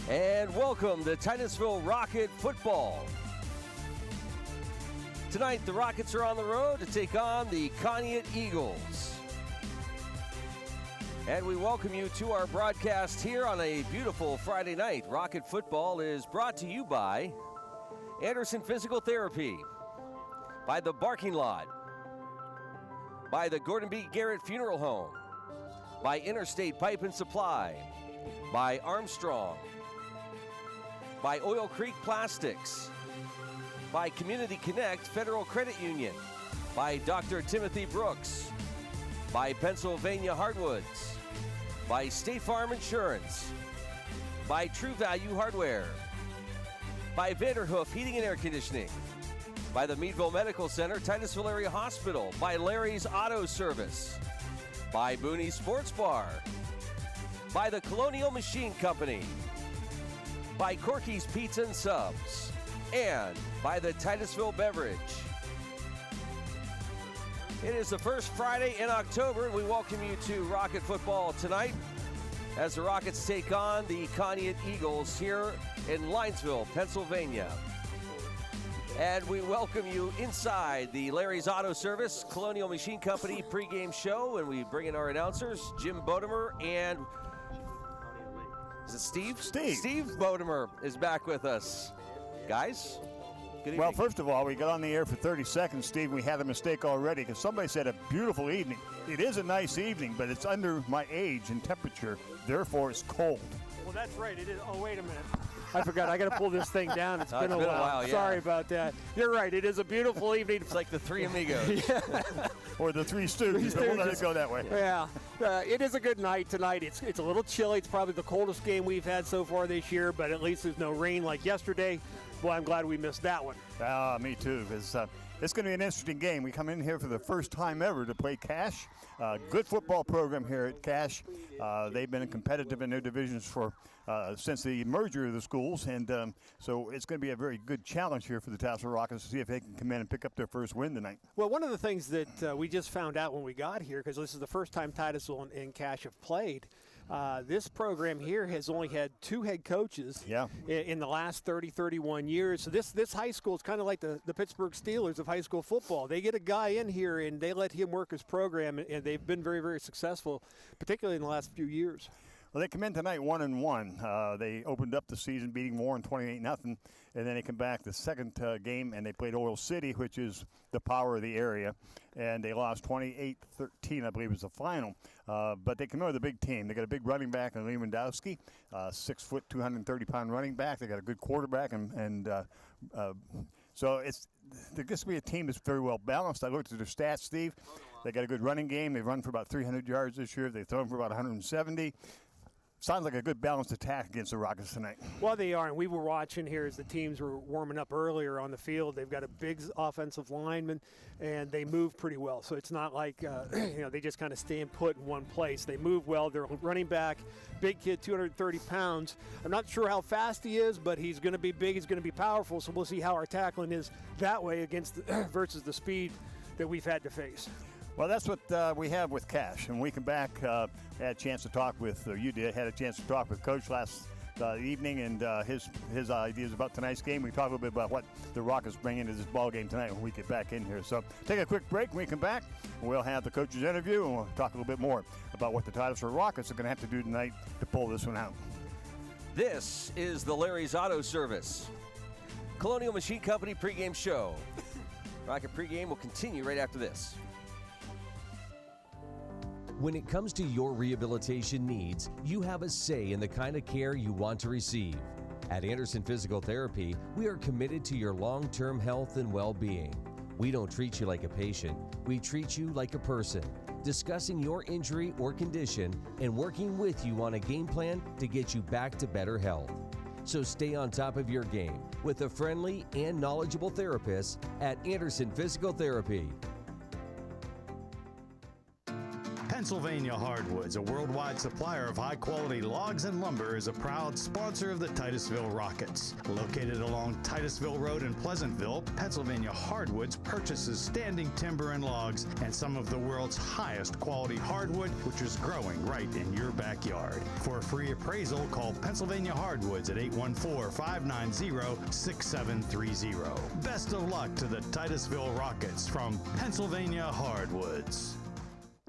And welcome to Titusville Rocket Football. Tonight, the Rockets are on the road to take on the Conneaut Eagles. And we welcome you to our broadcast here on a beautiful Friday night. Rocket Football is brought to you by Anderson Physical Therapy, by the Barking Lot, by the Gordon B. Garrett Funeral Home, by Interstate Pipe and Supply, by Armstrong, by Oil Creek Plastics, by Community Connect Federal Credit Union, by Dr. Timothy Brooks, by Pennsylvania Hardwoods, by State Farm Insurance, by True Value Hardware, by Vanderhoof Heating and Air Conditioning, by the Meadville Medical Center, Titusville Area Hospital, by Larry's Auto Service, by Booney Sports Bar, by the Colonial Machine Company, by Corky's Pizza and Subs, and by the Titusville Beverage. It is the first Friday in October, and we welcome you to Rocket Football tonight as the Rockets take on the Conneaut Eagles here in Linesville, Pennsylvania. And we welcome you inside the Larry's Auto Service Colonial Machine Company pregame show, and we bring in our announcers, Jim Bodemer and is it Steve? Steve Bodemer is back with us. Guys, good evening. Well, first of all, we got on the air for 30 seconds, Steve. We had a mistake already because somebody said a beautiful evening. It is a nice evening, but it's under my age and temperature. Therefore, it's cold. Well, that's right. It is. Oh, wait a minute. I forgot. I got to pull this thing down. It's been a while. Yeah. Sorry about that. You're right. It is a beautiful evening. It's like the Three Amigos. Yeah. Or the Three Stooges. We'll let it go that way. Yeah. It is a good night tonight. It's a little chilly. It's probably the coldest game we've had so far this year, but at least there's no rain like yesterday. Boy, I'm glad we missed that one. Me too. It's going to be an interesting game. We come in here for the first time ever to play Cache. Good football program here at Cache. They've been competitive in their divisions for since the merger of the schools, and so it's going to be a very good challenge here for the Titusville Rockets to see if they can come in and pick up their first win tonight. Well, one of the things that we just found out when we got here, because this is the first time Titusville and Cache have played, this program here has only had 2 head coaches in the last 31 years. So this high school is kind of like the Pittsburgh Steelers of high school football. They get a guy in here and they let him work his program, and they've been very, very successful, particularly in the last few years. Well, they come in tonight 1-1. They opened up the season beating Warren 28-0, and then they come back the second game and they played Oil City, which is the power of the area, and they lost 28-13, I believe was the final. But they come in with a big team. They got a big running back in Lewandowski, 6 foot, 230-pound running back. They got a good quarterback, and so they're going to be a team that's very well balanced. I looked at their stats, Steve. They got a good running game. They run for about 300 yards this year. They've thrown for about 170. Sounds like a good balanced attack against the Rockets tonight. Well, they are, and we were watching here as the teams were warming up earlier on the field. They've got a big offensive lineman, and they move pretty well. So it's not like they just kind of stand put in one place. They move well. They're running back, big kid, 230 pounds. I'm not sure how fast he is, but he's going to be big. He's going to be powerful. So we'll see how our tackling is that way against versus the speed that we've had to face. Well, that's what we have with Cache. And when we come back, had a chance to talk with, or you did, had a chance to talk with Coach last evening, and his ideas about tonight's game. We talk a little bit about what the Rockets bring into this ball game tonight when we get back in here. So take a quick break. When we come back, we'll have the coach's interview, and we'll talk a little bit more about what the Titusville Rockets are going to have to do tonight to pull this one out. This is the Larry's Auto Service Colonial Machine Company pregame show. Rocket pregame will continue right after this. When it comes to your rehabilitation needs, you have a say in the kind of care you want to receive. At Anderson Physical Therapy, we are committed to your long-term health and well-being. We don't treat you like a patient, we treat you like a person, discussing your injury or condition and working with you on a game plan to get you back to better health. So stay on top of your game with a friendly and knowledgeable therapist at Anderson Physical Therapy. Pennsylvania Hardwoods, a worldwide supplier of high-quality logs and lumber, is a proud sponsor of the Titusville Rockets. Located along Titusville Road in Pleasantville, Pennsylvania Hardwoods purchases standing timber and logs and some of the world's highest quality hardwood, which is growing right in your backyard. For a free appraisal, call Pennsylvania Hardwoods at 814-590-6730. Best of luck to the Titusville Rockets from Pennsylvania Hardwoods.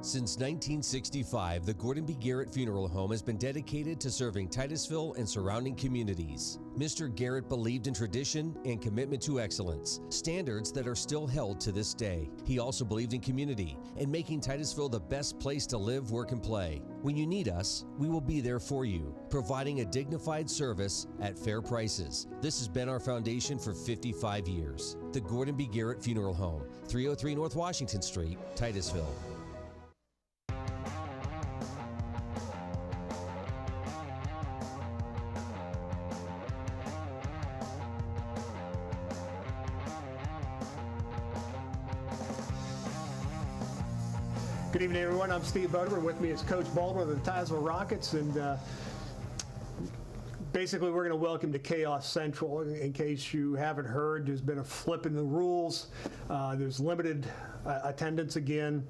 Since 1965, the Gordon B. Garrett Funeral Home has been dedicated to serving Titusville and surrounding communities. Mr. Garrett believed in tradition and commitment to excellence, standards that are still held to this day. He also believed in community and making Titusville the best place to live, work, and play. When you need us, we will be there for you, providing a dignified service at fair prices. This has been our foundation for 55 years. The Gordon B. Garrett Funeral Home, 303 North Washington Street, Titusville. Good evening, everyone. I'm Steve Butterman. With me is Coach Baldwin of the Titusville Rockets, and basically we're going to welcome to Chaos Central. In case you haven't heard, there's been a flip in the rules. There's limited attendance again.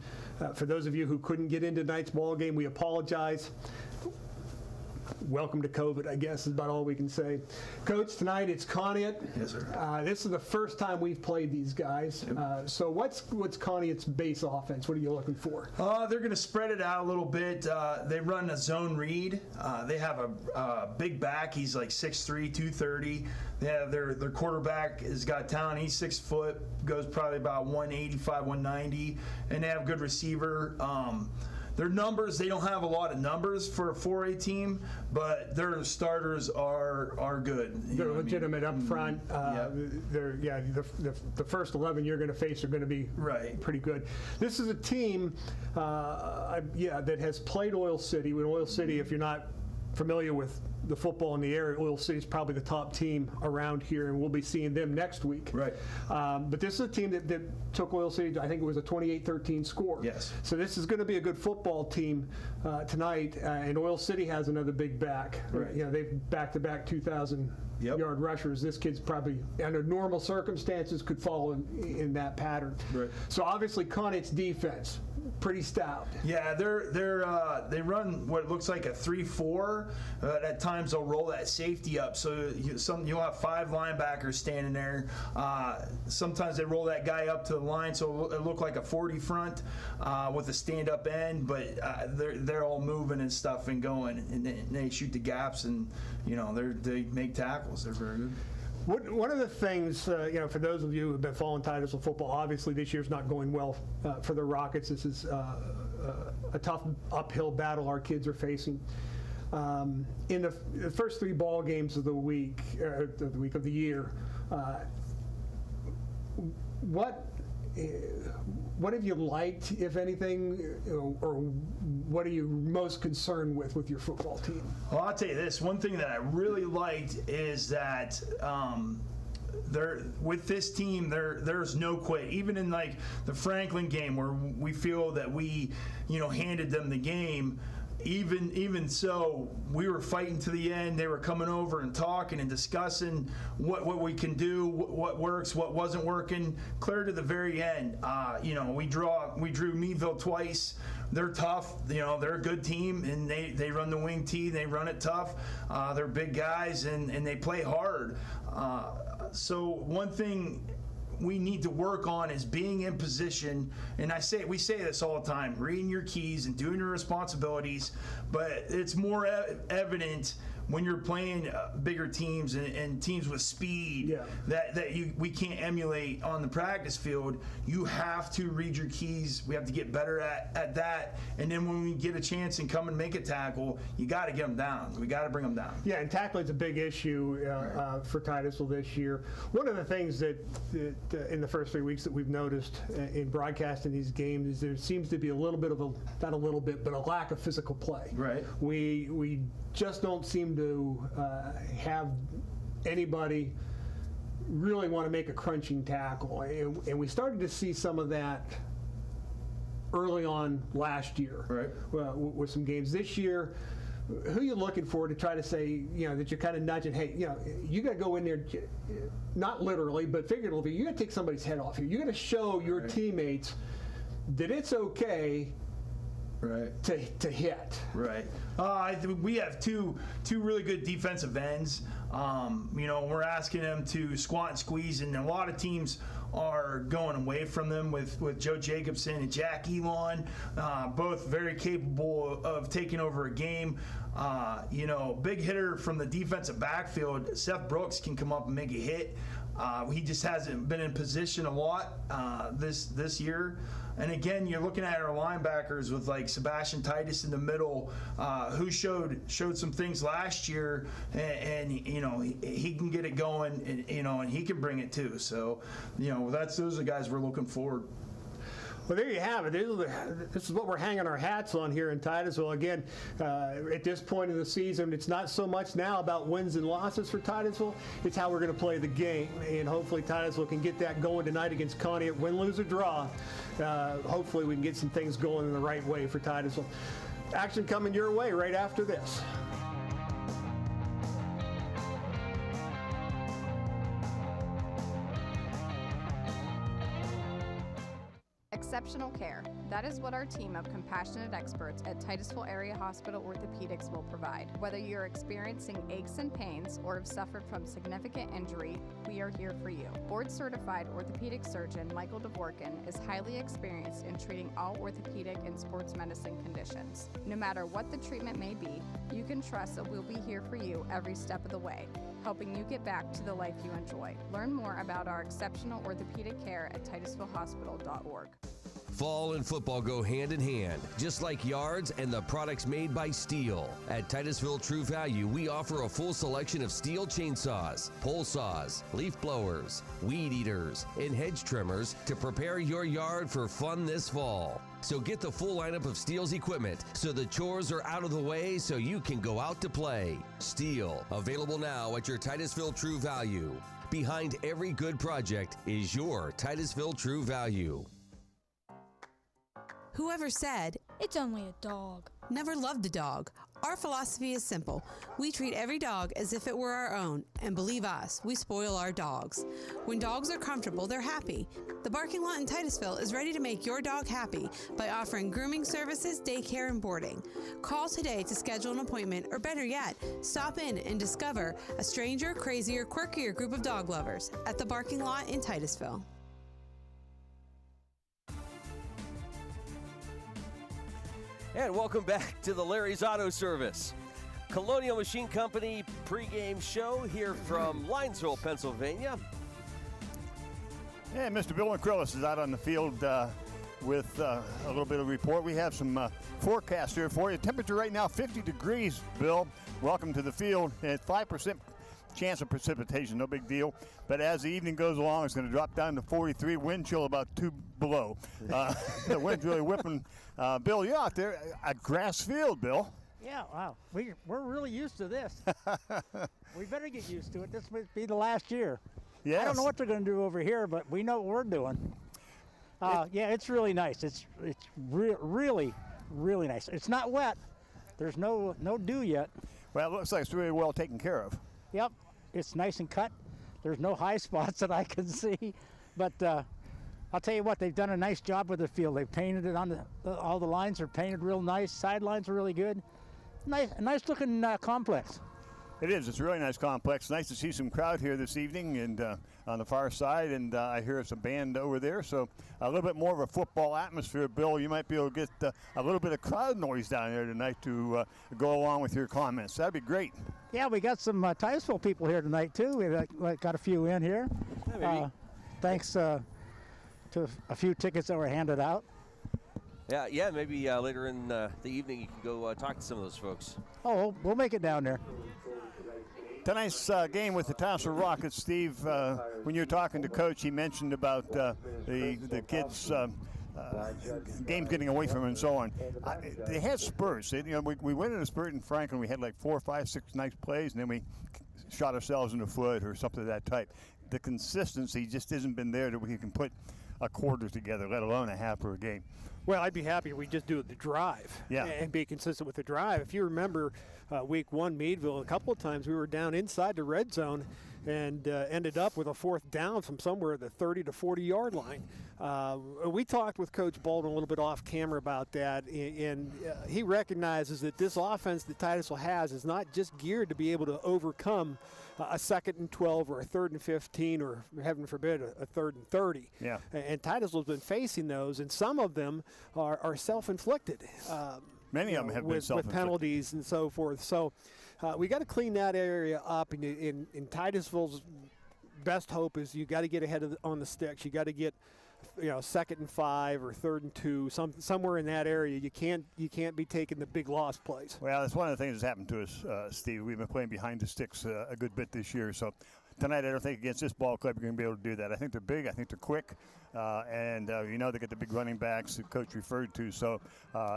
For those of you who couldn't get into tonight's ball game, we apologize. Welcome to COVID, I guess, is about all we can say. Coach, tonight it's Conneaut. Yes, sir. This is the first time we've played these guys. So what's Conneaut's base offense? What are you looking for? They're going to spread it out a little bit. They run a zone read. They have a big back. He's like 6'3", 230. They have their quarterback has got talent. He's 6 foot, goes probably about 185, 190, and they have a good receiver. Their numbers, they don't have a lot of numbers for a 4A team, but their starters are good. They're legitimate up front. The first 11 you're going to face are going to be pretty good. This is a team, that has played Oil City. When Oil City, if you're not familiar with the football in the area, Oil City is probably the top team around here, and we'll be seeing them next week. Right. But this is a team that took Oil City, I think it was a 28-13 score. Yes. So this is going to be a good football team tonight, and Oil City has another big back. Right. You know, they've back-to-back 2,000-yard rushers. This kid's probably, under normal circumstances, could fall in that pattern. Right. So obviously, Conneaut's defense, pretty stout. Yeah, they run what looks like a 3-4. At times they'll roll that safety up, so you'll have 5 linebackers standing there. Sometimes they roll that guy up to the line, so it look like a 40 front with a stand-up end. But they're all moving and stuff and going, and they shoot the gaps, and they make tackles. They're very good. One of the things, for those of you who have been following Titusville football, obviously this year's not going well for the Rockets. This is a tough uphill battle our kids are facing. In the first 3 ball games of the week of the year, what have you liked, if anything, or what are you most concerned with your football team? Well, I'll tell you this. One thing that I really liked is that with this team, there's no quit. Even in like the Franklin game where we feel that we, handed them the game, even so, we were fighting to the end. They were coming over and talking and discussing what we can do, what works, what wasn't working, clear to the very end. We drew Meadville twice. They're tough. They're a good team, and they run the wing tee. They run it tough. They're big guys, and they play hard. So one thing we need to work on is being in position, and we say this all the time, reading your keys and doing your responsibilities, but it's more evident when you're playing bigger teams and teams with speed that we can't emulate on the practice field. You have to read your keys. We have to get better at that. And then when we get a chance and come and make a tackle, you got to get them down. We got to bring them down. Yeah, and tackling is a big issue for Titusville this year. One of the things that in the first 3 weeks that we've noticed in broadcasting these games is there seems to be a little bit of not a little bit, but a lack of physical play. Right. We just don't seem to have anybody really want to make a crunching tackle, and we started to see some of that early on last year, Right. With some games this year. Who are you looking for to try to say, that you're kind of nudging, hey, you got to go in there, not literally, but figuratively, you got to take somebody's head off here. You got to show your teammates that it's okay to hit. Right. We have two really good defensive ends. We're asking them to squat and squeeze, and a lot of teams are going away from them with Joe Jacobson and Jack Elon, both very capable of taking over a game. Big hitter from the defensive backfield, Seth Brooks can come up and make a hit. He just hasn't been in position a lot this year. And again, you're looking at our linebackers with like Sebastian Titus in the middle, who showed some things last year, and he can get it going, and he can bring it too. So, those are the guys we're looking forward. Well, there you have it. This is what we're hanging our hats on here in Titusville. Again, at this point in the season, it's not so much now about wins and losses for Titusville. It's how we're going to play the game. And hopefully Titusville can get that going tonight against Conneaut. Win, lose, or draw. Hopefully we can get some things going in the right way for Titusville. Action coming your way right after this. Exceptional care. That is what our team of compassionate experts at Titusville Area Hospital Orthopedics will provide. Whether you're experiencing aches and pains or have suffered from significant injury, we are here for you. Board-certified orthopedic surgeon Michael Dvorkin is highly experienced in treating all orthopedic and sports medicine conditions. No matter what the treatment may be, you can trust that we'll be here for you every step of the way, helping you get back to the life you enjoy. Learn more about our exceptional orthopedic care at titusvillehospital.org. Fall and football go hand in hand, just like yards and the products made by Steel. At Titusville True Value, we offer a full selection of Steel chainsaws, pole saws, leaf blowers, weed eaters, and hedge trimmers to prepare your yard for fun this fall. So get the full lineup of Steel's equipment so the chores are out of the way so you can go out to play. Steel, available now at your Titusville True Value. Behind every good project is your Titusville True Value. Whoever said, "It's only a dog," never loved a dog. Our philosophy is simple. We treat every dog as if it were our own, and believe us, we spoil our dogs. When dogs are comfortable, they're happy. The Barking Lot in Titusville is ready to make your dog happy by offering grooming services, daycare, and boarding. Call today to schedule an appointment, or better yet, stop in and discover a stranger, crazier, quirkier group of dog lovers at the Barking Lot in Titusville. And welcome back to the Larry's Auto Service. Colonial Machine Company pregame show here from Linesville, Pennsylvania. And Mr. Bill McCrillis is out on the field with a little bit of report. We have some forecast here for you. Temperature right now, 50 degrees, Bill. Welcome to the field. And 5% chance of precipitation, no big deal. But as the evening goes along, it's going to drop down to 43. Wind chill about 2 below. The wind's really whipping. Bill, you're out there at grass field, Bill. Yeah, wow. We're really used to this. We better get used to it. This must be the last year. Yes. I don't know what they're going to do over here, but we know what we're doing. Yeah, it's really nice. It's really, really nice. It's not wet. There's no dew yet. Well, it looks like it's really well taken care of. Yep, it's nice and cut. There's no high spots that I can see, but I'll tell you what, they've done a nice job with the field. They've painted it on all the lines are painted real nice. Sidelines are really good. Nice looking complex. It is. It's a really nice complex. Nice to see some crowd here this evening and on the far side, and I hear some band over there. So a little bit more of a football atmosphere. Bill, you might be able to get a little bit of crowd noise down there tonight to go along with your comments. That'd be great. Yeah, we got some Titusville people here tonight, too. We've got a few in here. Thanks to a few tickets that were handed out. Yeah, maybe later in the evening you can go talk to some of those folks. Oh, we'll make it down there. Tonight's game with the Titusville Rockets, Steve, when you were talking to Coach, he mentioned about the kids' games getting away from them and so on. They had spurts. We went in a spurt in Franklin. We had like 4, 5, 6 nice plays, and then we shot ourselves in the foot or something of that type. The consistency just hasn't been there that we can put a quarter together, let alone a half per game. Well, I'd be happy if we just do the drive and be consistent with the drive. If you remember week one, Meadville, a couple of times we were down inside the red zone and ended up with a fourth down from somewhere at the 30 to 40-yard line. We talked with Coach Bolden a little bit off camera about that, and he recognizes that this offense that Titusville has is not just geared to be able to overcome a 2nd and 12 or a 3rd and 15 or, heaven forbid, a 3rd and 30. Yeah. And Titusville's been facing those, and some of them are self-inflicted. Many of them have been self-inflicted. With penalties and so forth. So we got to clean that area up. In Titusville's best hope is you got to get ahead on the sticks. You got to get 2nd and 5 or 3rd and 2, somewhere in that area. You can't be taking the big loss plays. Well, that's one of the things that's happened to us, Steve. We've been playing behind the sticks a good bit this year. So tonight, I don't think against this ball club you're going to be able to do that. I think they're big. I think they're quick. And they get the big running backs that Coach referred to. So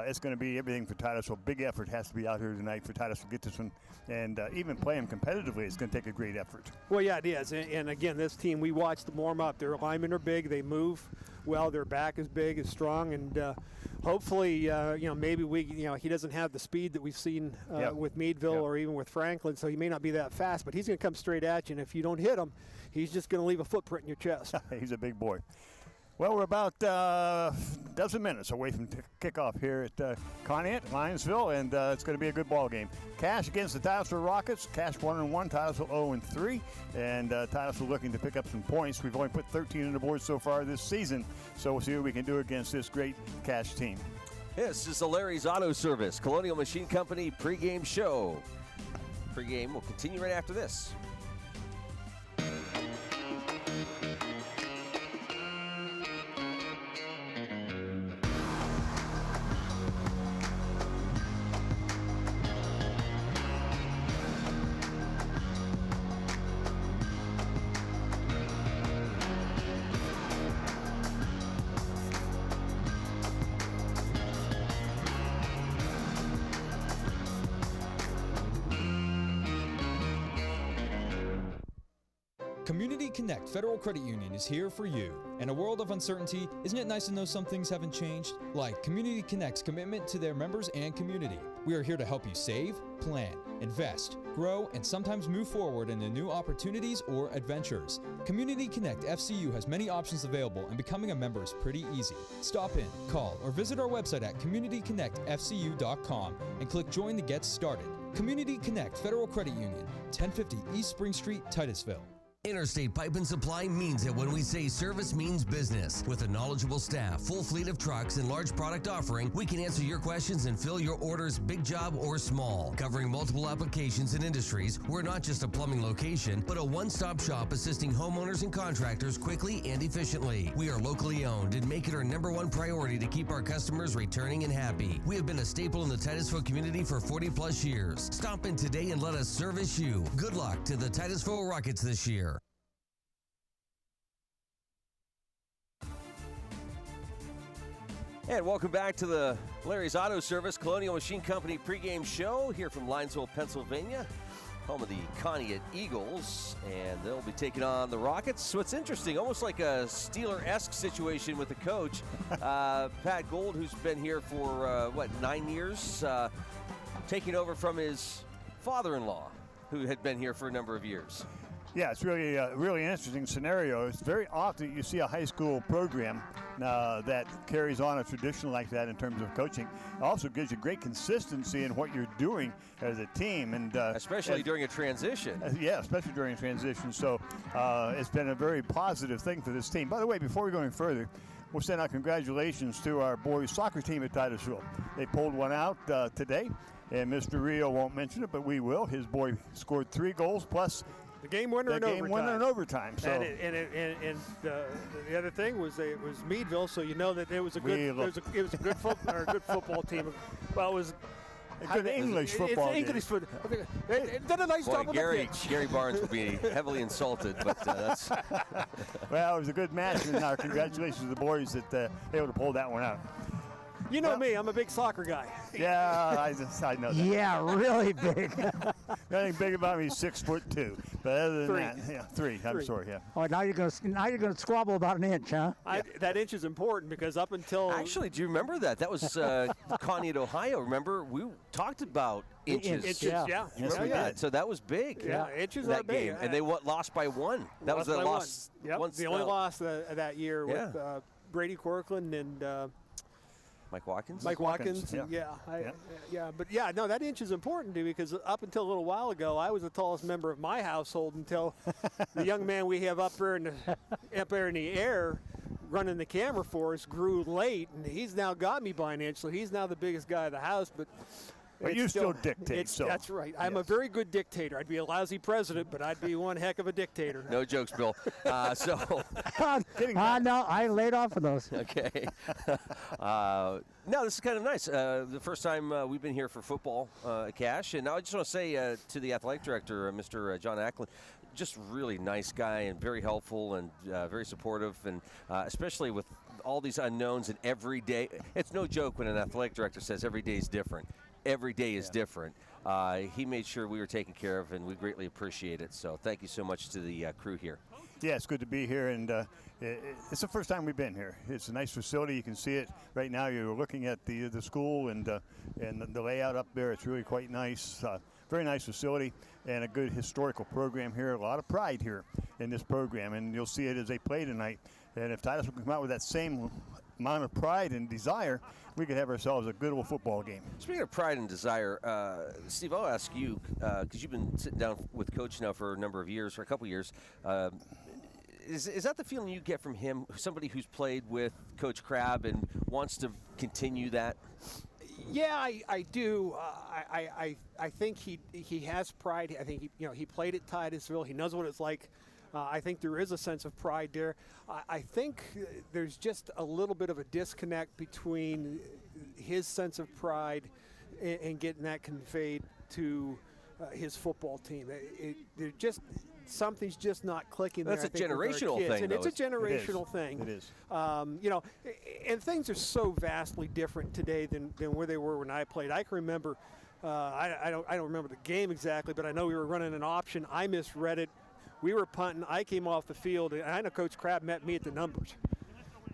it's going to be everything for Titusville. Big effort has to be out here tonight for Titusville to get this one. And even play them competitively, it's going to take a great effort. Well, yeah, it is. And again, this team, we watched them warm up. Their linemen are big. They move well. Their back is big, is strong. And hopefully, maybe he doesn't have the speed that we've seen with Meadville or even with Franklin, so he may not be that fast. But he's going to come straight at you. And if you don't hit him, he's just going to leave a footprint in your chest. He's a big boy. Well, we're about a dozen minutes away from kickoff here at Conneaut, Lionsville, and it's going to be a good ball game. Cash against the Titusville Rockets. Cash 1-1, Titusville 0-3, and Titusville looking to pick up some points. We've only put 13 on the board so far this season, so we'll see what we can do against this great Cash team. This is the Larry's Auto Service, Colonial Machine Company pregame show. Pregame will continue right after this. Community Connect Federal Credit Union is here for you. In a world of uncertainty, isn't it nice to know some things haven't changed? Like Community Connect's commitment to their members and community. We are here to help you save, plan, invest, grow, and sometimes move forward into new opportunities or adventures. Community Connect FCU has many options available, and becoming a member is pretty easy. Stop in, call, or visit our website at communityconnectfcu.com and click Join to get started. Community Connect Federal Credit Union, 1050 East Spring Street, Titusville. Interstate Pipe and Supply means it when we say service means business. With a knowledgeable staff, full fleet of trucks, and large product offering, we can answer your questions and fill your orders, big job or small. Covering multiple applications and industries, we're not just a plumbing location, but a one-stop shop assisting homeowners and contractors quickly and efficiently. We are locally owned and make it our #1 priority to keep our customers returning and happy. We have been a staple in the Titusville community for 40+ years. Stop in today and let us service you. Good luck to the Titusville Rockets this year. And welcome back to the Larry's Auto Service Colonial Machine Company pregame show here from Linesville, Pennsylvania, home of the Conneaut Eagles, and they'll be taking on the Rockets. So it's interesting, almost like a Steeler-esque situation with the coach, Pat Gold, who's been here for, 9 years, taking over from his father-in-law, who had been here for a number of years. Yeah, it's really an interesting scenario. It's very often you see a high school program that carries on a tradition like that in terms of coaching. It also gives you great consistency in what you're doing as a team, and especially during a transition. Yeah, especially during a transition. So it's been a very positive thing for this team. By the way, before we go any further, we'll send out congratulations to our boys soccer team at Titusville. They pulled one out today, and Mr. Rio won't mention it, but we will. His boy scored 3 goals plus the game winner in overtime. So. And the other thing was it was Meadville, so you know that it was a good football team. Well, it was a good English football team. English football. They did a nice job on the pitch. Gary Barnes will be heavily insulted, but that's. Well, it was a good match, and our congratulations to the boys that able to pull that one out. You know me, I'm a big soccer guy. Yeah, I know that. Yeah, really big. Nothing big about me, 6'2". But other than that, yeah, 3. I'm sorry, yeah. Oh, now you're gonna squabble about an inch, huh? That inch is important because up until Actually, do you remember that? That was Conneaut, Ohio. Remember, we talked about inches. inches, yeah. Yes, we Yeah, did. so that was big. Yeah, inches that are big. game, and they lost by 1. That was the by loss. one. Yep. Once, the only loss that year Yeah. with Brady Corcoran and Mike Watkins. Mike Watkins. No, that inch is important to me because up until a little while ago, I was the tallest member of my household until the young man we have up there in the air running the camera for us grew late, and he's now got me by an inch, so he's now the biggest guy of the house. But you still dictate. So that's right. I'm a very good dictator. I'd be a lousy president, but I'd be one heck of a dictator. No jokes, Bill. No, I laid off of those. Okay. No, this is kind of nice. The first time we've been here for football, Cash. And I just want to say to the athletic director, Mr. John Ackland, just really nice guy and very helpful and very supportive, and especially with all these unknowns and every day. It's no joke when an athletic director says every day is different. Every day is different. He made sure we were taken care of, and we greatly appreciate it. So thank you so much to the crew here. Yeah, it's good to be here, and it's the first time we've been here. It's a nice facility. You can see it right now. You're looking at the school and the layout up there. It's really quite nice. Very nice facility and a good historical program here. A lot of pride here in this program, and you'll see it as they play tonight. And if Titusville can come out with that same amount of pride and desire, we could have ourselves a good old football game. Speaking of pride and desire, Steve, I'll ask you, because you've been sitting down with Coach now for a number of years, for a couple of years. Is that the feeling you get from him, somebody who's played with Coach Crabb and wants to continue that? Yeah, I do. I think he has pride. I think he played at Titusville. He knows what it's like. I think there is a sense of pride there. I think there's just a little bit of a disconnect between his sense of pride and getting that conveyed to his football team. Something's just not clicking there. That's a generational thing, and though. it's a generational thing. It is. And things are so vastly different today than where they were when I played. I can remember. I don't remember the game exactly, but I know we were running an option. I misread it. We were punting. I came off the field, and I know Coach Crabb met me at the numbers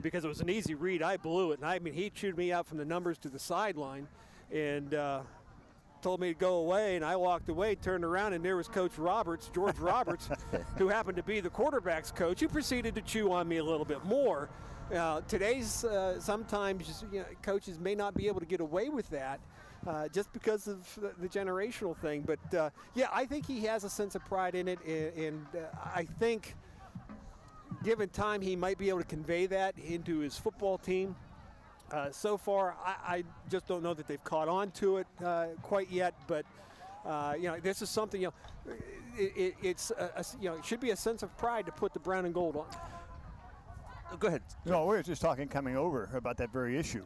because it was an easy read. I blew it, and he chewed me out from the numbers to the sideline, and told me to go away, and I walked away, turned around, and there was Coach Roberts, George Roberts, who happened to be the quarterback's coach, who proceeded to chew on me a little bit more. Today's sometimes coaches may not be able to get away with that. Just because of the generational thing. But, I think he has a sense of pride in it, and I think given time he might be able to convey that into his football team. So far, I just don't know that they've caught on to it quite yet, but, this is something, it should be a sense of pride to put the brown and gold on. Go ahead. No, we were just talking coming over about that very issue.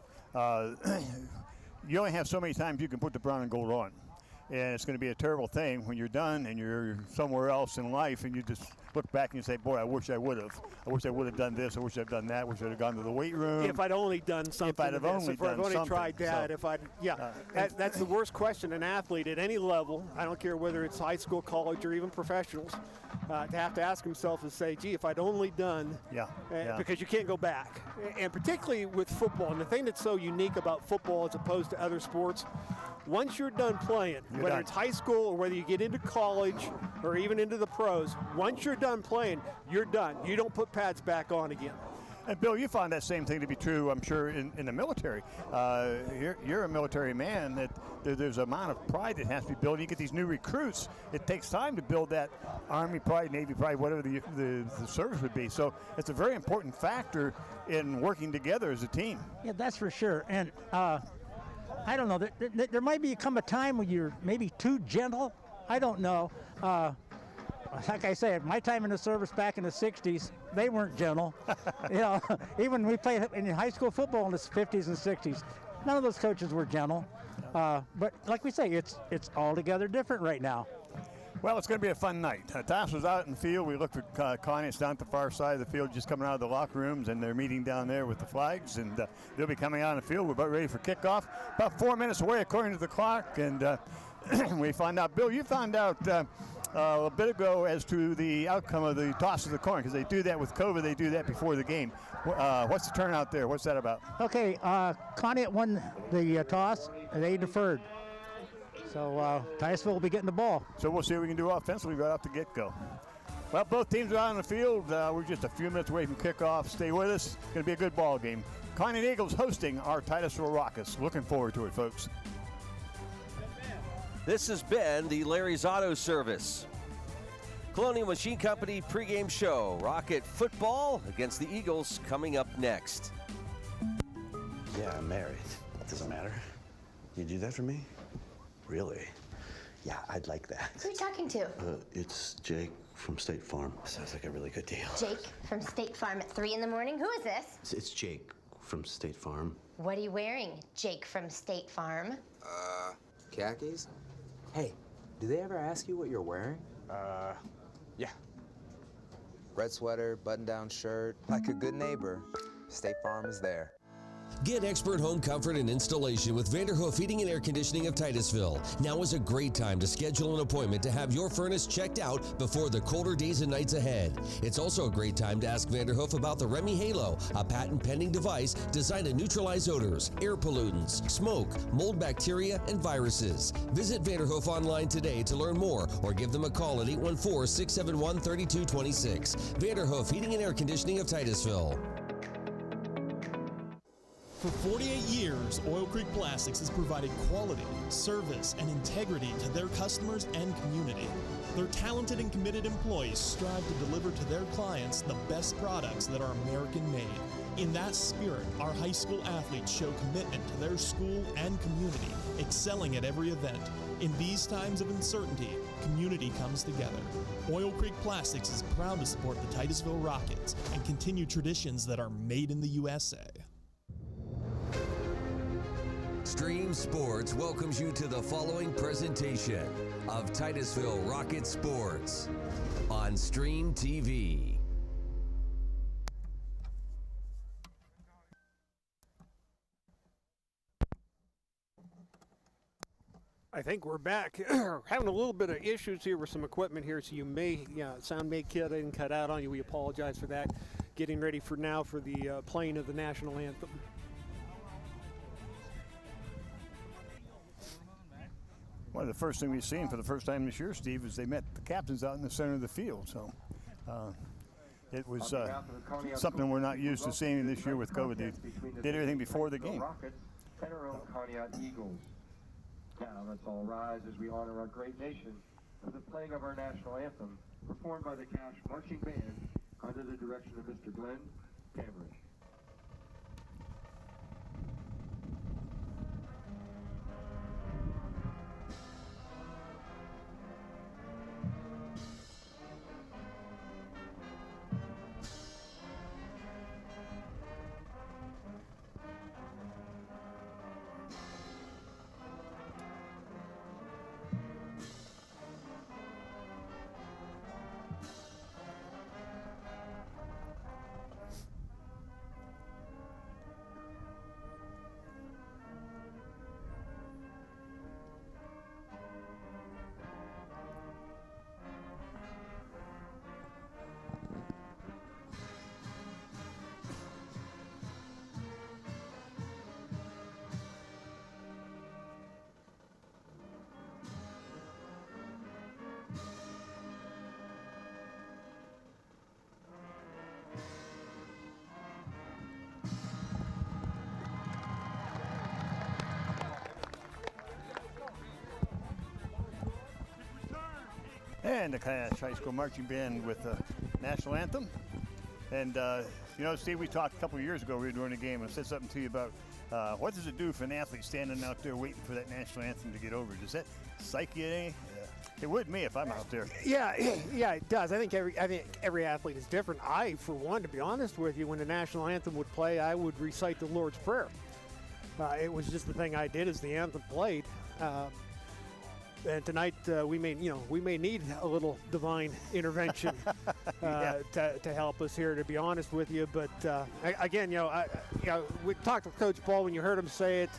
You only have so many times you can put the brown and gold on. And it's going to be a terrible thing when you're done and you're somewhere else in life and you just look back and you say, boy, I wish I would have. I wish I would have done this. I wish I'd done that. I wish I'd have gone to the weight room. If I'd only done something. If I'd have only tried that. So, that's the worst question an athlete at any level, I don't care whether it's high school, college, or even professionals, to have to ask himself and say, gee, if I'd only done. Because you can't go back. And particularly with football. And the thing that's so unique about football as opposed to other sports, once you're done playing, whether it's high school or whether you get into college or even into the pros, once you're done playing, you're done. You don't put pads back on again. And Bill, you found that same thing to be true, I'm sure, in the military. You're a military man. That there's an amount of pride that has to be built. You get these new recruits. It takes time to build that Army pride, Navy pride, whatever the service would be. So it's a very important factor in working together as a team. Yeah, that's for sure. And I don't know. There might become a time when you're maybe too gentle. I don't know. Like I said, my time in the service back in the 60s, they weren't gentle. Even when we played in high school football in the 50s and 60s, none of those coaches were gentle. But like we say, it's altogether different right now. Well, it's going to be a fun night. Titusville's out in the field. We looked at Conneaut down at the far side of the field, just coming out of the locker rooms, and they're meeting down there with the flags, and they'll be coming out on the field. We're about ready for kickoff. About 4 minutes away, according to the clock, and we find out. Bill, you found out a bit ago as to the outcome of the toss of the coin, because they do that with COVID. They do that before the game. What's the turnout there? What's that about? Okay, Conneaut won the toss, and they deferred. So Titusville will be getting the ball. So we'll see what we can do offensively right off the get-go. Well, both teams are out on the field. We're just a few minutes away from kickoff. Stay with us. It's going to be a good ball game. Conneaut Eagles hosting our Titusville Rockets. Looking forward to it, folks. This has been the Larry's Auto Service Colonial Machine Company pregame show. Rocket football against the Eagles coming up next. Yeah, I'm married. Doesn't matter. You do that for me? Really? Yeah, I'd like that. Who are you talking to? It's Jake from State Farm. Sounds like a really good deal. Jake from State Farm at 3 in the morning? Who is this? It's Jake from State Farm. What are you wearing, Jake from State Farm? Khakis? Hey, do they ever ask you what you're wearing? Yeah. Red sweater, button-down shirt. Like a good neighbor, State Farm is there. Get expert home comfort and installation with Vanderhoof Heating and Air Conditioning of Titusville. Now is a great time to schedule an appointment to have your furnace checked out before the colder days and nights ahead. It's also a great time to ask Vanderhoof about the Remy Halo, a patent-pending device designed to neutralize odors, air pollutants, smoke, mold bacteria, and viruses. Visit Vanderhoof online today to learn more or give them a call at 814-671-3226. Vanderhoof Heating and Air Conditioning of Titusville. For 48 years, Oil Creek Plastics has provided quality, service, and integrity to their customers and community. Their talented and committed employees strive to deliver to their clients the best products that are American-made. In that spirit, our high school athletes show commitment to their school and community, excelling at every event. In these times of uncertainty, community comes together. Oil Creek Plastics is proud to support the Titusville Rockets and continue traditions that are made in the USA. Stream Sports welcomes you to the following presentation of Titusville Rocket Sports on Stream TV. I think we're back. Having a little bit of issues here with some equipment here, so you may, sound may cut in, cut out on you. We apologize for that. Getting ready for now for the playing of the national anthem. One of the first things we've seen for the first time this year, Steve, is they met the captains out in the center of the field. So it was something we're not used to seeing this year with COVID. They did everything before the game. And our own Conneaut Eagles. Now let's all rise as we honor our great nation for the playing of our national anthem, performed by the Cash Marching Band under the direction of Mr. Glenn Cambridge. And the Cash High School Marching Band with the national anthem. And, Steve, we talked a couple of years ago, we were doing a game, and I said something to you about what does it do for an athlete standing out there waiting for that national anthem to get over? Does that psych you any? It would me if I'm out there. Yeah, it does. I think every athlete is different. I, for one, to be honest with you, when the national anthem would play, I would recite the Lord's Prayer. It was just the thing I did as the anthem played. And tonight we may need a little divine intervention to help us here. To be honest with you, but again, we talked to Coach Ball when you heard him say it.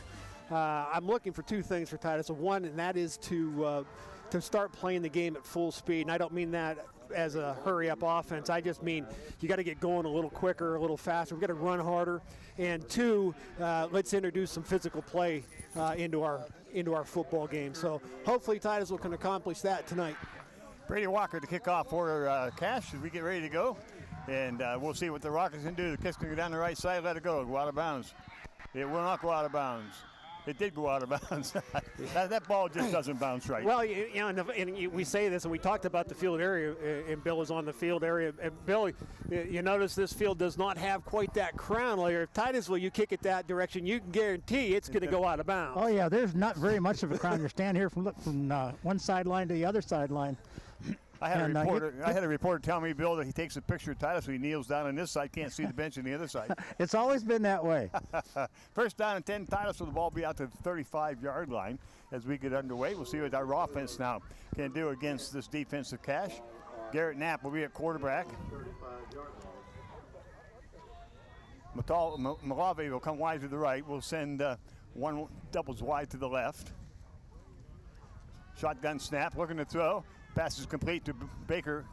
I'm looking for two things for Titusville. One, and that is to start playing the game at full speed. And I don't mean that as a hurry-up offense. I just mean you got to get going a little quicker, a little faster. We've got to run harder. And two, let's introduce some physical play into our football game. So hopefully Titusville can accomplish that tonight. Brady Walker to kick off for Cash as we get ready to go. And we'll see what the Rockets can do. The kick's going to go down the right side, let it go out of bounds. It will not go out of bounds. It did go out of bounds. that ball just doesn't bounce right. Well, we say this, and we talked about the field area, and Bill is on the field area. And Bill, you notice this field does not have quite that crown layer. If Titusville, you kick it that direction, you can guarantee it's going to go out of bounds. Oh, yeah, there's not very much of a crown. You stand here from one sideline to the other sideline. I had a reporter tell me, Bill, that he takes a picture of Titus, he kneels down on this side, can't see the bench on the other side. It's always been that way. First down and 10, Titus with the ball be out to the 35-yard line as we get underway. We'll see what our offense now can do against this defensive Cash. Garrett Knapp will be at quarterback. Malave will come wide to the right. We'll send one doubles wide to the left. Shotgun snap, looking to throw. Pass is complete to Baker,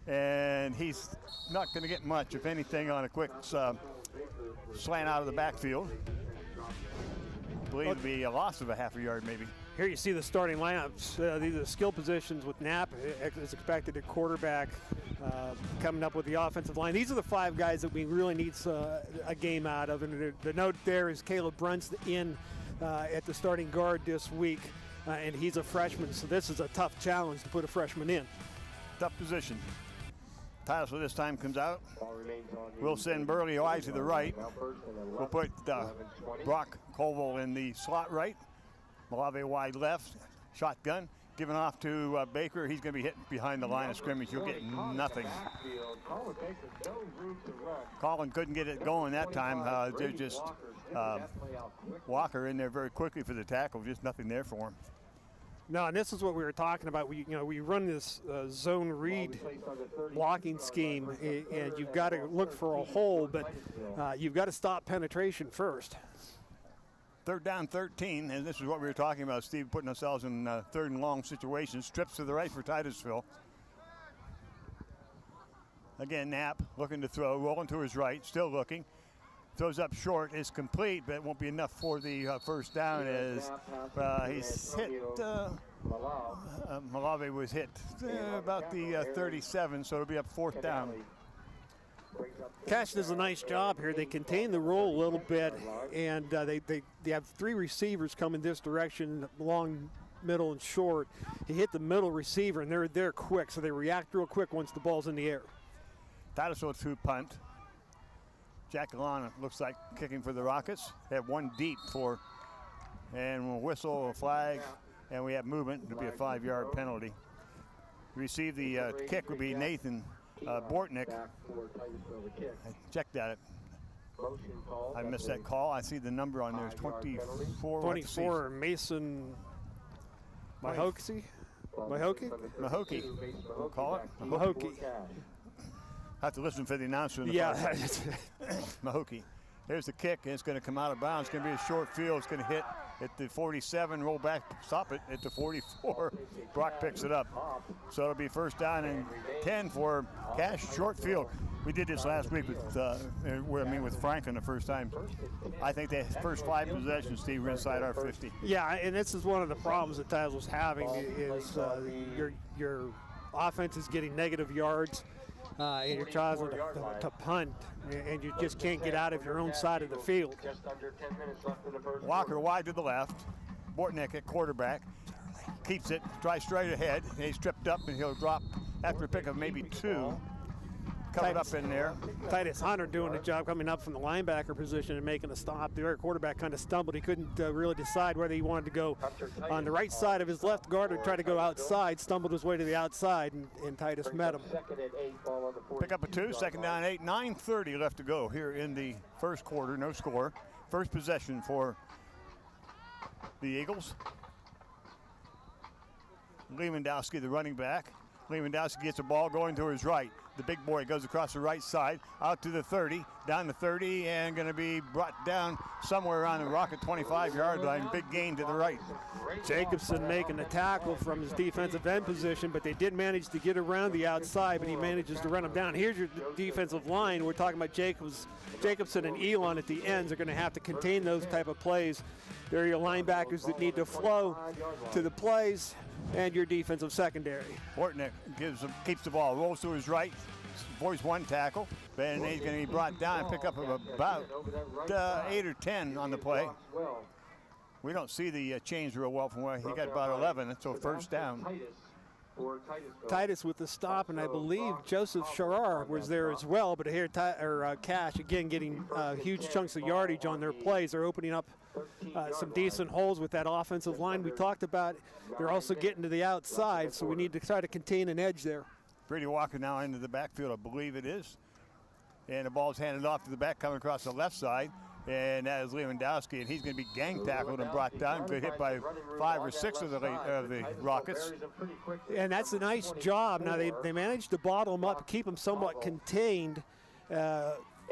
and he's not going to get much, if anything, on a quick slant out of the backfield. I believe it'll be a loss of a half a yard, maybe. Here you see the starting lineups. These are the skill positions with Knapp is expected at quarterback, coming up with the offensive line. These are the five guys that we really need a game out of. And the note there is Caleb Brunst in at the starting guard this week. And he's a freshman, so this is a tough challenge to put a freshman in. Tough position. Titusville this time comes out. We'll send Burley wide to the right. We'll put Brock Colville in the slot right. Malave wide left. Shotgun. Given off to Baker. He's going to be hit behind the line of scrimmage. You'll get nothing. Colin couldn't get it going that time. They're just Walker in there very quickly for the tackle. Just nothing there for him. No, and this is what we were talking about. We run this zone read blocking scheme, and you've got to look for a hole, but you've got to stop penetration first. Third down 13, and this is what we were talking about, Steve, putting ourselves in third and long situations. Strips to the right for Titusville. Again, Knapp looking to throw, rolling to his right, still looking. Throws up short, is complete, but it won't be enough for the first down as he's hit. Malave was hit about the 37, so it'll be up fourth down. Cash does a nice job here. They contain the roll a little bit, and they have three receivers coming this direction, long, middle, and short. He hit the middle receiver, and they're quick, so they react real quick once the ball's in the air. Titusville to punt. Jack Alana looks like kicking for the Rockets. They have one deep and we'll whistle a flag, and we have movement. It'll be a 5-yard penalty. Receive the kick would be Nathan Bortnick. I checked at it. I missed that call. I see the number on there is 24. 24, Mason Mahokey? Mahokey. We'll call it. Mahokey. Have to listen for the announcer in the Mahokey. Here's the kick, and it's going to come out of bounds. It's going to be a short field. It's going to hit at the 47, roll back, stop it at the 44. Brock picks it up. So it'll be first down and 10 for Cash, short field. We did this last week with Franklin the first time. I think the first 5 possessions, Steve, were inside our 50. Yeah, and this is one of the problems that Titusville's having is your offense is getting negative yards. And you're trying to punt, and you just can't get out of your own side of the field. Walker wide to the left. Bortnick at quarterback. Keeps it, tries straight ahead. He's tripped up, and he'll drop after a pick of maybe 2. Covered up in there. Titus Hunter doing the job coming up from the linebacker position and making a stop. The other quarterback kind of stumbled. He couldn't really decide whether he wanted to go on the right side of his left guard or try to go outside. Stumbled his way to the outside, and Titus met him. Pick up a 2, second down 8, 9:30 left to go here in the first quarter. No score. First possession for the Eagles. Lewandowski, the running back. Lewandowski gets the ball going to his right. The big boy goes across the right side, out to the 30, down the 30, and going to be brought down somewhere around the Rocket 25-yard line. Big gain to the right. Jacobson making the tackle from his defensive end position, but they did manage to get around the outside, but he manages to run him down. Here's your defensive line. We're talking about Jacobson and Elon at the ends are going to have to contain those type of plays. They're your linebackers that need to flow to the plays, and your defensive secondary. Hortnick keeps the ball, rolls to his right, avoids one tackle, and he's going to be brought down and pick up about 8 or 10 on the play. We don't see the change real well from where he got about 11, so first down. Titus with the stop, and I believe Joseph Sharar was there as well, but here Cash again getting huge chunks of yardage on their plays. They're opening up some decent holes with that offensive line we talked about. They're also getting to the outside, so we need to try to contain an edge there. Brady Walker now into the backfield, I believe it is. And the ball's handed off to the back, coming across the left side. And that is Lewandowski, and he's going to be gang tackled and brought down. Good hit by 5 or 6 of the Rockets. And that's a nice job. Now they managed to bottle him up, keep him somewhat contained.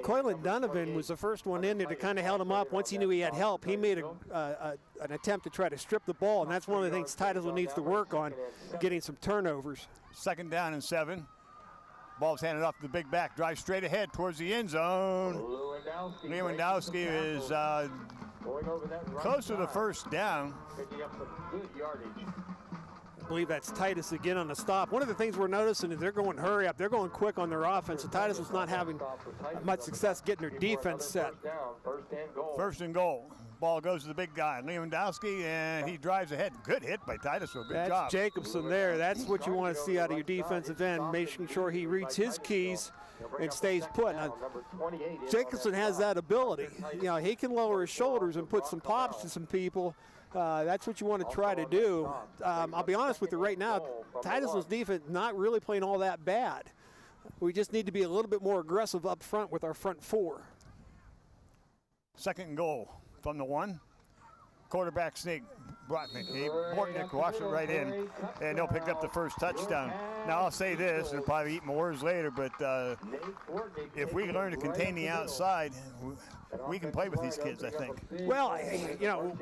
Coylan Donovan was the first one in there to kind of held him up. Once he knew he had help, he made an attempt to try to strip the ball, and that's one of the things Titusville needs to work on, getting some turnovers. 2nd down and 7. Ball's handed off to the big back, drives straight ahead towards the end zone. Lewandowski is close to the first down. I believe that's Titus again on the stop. One of the things we're noticing is they're going hurry up. They're going quick on their offense. So Titus is not having much success getting their defense set. First and goal. Ball goes to the big guy, Lewandowski, and he drives ahead. Good hit by Titusville. Good job. That's Jacobson there. That's what you want to see out of your defensive end, making sure he reads his keys and stays put. Now, Jacobson has that ability. You know, he can lower his shoulders and put some pops to some people. That's what you want to try to do. I'll be honest with you right now, Titusville's defense not really playing all that bad. We just need to be a little bit more aggressive up front with our front 4. 2nd and goal from the 1. Quarterback sneak, Bortnick walks it right in, and they'll pick up the first touchdown. Now I'll say this, and I'll probably eat more words later, but if we learn to contain the outside, we can play with these kids, I think. Well, you know,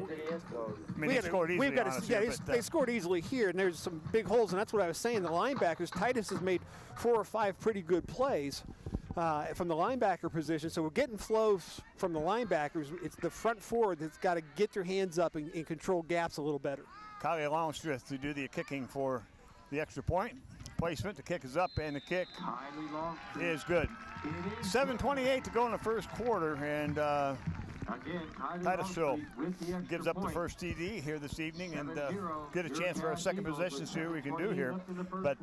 they scored easily. They scored easily here, and there's some big holes, and that's what I was saying. The linebackers, Titus has made 4 or 5 pretty good plays from the linebacker position, so we're getting flows from the linebackers. It's the front 4 that's got to get their hands up and control gaps a little better. Kylie Longstreth to do the kicking for the extra point. Placement, the kick is up, and the kick is good. 7:28 to go in the first quarter, and Titusville gives up the first TD here this evening, and get a chance for our second possession to see what we can do here. But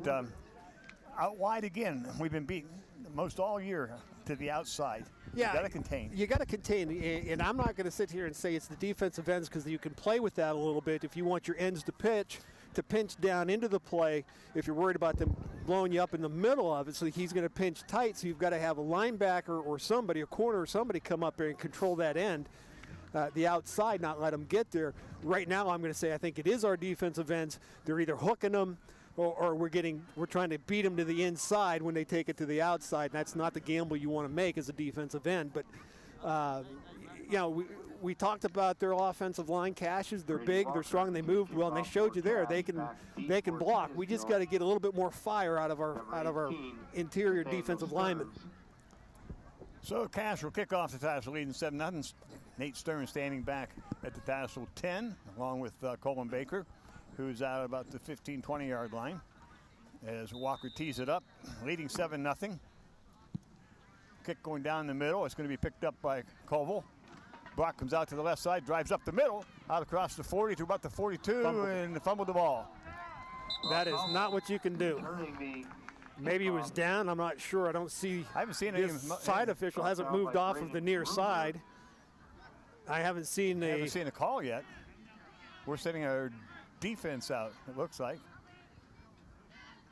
out wide again, we've been beaten most all year to the outside. Yeah, you got to contain. You got to contain, and I'm not going to sit here and say it's the defensive ends, because you can play with that a little bit if you want your ends to pinch down into the play. If you're worried about them blowing you up in the middle of it, so he's going to pinch tight, so you've got to have a linebacker or somebody, a corner or somebody, come up there and control that end, the outside, not let them get there. Right now, I'm going to say I think it is our defensive ends. They're either hooking them, or we're trying to beat them to the inside when they take it to the outside. And that's not the gamble you want to make as a defensive end. But you know, we talked about their offensive line caches. They're big, they're strong, they moved well, and they showed you there they can block. We just got to get a little bit more fire out of our interior defensive linemen. So Cash will kick off the Titusville leading 7-0. Nate Stern standing back at the Titusville 10, along with Colin Baker, who's out about the 15, 20-yard line. As Walker tees it up, leading 7-0. Kick going down the middle. It's going to be picked up by Koval. Brock comes out to the left side, drives up the middle, out across the 40 to about the 42, and fumbled the ball. That is not what you can do. Maybe he was down. I'm not sure. I haven't seen any. Side official hasn't moved off of the near side. I haven't seen a call yet. We're sending our defense out, it looks like.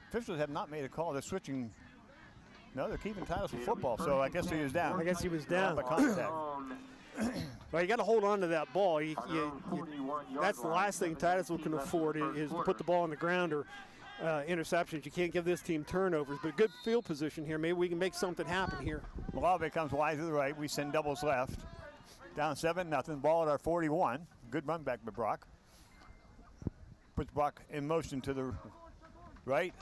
Officials have not made a call. They're switching. No, they're keeping Titusville football, so I guess he was down. I guess he was down. By contact. Well, you got to hold on to that ball. That's the last thing Titusville can afford is to put the ball on the ground or interceptions. You can't give this team turnovers, but good field position here. Maybe we can make something happen here. Malave comes wide to the right. We send doubles left. Down 7-0. Ball at our 41. Good run back by Brock. Puts Brock in motion to the right.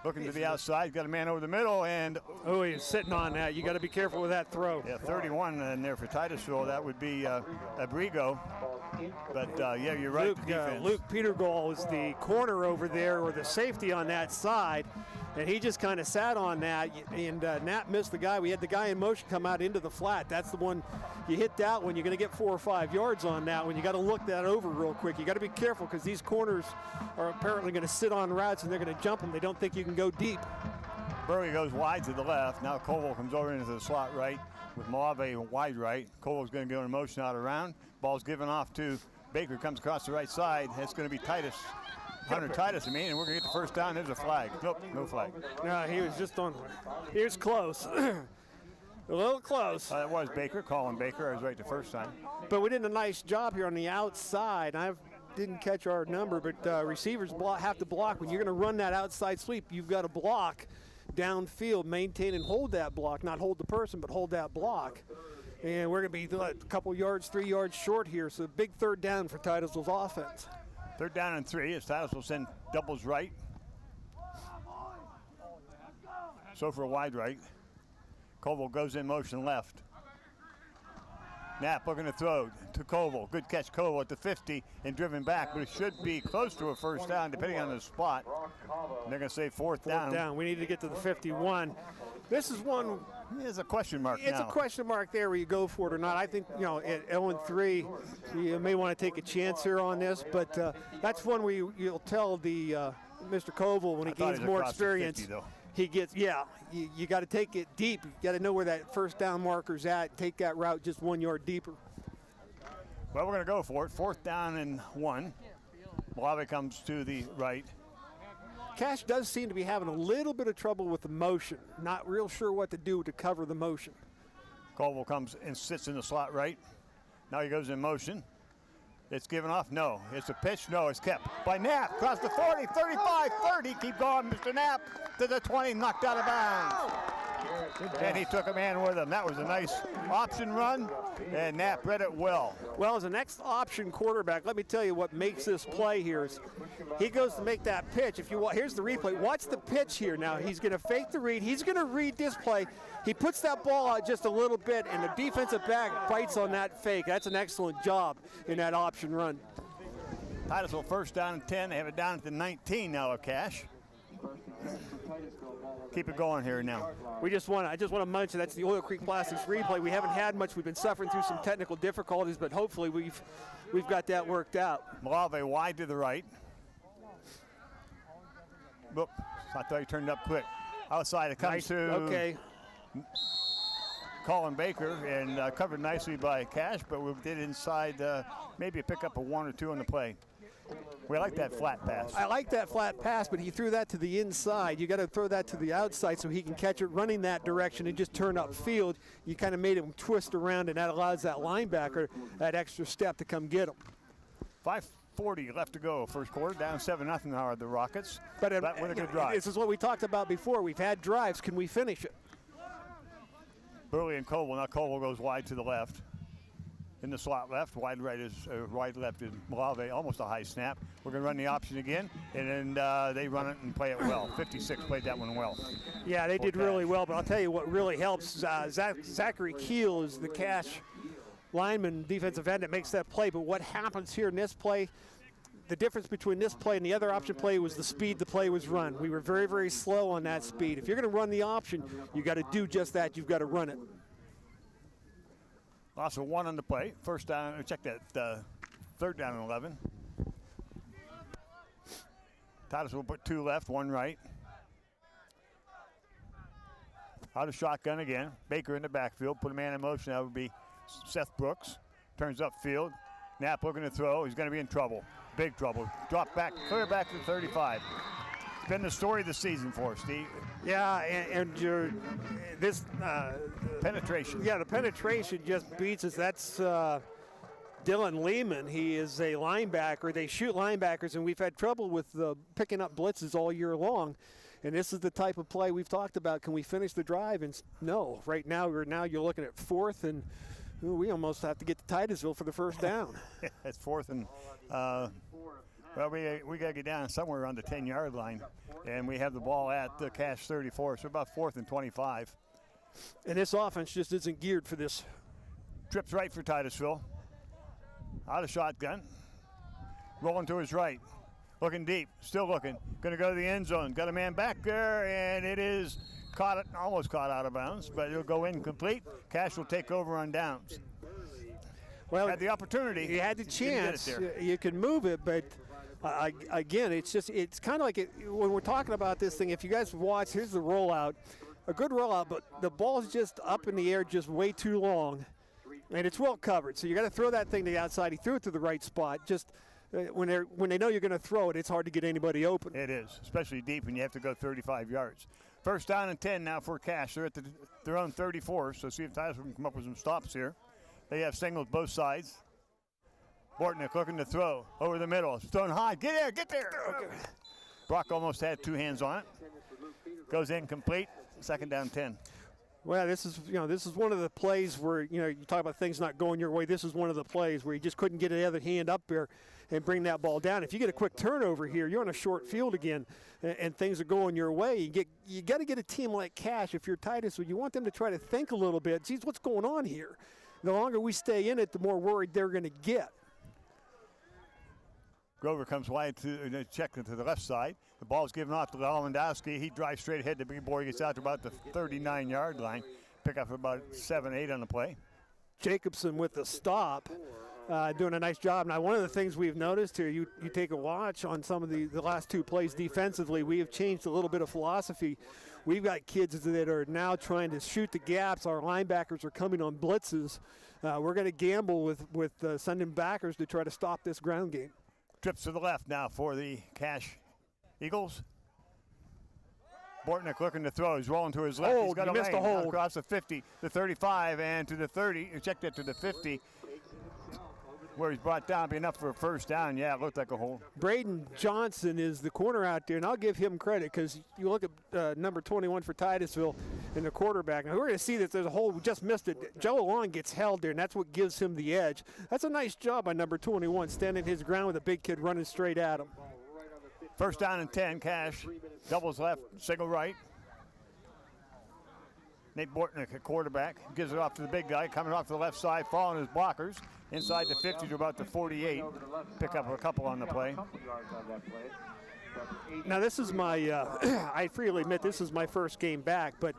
Looking to the outside. Got a man over the middle, and oh, he's sitting on that. You got to be careful with that throw. Yeah, 31 in there for Titusville. That would be Abrigo. But yeah, you're right. Luke Petergall is the corner over there, or the safety on that side, and he just kind of sat on that. And Knapp missed the guy. We had the guy in motion come out into the flat. That's the one. You hit that one, you're going to get 4 or 5 yards on that one. You got to look that over real quick. You got to be careful because these corners are apparently going to sit on routes and they're going to jump them. They don't think you can go deep. Burley goes wide to the left. Now Koval comes over into the slot right with Malave wide right. Koval's going to go in motion out around. Ball's given off to Baker, comes across the right side. That's going to be Hunter Titus, and we're going to get the first down. There's a flag. Nope, no flag. No, he was just on. He was close. A little close. That was Baker, Colin Baker. I was right the first time. But we did a nice job here on the outside. I didn't catch our number, but receivers have to block. When you're going to run that outside sweep, you've got to block downfield, maintain and hold that block. Not hold the person, but hold that block. And we're going to be a couple yards, 3 yards short here. So big third down for Titusville's offense. Third down and 3 as Titusville send doubles right. So for a wide right. Koval goes in motion left. Knapp looking to throw to Koval. Good catch, Koval at the 50 and driven back, but it should be close to a first down depending on the spot. And they're going to say fourth down. We need to get to the 51. This is one. There's a question mark It's now. a question mark there where you go for it or not. I think, at 0-3, you may want to take a chance here on this, but that's one where you'll tell the Mr. Koval when he gains more experience. 50, he gets, you got to take it deep. You got to know where that first down marker's at. Take that route just 1 yard deeper. Well, we're going to go for it. Fourth down and 1. Malave comes to the right. Cash does seem to be having a little bit of trouble with the motion. Not real sure what to do to cover the motion. Koval comes and sits in the slot right. Now he goes in motion. It's given off. No. It's a pitch. No, it's kept by Knapp. Across the 40, 35, 30. Keep going, Mr. Knapp. To the 20, knocked out of bounds. And he took a man with him. That was a nice option run, and Knapp read it well. Well, as an option quarterback, let me tell you what makes this play here is he goes to make that pitch. Here's the replay. Watch the pitch here now. He's going to fake the read. He's going to read this play. He puts that ball out just a little bit, and the defensive back bites on that fake. That's an excellent job in that option run. Titusville first down and 10. They have it down at the 19 now of Cash. Keep it going here now. I just want to mention that's the Oil Creek Plastics replay. We haven't had much. We've been suffering through some technical difficulties, but hopefully we've got that worked out. Malave wide to the right. Whoop! I thought he turned up quick. Outside it comes to Colin Baker and covered nicely by Cash, but we did inside maybe a pickup of 1 or 2 on the play. We like that flat pass. I like that flat pass, but he threw that to the inside. You got to throw that to the outside so he can catch it running that direction and just turn upfield. You kind of made him twist around, and that allows that linebacker that extra step to come get him. 5:40 left to go, first quarter. Down 7-0 now are the Rockets. But with a good drive. This is what we talked about before. We've had drives. Can we finish it? Burley and Koval. Now Koval goes wide to the left. In the slot left, wide right is wide left is Malave, almost a high snap. We're going to run the option again, and then they run it and play it well. 56 played that one well. Yeah, they did really well, but I'll tell you what really helps. Zachary Keel is the Cash lineman, defensive end that makes that play, but what happens here in this play, the difference between this play and the other option play was the speed the play was run. We were very, very slow on that speed. If you're going to run the option, you got to do just that. You've got to run it. Loss of 1 on the play. First down, check that, third down and 11. Titusville will put 2 left, 1 right. Out of shotgun again. Baker in the backfield, put a man in motion. That would be Seth Brooks. Turns upfield. Knapp looking to throw. He's going to be in trouble. Big trouble. Drop back, clear back to 35. It's been the story of the season for us, Steve. Yeah, and this penetration. Yeah, the penetration just beats us. Dylan Lehman. He is a linebacker. They shoot linebackers, and we've had trouble with picking up blitzes all year long. And this is the type of play we've talked about. Can we finish the drive? And no, right now you're looking at 4th, and we almost have to get to Titusville for the first down. It's 4th, and well, we got to get down somewhere around the 10-yard line, and we have the ball at the Cache 34, so about 4th and 25. And this offense just isn't geared for this. Trips right for Titusville. Out of shotgun. Rolling to his right. Looking deep. Still looking. Going to go to the end zone. Got a man back there, and it is almost caught out of bounds, but it'll go incomplete. Cache will take over on downs. Well, had the opportunity. He had the chance. You can move it, but again, it's kind of like when we're talking about this thing, if you guys watch, here's the rollout. A good rollout, but the ball's just up in the air just way too long. And it's well covered, so you got to throw that thing to the outside. He threw it to the right spot. Just when they know you're going to throw it, it's hard to get anybody open. It is, especially deep, and you have to go 35 yards. First down and 10 now for Cache. They're at their own 34, so see if Titusville can come up with some stops here. They have singles both sides. Bortnick looking to throw over the middle. Stone high. Get there. Okay. Brock almost had 2 hands on it. Goes incomplete. Second down 10. Well, this is one of the plays where, you talk about things not going your way. This is one of the plays where you just couldn't get the other hand up there and bring that ball down. If you get a quick turnover here, you're on a short field again, and things are going your way. You got to get a team like Cache, if you're Titusville, you want them to try to think a little bit. Geez, what's going on here? The longer we stay in it, the more worried they're going to get. Grover comes wide to check to the left side. The ball's given off to Lewandowski. He drives straight ahead. The big boy gets out to about the 39-yard line. Pick up about 7-8 on the play. Jacobson with the stop, doing a nice job. Now, one of the things we've noticed here, you take a watch on some of the last 2 plays defensively, we have changed a little bit of philosophy. We've got kids that are now trying to shoot the gaps. Our linebackers are coming on blitzes. We're going to gamble with sending backers to try to stop this ground game. Trips to the left now for the Cache Eagles. Bortnick looking to throw. He's rolling to his left. He's got a missed lane a hold. Across the 50, the 35, and to the 30. Check that to the 50, where he's brought down. Be enough for a first down. Yeah, it looked like a hold. Braden Johnson is the corner out there, and I'll give him credit because you look at number 21 for Titusville and the quarterback. Now, we're going to see that there's a hold. We just missed it. Joe Alon gets held there, and that's what gives him the edge. That's a nice job by number 21, standing his ground with a big kid running straight at him. First down and 10, Cache. Doubles left, single right. Nate Bortnick, a quarterback, gives it off to the big guy, coming off to the left side, following his blockers. Inside the 50 to about the 48. Pick up a couple on the play. Now, this is my, I freely admit this is my first game back, but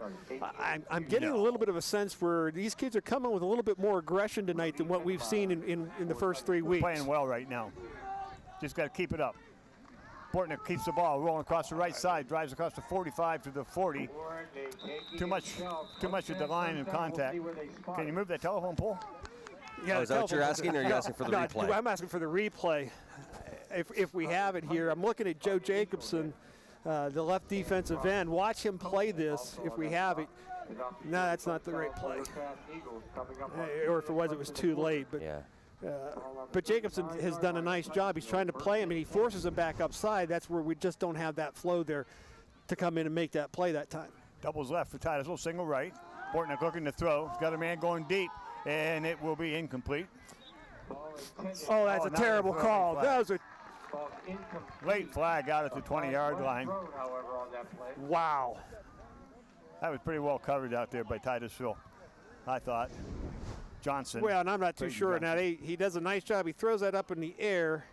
I'm getting a little bit of a sense where these kids are coming with a little bit more aggression tonight than what we've seen in the first 3 weeks. Playing well right now. Just got to keep it up. Bortnick keeps the ball rolling across the right side, drives across the 45 to the 40. Too much at the line in contact. Can you move that telephone pole? Yeah, is that what you're asking, or are you asking for the replay? I'm asking for the replay. If we have it here, I'm looking at Joe Jacobson, the left defensive end. Watch him play this if we have it. No, that's not the right play. Or if it was too late. But yeah. But Jacobson has done a nice job. He's trying to play him, and he forces him back upside. That's where we just don't have that flow there to come in and make that play that time. Doubles left for Titusville, single right. Bortnick looking to throw. He's got a man going deep, and it will be incomplete. Oh, that's a terrible call. That was a late flag out at the 20-yard line. Wow. That was pretty well covered out there by Titusville, I thought. Johnson. Well, and I'm not too sure. Now, he does a nice job. He throws that up in the air.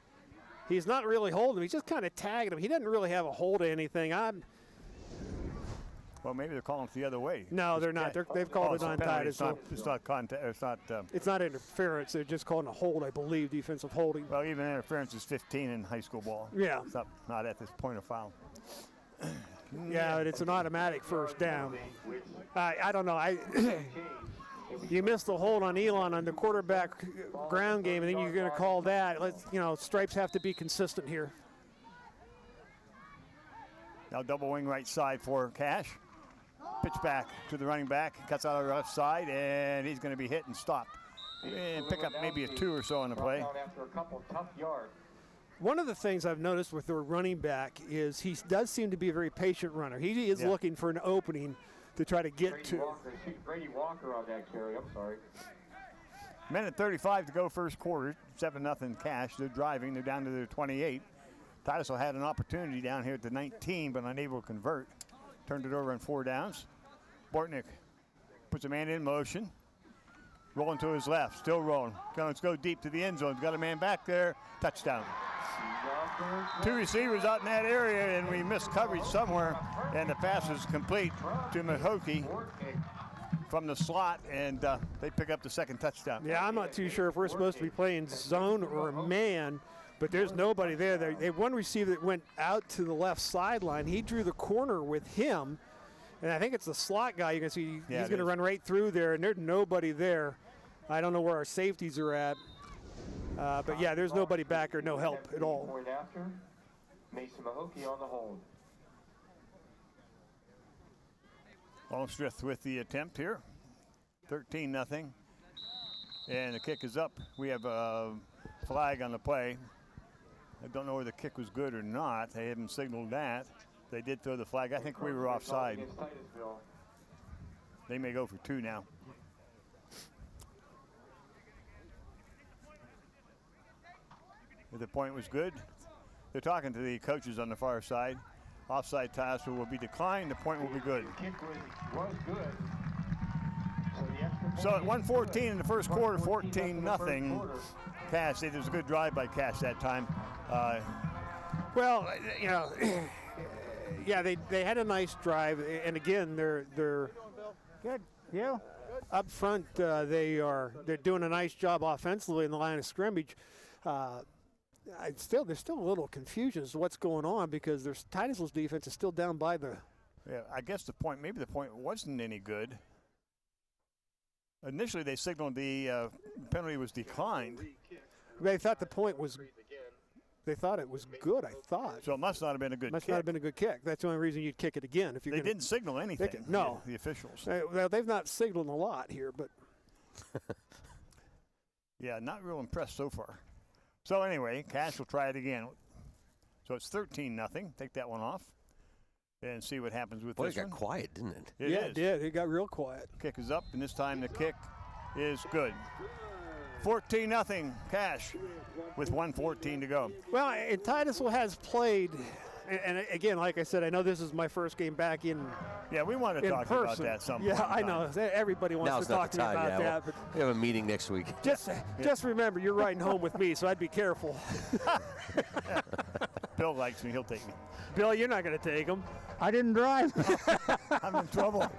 He's not really holding him. He's just kind of tagging him. He doesn't really have a hold of anything. Well, maybe they're calling it the other way. No, they're not. They've called it on Titusville. It's not contact. It's not interference. They're just calling a hold, I believe, defensive holding. Well, even interference is 15 in high school ball. Yeah. It's not at this point of foul. Yeah, it's an automatic first down. I don't know. You missed the hold on Elon on the quarterback ground game, and then you're going to call that. Stripes have to be consistent here. Now double wing right side for Cache. Pitch back to the running back. Cuts out of the left side, and he's going to be hit and stopped and pick up maybe a 2 or so on the play. After a couple tough yards. One of the things I've noticed with their running back is he does seem to be a very patient runner. He is looking for an opening to try to get to. Brady Walker on that carry. I'm sorry. Minute 35 to go first quarter. 7-0 Cash. They're driving. They're down to their 28. Titusville had an opportunity down here at the 19, but unable to convert. Turned it over on 4 downs. Bortnick puts a man in motion. Rolling to his left. Still rolling. Let's go deep to the end zone. Got a man back there. Touchdown. 2 receivers out in that area, and we missed coverage somewhere, and the pass is complete to Mahokey from the slot, and they pick up the second touchdown. Yeah, I'm not too sure if we're supposed to be playing zone or man, but there's nobody there. They had one receiver that went out to the left sideline. He drew the corner with him, and I think it's the slot guy. You can see he's going to run right through there, and there's nobody there. I don't know where our safeties are at. But yeah, there's nobody back or no help at all. Point after, Mason Mahokey on the hold. Longstreth with the attempt here. 13-0. And the kick is up. We have a flag on the play. I don't know whether the kick was good or not. They haven't signaled that. They did throw the flag. I think we were offside. They may go for 2 now. The point was good. They're talking to the coaches on the far side. Offside Titusville will be declined. The point will be good. The kick was good. So at 1:14 in the first quarter, 14-0. Cash. It was a good drive by Cash that time. Well, you know, yeah, they had a nice drive, and again, they're good. Yeah. Up front, they're doing a nice job offensively in the line of scrimmage. There's still a little confusion as to what's going on because Titusville's defense is still down by the. Yeah, I guess maybe the point wasn't any good. Initially, they signaled the penalty was declined. They thought the point was. They thought it was good. I thought. So it must not have been a good. Must not have been a good kick. That's the only reason you'd kick it again if you're. They didn't signal anything. No, the officials. Well, they've not signaled a lot here, but. Yeah, not real impressed so far. So anyway, Cash will try it again. So it's 13-0. Take that one off and see what happens with this one. It got quiet, didn't it? It did. It got real quiet. Kick is up, and this time the kick is good. 14-0 Cash with 1:14 to go. Well, and Titusville has played, and again, like I said, I know this is my first game back in. Yeah, we want to talk about that sometime. Yeah, I know. Everybody wants to talk to me about that. But we have a meeting next week. Just remember, you're riding home with me, so I'd be careful. Bill likes me. He'll take me. Bill, you're not going to take him. I didn't drive. I'm in trouble.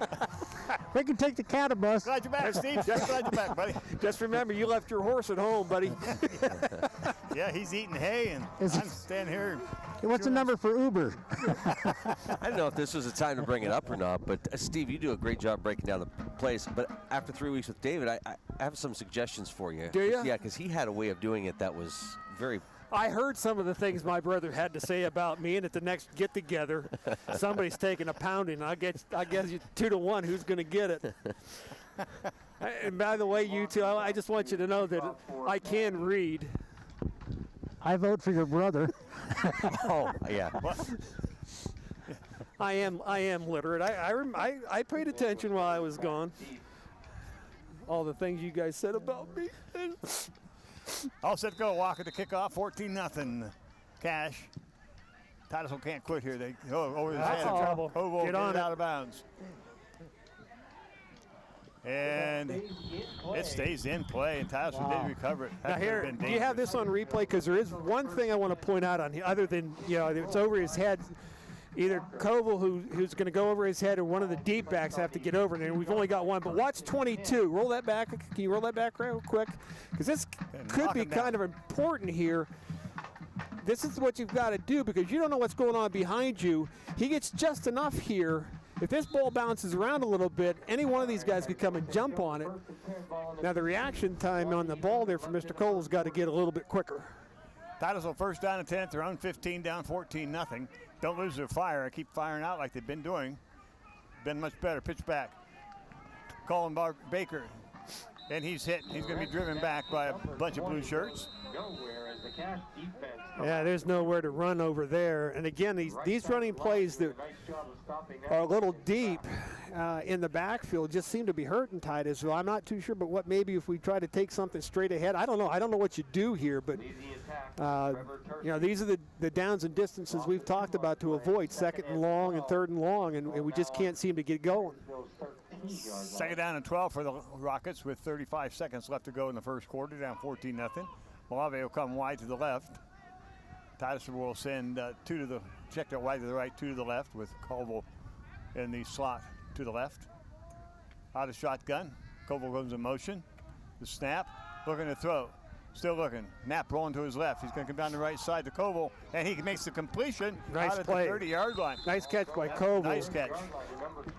We can take the cattle bus. Glad you're back, Steve. Just glad you're back, buddy. Just remember, you left your horse at home, buddy. Yeah, he's eating hay, and I'm standing here. What's the number for Uber? I don't know if this was a time to bring it up or not, but Steve, you do a great job breaking down the plays. But after 3 weeks with David, I have some suggestions for you. Do you? Yeah, because he had a way of doing it that was very. I heard some of the things my brother had to say about me, and at the next get-together, somebody's taking a pounding. I guess you 2-1. Who's going to get it? And by the way, you two, I just want you to know that I can read. I vote for your brother. Oh, yeah. I am literate. I paid attention while I was gone. All the things you guys said about me. All set, go. Walker to kick off. 14-0. Cash. Titusville can't quit here. They over his head. Trouble. Oval, get on it out of bounds. And it stays in play, and Titusville did recover it. Now here, do you have this on replay? Because there is one thing I want to point out on here, other than, it's over his head. Either Koval, who's going to go over his head, or one of the deep backs have to get over it. And we've only got one. But watch 22. Roll that back. Can you roll that back real quick? Because this could be kind of important here. This is what you've got to do because you don't know what's going on behind you. He gets just enough here. If this ball bounces around a little bit, any one of these guys could come and jump on it. Now the reaction time on the ball there for Mr. Cole's got to get a little bit quicker. Titusville first down and 10 at their own 15, down 14-0. Don't lose their fire. I keep firing out like they've been doing. Been much better. Pitch back. Colin Baker And he's hit. He's going to be driven back by a bunch of blue shirts. Yeah, there's nowhere to run over there. And again, these running plays that are a little deep in the backfield just seem to be hurting Titusville. I'm not too sure, but what maybe if we try to take something straight ahead, I don't know. I don't know what you do here, but you know, these are the downs and distances we've talked about to avoid, 2nd and long and 3rd and long, and we just can't seem to get going. 2nd down and 12 for the Rockets with 35 seconds left to go in the first quarter, down 14-0. Malave will come wide to the left. Titusville will send two to the, check that wide to the right, two to the left with Colville in the slot to the left. Out of shotgun. Colville goes in motion. The snap, looking to throw. Still looking. Knapp rolling to his left. He's going to come down the right side to Colville, and he makes the completion out at the 30-yard line. Nice catch by Colville. Nice catch.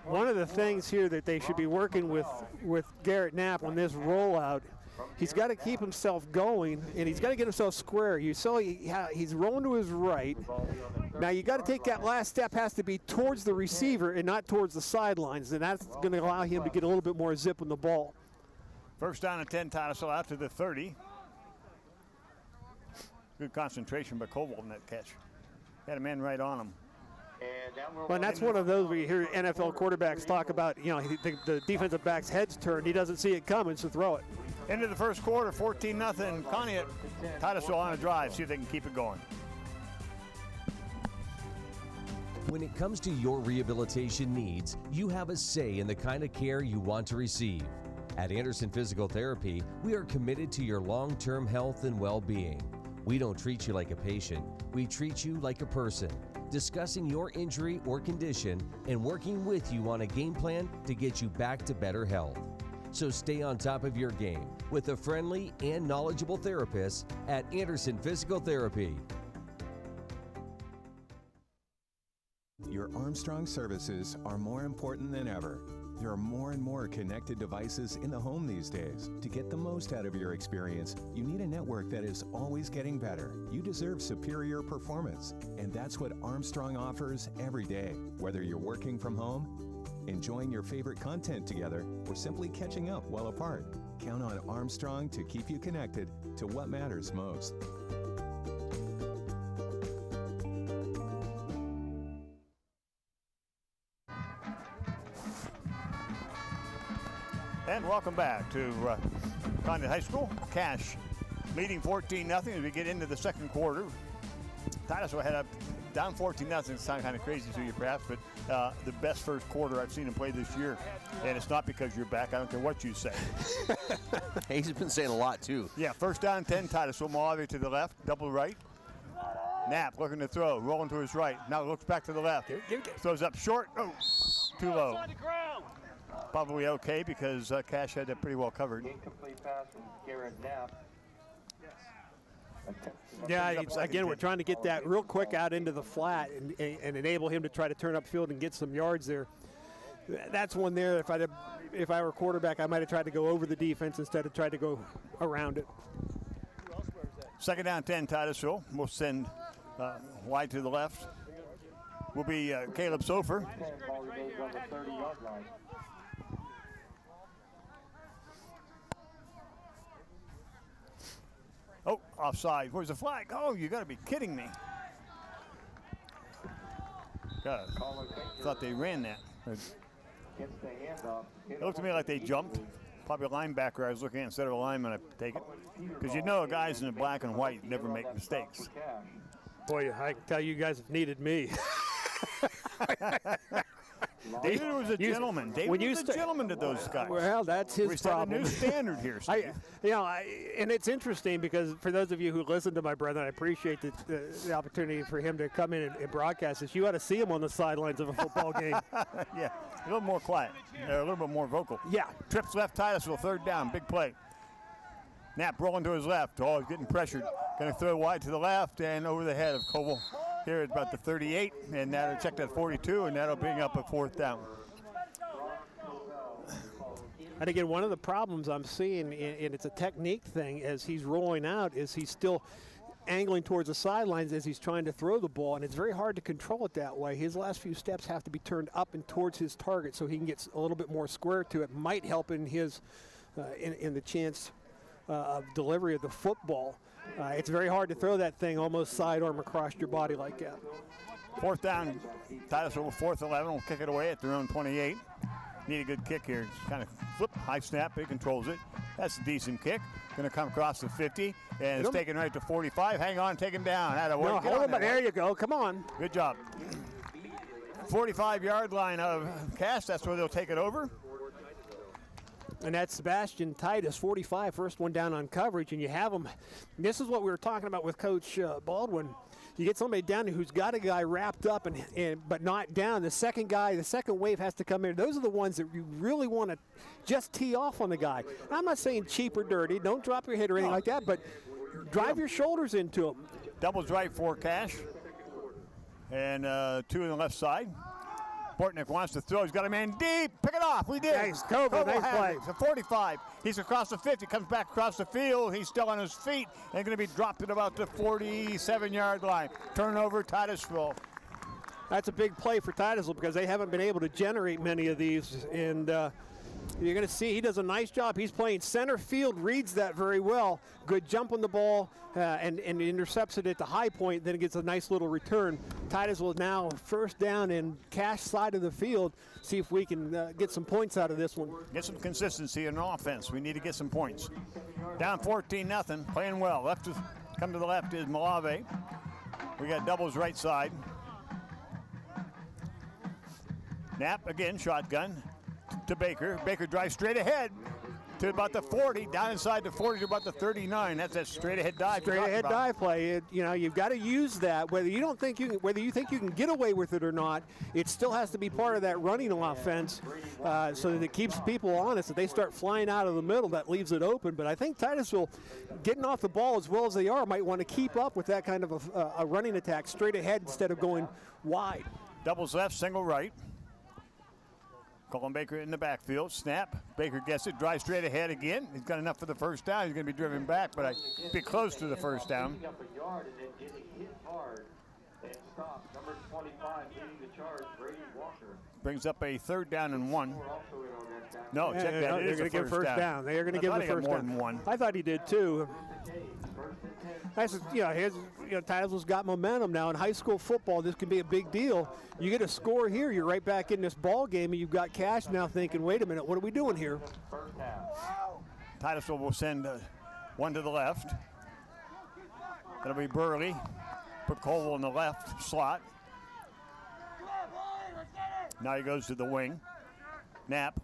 One of the things here that they should be working with Garrett Knapp on this rollout, he's got to keep himself going, and he's got to get himself square. You saw he's rolling to his right. Now you got to take that last step, has to be towards the receiver and not towards the sidelines, and that's going to allow him to get a little bit more zip on the ball. First down and 10, Titusville out to the 30. Good concentration by Colville in that catch. Had a man right on him. Well, and that's one of those where you hear NFL quarterbacks talk about, you know, the defensive back's head's turned. He doesn't see it coming, so throw it. Into the first quarter, 14-0. Conneaut. Titusville on a drive. See if they can keep it going. When it comes to your rehabilitation needs, you have a say in the kind of care you want to receive. At Anderson Physical Therapy, we are committed to your long-term health and well-being. We don't treat you like a patient. We treat you like a person, discussing your injury or condition and working with you on a game plan to get you back to better health. So stay on top of your game with a friendly and knowledgeable therapist at Anderson Physical Therapy. Your Armstrong services are more important than ever. There are more and more connected devices in the home these days. To get the most out of your experience, you need a network that is always getting better. You deserve superior performance, and that's what Armstrong offers every day. Whether you're working from home, enjoying your favorite content together, or simply catching up while apart, count on Armstrong to keep you connected to what matters most. And welcome back to Conneaut High School. Cash leading 14-0 as we get into the second quarter. Titusville head up down 14-0. It sounds kind of crazy to you perhaps, but the best first quarter I've seen him play this year. And it's not because you're back. I don't care what you say. He's been saying a lot too. Yeah, first down 10 Titusville. Malave to the left, double right. Knapp looking to throw, rolling to his right. Now looks back to the left. Throws up short. Oh, too low. Probably okay because Cash had that pretty well covered. Incomplete pass from Garrett Knapp. Yeah, again, we're trying to get that real quick out into the flat and enable him to try to turn upfield and get some yards there. That's one there. If I were quarterback, I might have tried to go over the defense instead of tried to go around it. Second down 10 Titusville. We'll send wide to the left. Will be Caleb Sofer. Oh, offside. Where's the flag? Oh, you got to be kidding me. God, thought they ran that. It looked to me like they jumped. Probably a linebacker I was looking at instead of a lineman, I take it. Because you know guys in the black and white never make mistakes. Boy, I can tell you guys have needed me. David was a gentleman. David was a gentleman to those guys. Well, that's his problem. We set a new standard here, Steve. And it's interesting because for those of you who listen to my brother, I appreciate the opportunity for him to come in and broadcast this. You ought to see him on the sidelines of a football game. Yeah, a little more quiet, a little bit more vocal. Yeah. Trips left Titusville, third down, big play. Knapp rolling to his left. Oh, he's getting pressured. Going to throw wide to the left and over the head of Colville. Here at about the 38, and that'll check that 42, and that'll bring up a fourth down. And again, one of the problems I'm seeing, and it's a technique thing, as he's rolling out, is he's still angling towards the sidelines as he's trying to throw the ball, and it's very hard to control it that way. His last few steps have to be turned up and towards his target so he can get a little bit more square to it. Might help in his in the chance of delivery of the football. It's very hard to throw that thing almost sidearm across your body like that. Fourth down, Titusville, 4th 11, will kick it away at their own 28. Need a good kick here. Just kind of flip, high snap, he controls it. That's a decent kick. Going to come across the 50, and it's taken right to 45. Hang on, take him down. No, hold him, but there you go. Come on. Good job. 45-yard line of Cash. That's where they'll take it over. And that's Sebastian Titus, 45, first one down on coverage, and you have him. This is what we were talking about with Coach Baldwin. You get somebody down there who's got a guy wrapped up but not down. The second wave has to come in. Those are the ones that you really want to just tee off on the guy. And I'm not saying cheap or dirty. Don't drop your head or anything like that, but drive your shoulders into him. Doubles right for Cash. And 2 on the left side. Bortnick wants to throw. He's got a man deep. Pick it off. We did. Nice. Koval, nice play. It's a 45. He's across the 50. Comes back across the field. He's still on his feet and going to be dropped at about the 47-yard line. Turnover, Titusville. That's a big play for Titusville because they haven't been able to generate many of these. And you're going to see he does a nice job. He's playing center field, reads that very well. Good jump on the ball and intercepts it at the high point. Then it gets a nice little return. Titusville now first down in Cash side of the field. See if we can get some points out of this one. Get some consistency in offense. We need to get some points. Down 14-0, playing well. Come to the left is Malave. We got doubles right side. Knapp again, shotgun to Baker. Baker drives straight ahead to about the 40, down inside the 40 to about the 39. That's that straight ahead dive. Straight ahead dive play. You've got to use that. Whether you think you can get away with it or not, it still has to be part of that running offense, so that it keeps people honest. If they start flying out of the middle, that leaves it open. But I think Titusville, getting off the ball as well as they are, might want to keep up with that kind of a running attack straight ahead instead of going wide. Doubles left, single right. Colin Baker in the backfield. Snap. Baker gets it. Drives straight ahead again. He's got enough for the first down. He's going to be driven back, but I'd be close to the first down. Brings up a 3rd down and 1. No, check that. They're going to give first down. They're going to give the first more down. Than one. I thought he did too. Titusville's got momentum now in high school football. This can be a big deal. You get a score here, you're right back in this ball game, and you've got Cash now thinking, wait a minute, what are we doing here? Titusville will send one to the left. That'll be Burley. Put Colville in the left slot. Now he goes to the wing. Knapp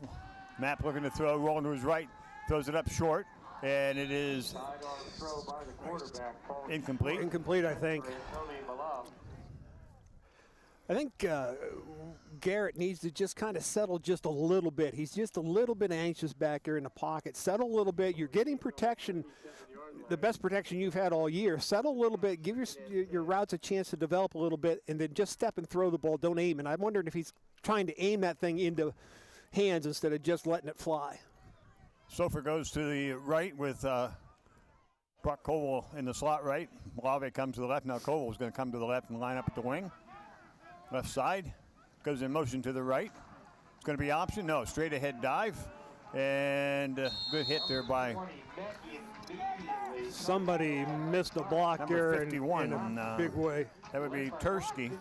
looking to throw, rolling to his right, throws it up short. And it is incomplete. Incomplete, I think. I think Garrett needs to just kind of settle just a little bit. He's just a little bit anxious back there in the pocket. Settle a little bit. You're getting protection, the best protection you've had all year. Settle a little bit. Give your routes a chance to develop a little bit, and then just step and throw the ball. Don't aim. And I'm wondering if he's trying to aim that thing into hands instead of just letting it fly. Sofer goes to the right with Brock Koval in the slot right. Malave comes to the left. Now Koval is going to come to the left and line up at the wing. Left side. Goes in motion to the right. It's going to be option. No, straight ahead dive. And good hit there by... Somebody missed a block there 51 in a big way. That would be Tursky.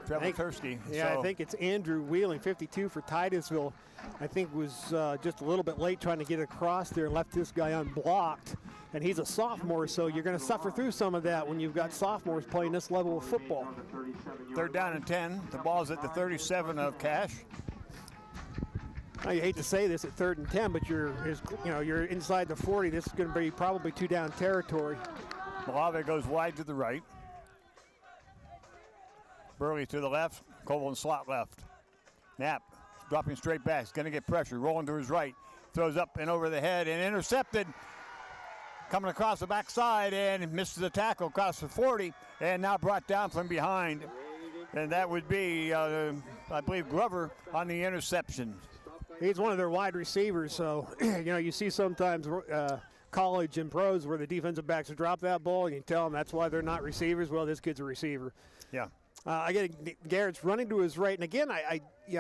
Trevor Tursky. Yeah, I think it's Andrew Wheeling, 52 for Titusville. I think was just a little bit late trying to get across there and left this guy unblocked. And he's a sophomore, so you're going to suffer through some of that when you've got sophomores playing this level of football. 3rd down and 10. The ball's at the 37 of Cash. Now, you hate to say this at 3rd and 10, but you're inside the 40. This is going to be probably 2-down territory. Malave goes wide to the right. Burley to the left. Koval in slot left. Knapp dropping straight back. He's going to get pressure. Rolling to his right. Throws up and over the head and intercepted. Coming across the backside and misses the tackle across the 40 and now brought down from behind. And that would be, I believe, Glover on the interception. He's one of their wide receivers, so you see sometimes college and pros where the defensive backs drop that ball, and you can tell them that's why they're not receivers. Well, this kid's a receiver. Yeah. Garrett's running to his right, and again,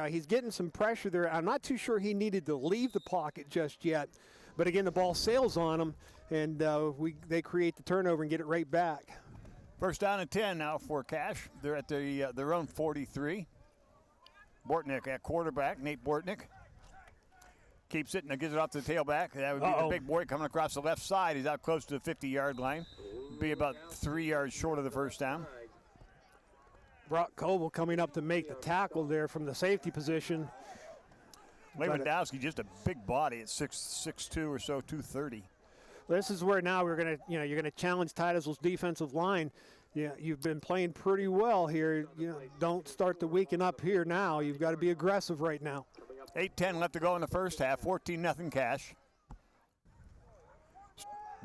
he's getting some pressure there. I'm not too sure he needed to leave the pocket just yet, but again, the ball sails on him, and they create the turnover and get it right back. First down and 10 now for Cache. They're at their own 43. Bortnick at quarterback, Nate Bortnick. Keeps it and gives it off to the tailback. That would be the big boy coming across the left side. He's out close to the 50-yard line. Be about 3 yards short of the first down. Brock Coble coming up to make the tackle there from the safety position. Lewandowski, just a big body at 6'2" or so, 230. This is where now you're gonna challenge Titusville's defensive line. Yeah, you've been playing pretty well here. Don't start to weaken up here now. You've got to be aggressive right now. 8:10 left to go in the first half. 14-0 Cache.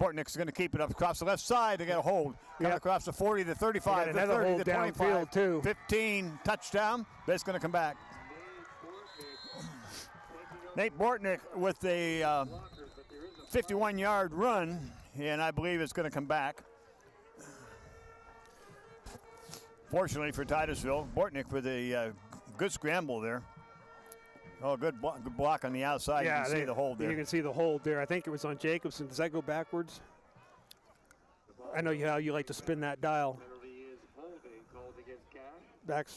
Bortnick's going to keep it up across the left side. They got a hold. Coming across the 40, the 35, the 30, the 25, too. 15, touchdown. That's going to come back. Nate Bortnick with a 51-yard run, and I believe it's going to come back. Fortunately for Titusville, Bortnick with a good scramble there. Oh, good block on the outside. Yeah, you can see the hold there. You can see the hold there. I think it was on Jacobson. Does that go backwards? I know how you like to spin that dial. Back.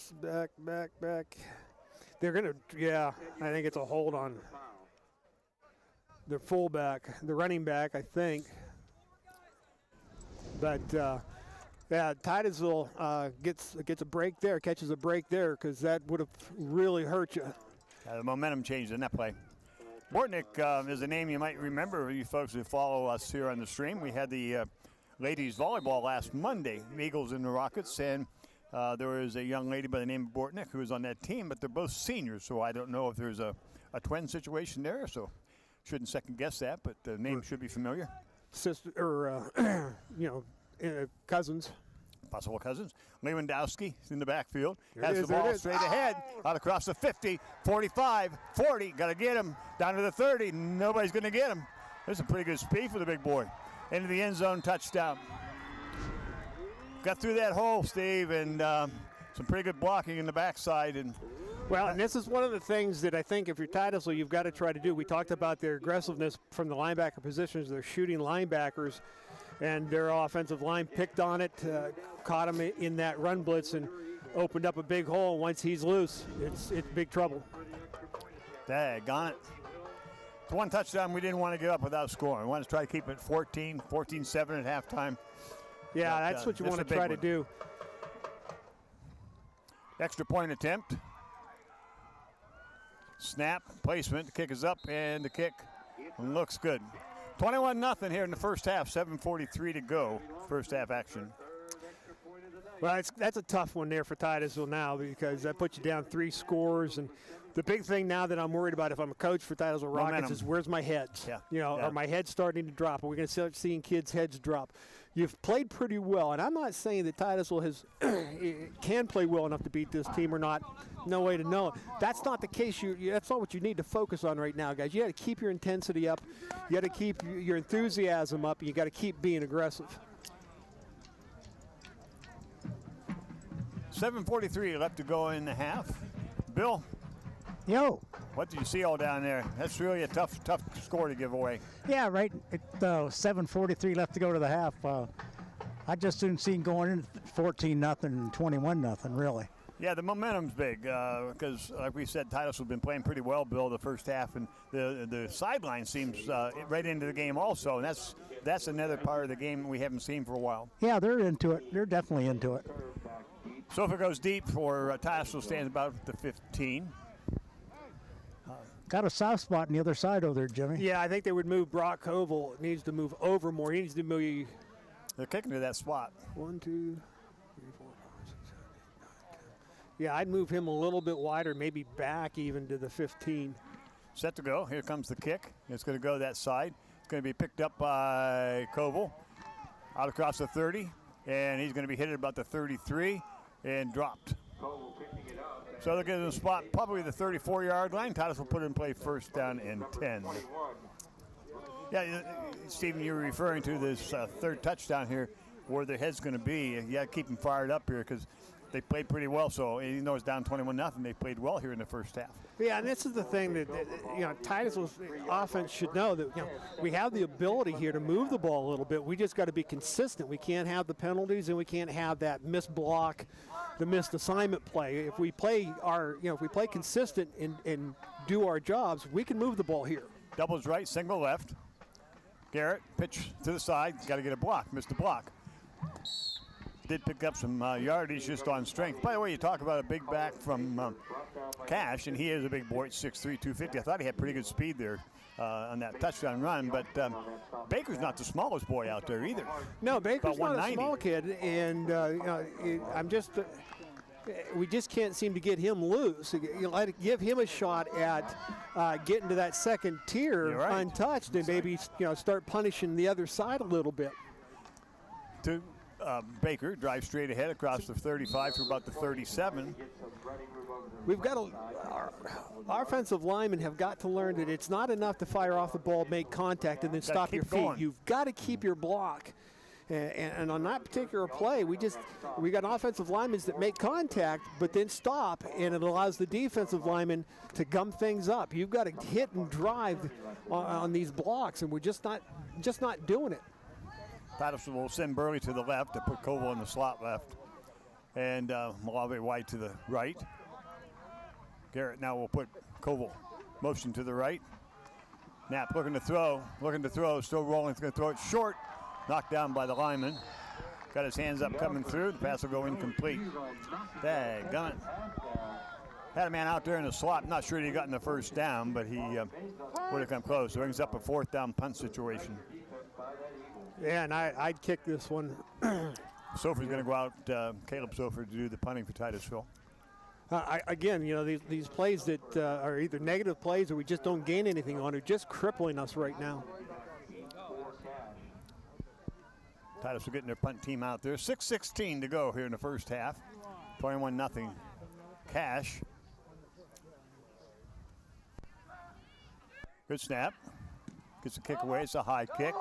They're going to, I think it's a hold on the fullback, the running back, I think. But, Titusville gets a break there, catches a break there, because that would have really hurt you. The momentum changed in that play. Bortnick is a name you might remember, you folks who follow us here on the stream. We had the ladies volleyball last Monday, Eagles and the Rockets, and there was a young lady by the name of Bortnick who was on that team, but they're both seniors, so I don't know if there's a twin situation there, so shouldn't second guess that, but the name should be familiar. Sister, or, cousins. Possible cousins. Lewandowski is in the backfield. Has the ball straight ahead. Out across the 50, 45, 40. Got to get him. Down to the 30. Nobody's going to get him. There's some pretty good speed for the big boy. Into the end zone, touchdown. Got through that hole, Steve, and some pretty good blocking in the backside. And this is one of the things that I think if you're Titusville, you've got to try to do. We talked about their aggressiveness from the linebacker positions. They're shooting linebackers, and their offensive line picked on it, caught him in that run blitz, and opened up a big hole. Once he's loose, it's big trouble. Daggone it. It's one touchdown we didn't want to give up without scoring. We wanted to try to keep it 14-7 at halftime. Yeah, that's what you want to try to do. Extra point attempt. Snap, placement, the kick is up, and the kick looks good. 21-0 here in the first half, 7:43 to go, first half action. Well, that's a tough one there for Titusville now, because that puts you down 3 scores. And the big thing now that I'm worried about if I'm a coach for Titusville Rockets is where's my heads? Are my heads starting to drop? Are we going to start seeing kids' heads drop? You've played pretty well, and I'm not saying that Titusville can play well enough to beat this team or not. No way to know. That's not the case. That's not what you need to focus on right now, guys. You got to keep your intensity up. You got to keep your enthusiasm up. You got to keep being aggressive. 7:43 left to go in the half. Bill. Yo. What did you see all down there? That's really a tough score to give away. Yeah, right. 7:43 left to go to the half. I just didn't see him going in 14-0 and 21-0, really. Yeah, the momentum's big because, like we said, Titusville has been playing pretty well, Bill, the first half, and the sideline seems right into the game also, and that's another part of the game we haven't seen for a while. Yeah, they're into it. They're definitely into it. So if it goes deep for Titusville, stands about the 15. Got a soft spot on the other side over there, Jimmy. Yeah, I think they would move Brock Koval. Needs to move over more. He needs to move. They're kicking to that spot. 1, 2, 3, 4, 5, 6, 7, 8, 9, 10. Yeah, I'd move him a little bit wider, maybe back even to the 15. Set to go. Here comes the kick. It's going to go that side. It's going to be picked up by Koval. Out across the 30, and he's going to be hit at about the 33 and dropped. So they'll get in a spot, probably the 34-yard line. Titus will put it in play first down and 10. Yeah, Stephen, you were referring to this third touchdown here, where the head's going to be. You got to keep them fired up here because they played pretty well. So even though it's down 21-0, they played well here in the first half. Yeah, and this is the thing that Titusville's offense should know that we have the ability here to move the ball a little bit. We just got to be consistent. We can't have the penalties, and we can't have that missed block, the missed assignment play. If we play consistent and do our jobs, we can move the ball here. Doubles right, single left. Garrett, pitch to the side, got to get a block, missed the block. Did pick up some yardage just on strength. By the way, you talk about a big back from Cash, and he is a big boy at 6'3", 250. I thought he had pretty good speed there on that touchdown run, but Baker's not the smallest boy out there either. No, Baker's not a small kid, and we just can't seem to get him loose. Give him a shot at getting to that second tier untouched, and maybe start punishing the other side a little bit. Baker drives straight ahead across the 35 to about the 37. We've got our offensive linemen have got to learn that it's not enough to fire off the ball, make contact, and then stop your feet. You've got to keep your block. And on that particular play, we got offensive linemen that make contact, but then stop, and it allows the defensive linemen to gum things up. You've got to hit and drive on these blocks, and we're just not doing it. Titusville will send Burley to the left to put Koval in the slot left, and Malave White to the right. Garrett now will put Koval motion to the right. Knapp looking to throw, still rolling, going to throw it short. Knocked down by the lineman. Got his hands up coming through. The pass will go incomplete. Daggone it. Had a man out there in the slot. Not sure he got in the first down, but he would have come close. So brings up a 4th down punt situation. Yeah, and I'd kick this one. Sofer's going to go out, Caleb Sofer, to do the punting for Titusville. Again, these plays that are either negative plays or we just don't gain anything on are just crippling us right now. Titusville getting their punt team out there. 6:16 to go here in the first half. 21-0 Cash. Good snap. Gets a kick away. It's a high kick.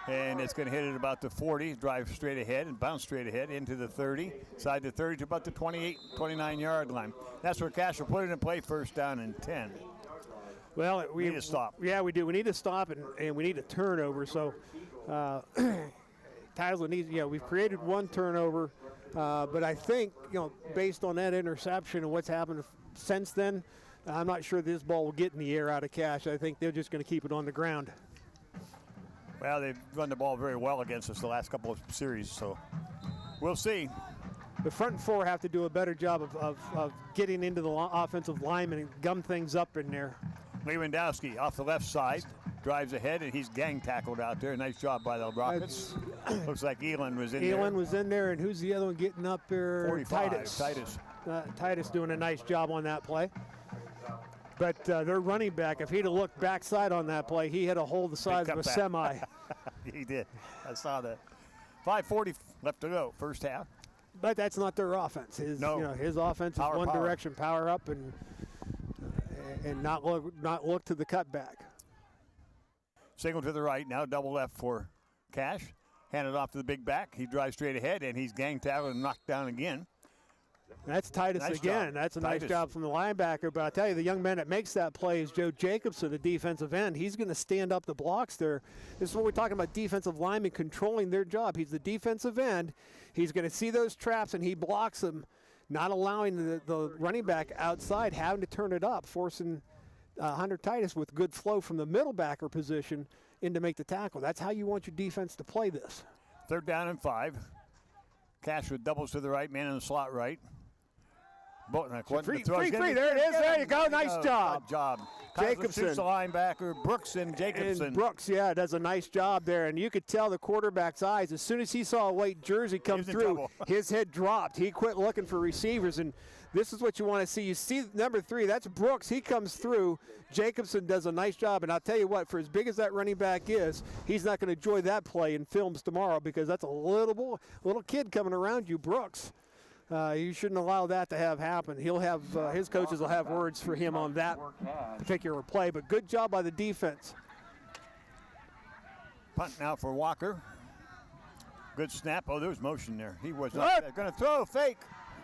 And it's going to hit it about the 40. Drive straight ahead and bounce straight ahead into the 30. Side to 30 to about the 28, 29-yard line. That's where Cash will put it in play. First down and 10. Well, we need to stop. Yeah, we do. We need to stop, and we need a turnover. So Titusville needs, we've created one turnover, but I think, based on that interception and what's happened since then, I'm not sure this ball will get in the air out of Cash. I think they're just going to keep it on the ground. Well, they've run the ball very well against us the last couple of series, so we'll see. The front four have to do a better job of getting into the offensive linemen and gum things up in there. Lewandowski off the left side, drives ahead, and he's gang tackled out there. Nice job by the Rockets. Looks like Elon was in there. Elon was in there, and who's the other one getting up there? 45, Titus doing a nice job on that play. But their running back, if he'd have looked backside on that play, he had a hole the size of a semi. He did. I saw that. 5:40 left to go, first half. But that's not their offense. His offense is one direction, power up, and not look to the cutback. Single to the right, now double left for Cash. Handed off to the big back. He drives straight ahead, and he's gang tackled and knocked down again. That's Titus again. That's a nice job from the linebacker. But I'll tell you, the young man that makes that play is Joe Jacobson, the defensive end. He's going to stand up the blocks there. This is what we're talking about, defensive linemen controlling their job. He's the defensive end. He's going to see those traps, and he blocks them, not allowing the running back outside having to turn it up, forcing Hunter Titus with good flow from the middle backer position in to make the tackle. That's how you want your defense to play this. 3rd down and 5. Cash with doubles to the right, man in the slot right. Free, there it is. There you go. Nice job. Good job. Jacobson. Shoots the linebacker, Brooks and Jacobson. And Brooks, does a nice job there. And you could tell the quarterback's eyes. As soon as he saw a white jersey come through, his head dropped. He quit looking for receivers. And this is what you want to see. You see number 3, that's Brooks. He comes through. Jacobson does a nice job. And I'll tell you what, for as big as that running back is, he's not going to enjoy that play in films tomorrow because that's a little kid coming around you, Brooks. You shouldn't allow that to happen. He'll have his coaches will have words for him on that particular play. But good job by the defense. Punt now for Walker. Good snap. Oh, there was motion there. He was going to throw, fake.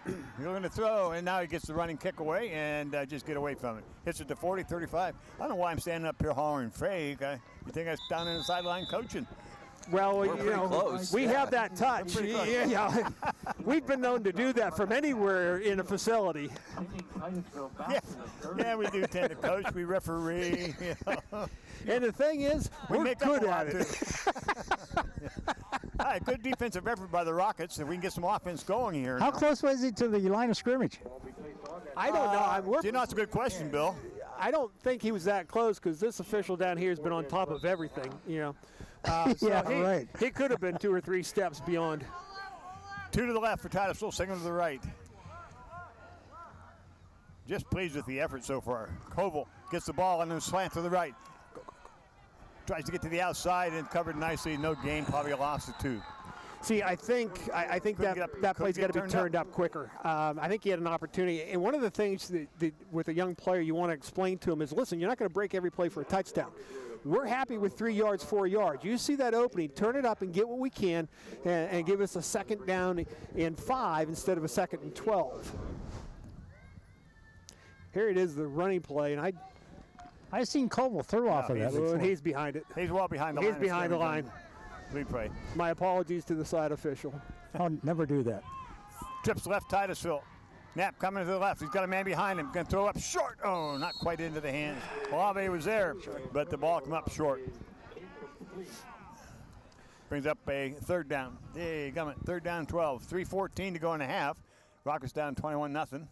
You're going to throw, and now he gets the running kick away and just get away from it. Hits it to 40, 35. I don't know why I'm standing up here hollering fake. You think I was down in the sideline coaching? Well, We're pretty close. we have that touch. Yeah. We've been known to do that from anywhere in a facility. Yeah, we do tend to coach. We referee. You know. And the thing is, we're good at it. All right, good defensive effort by the Rockets. If we can get some offense going here. How close was he to the line of scrimmage? I don't know. That's a good question, Bill. I don't think he was that close because this official down here has been on top of everything, So right. He could have been 2 or 3 steps beyond. 2 to the left for Titusville, 2 to the right. Just pleased with the effort so far. Koval gets the ball and then slant to the right. Tries to get to the outside and covered nicely. No gain, probably a loss of 2. See, I think that play's got to be turned up quicker. I think he had an opportunity. And one of the things that with a young player you want to explain to him is, listen, you're not going to break every play for a touchdown. We're happy with 3 yards, 4 yards. You see that opening, turn it up and get what we can and give us a second down in 5 instead of a second and 12. Here it is, the running play, and I've seen Koval throw off of that. And he's behind it. He's well behind the line. He's behind the line. Replay. My apologies to the side official. I'll never do that. Trips left Titusville. Knapp coming to the left. He's got a man behind him. Going to throw up short. Oh, not quite into the hands. Olave was there, but the ball came up short. Brings up a 3rd down. Hey, coming. 3rd down, 12. 3:14 to go in the half. Rockets down 21-0.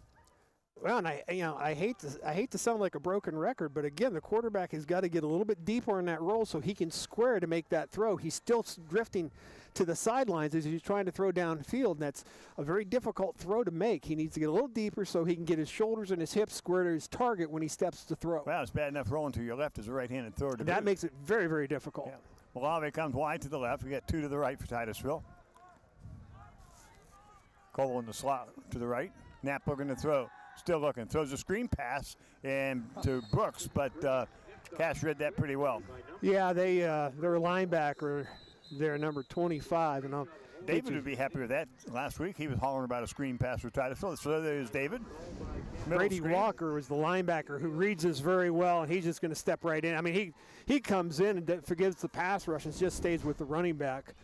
Well, and I hate to sound like a broken record, but again, the quarterback has got to get a little bit deeper in that roll so he can square to make that throw. He's still drifting to the sidelines as he's trying to throw downfield, and that's a very difficult throw to make. He needs to get a little deeper so he can get his shoulders and his hips square to his target when he steps to throw. Well, it's bad enough rolling to your left as a right-handed thrower. That makes it very, very difficult. Yeah. Olave comes wide to the left. We got 2 to the right for Titusville. Koval in the slot to the right. Knapp looking to throw. Still looking. Throws a screen pass and to Brooks, but Cash read that pretty well. Yeah, their linebacker, their number 25. And David would be happy with that. Last week he was hollering about a screen pass for Titusville. So there's David. Brady Walker was the linebacker who reads this very well, and he's just going to step right in. I mean, he comes in and forgives the pass rush and just stays with the running back.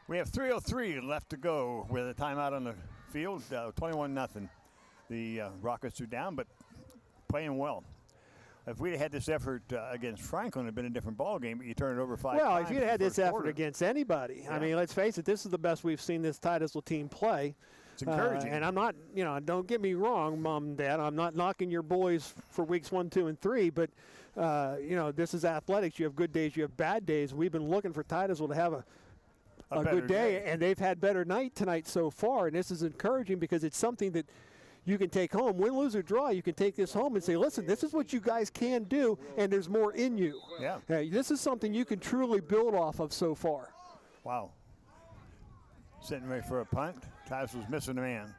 We have 3:03 left to go with a timeout on the field, 21-0. The Rockets are down, but playing well. If we'd had this effort against Franklin, it would have been a different ball game, but you turn it over 5 times. Well, if you'd had this effort quarter against anybody, yeah. I mean, let's face it, this is the best we've seen this Titusville team play. It's encouraging. And I'm not, don't get me wrong, Mom and Dad, I'm not knocking your boys for weeks 1, 2, and 3, but, this is athletics. You have good days, you have bad days. We've been looking for Titusville to have a good day, and they've had better night tonight so far, and this is encouraging because it's something that you can take home. Win, lose, or draw, you can take this home and say, listen, this is what you guys can do, and there's more in you. Yeah. This is something you can truly build off of so far. Wow. Sitting ready for a punt. Titusville's missing a man.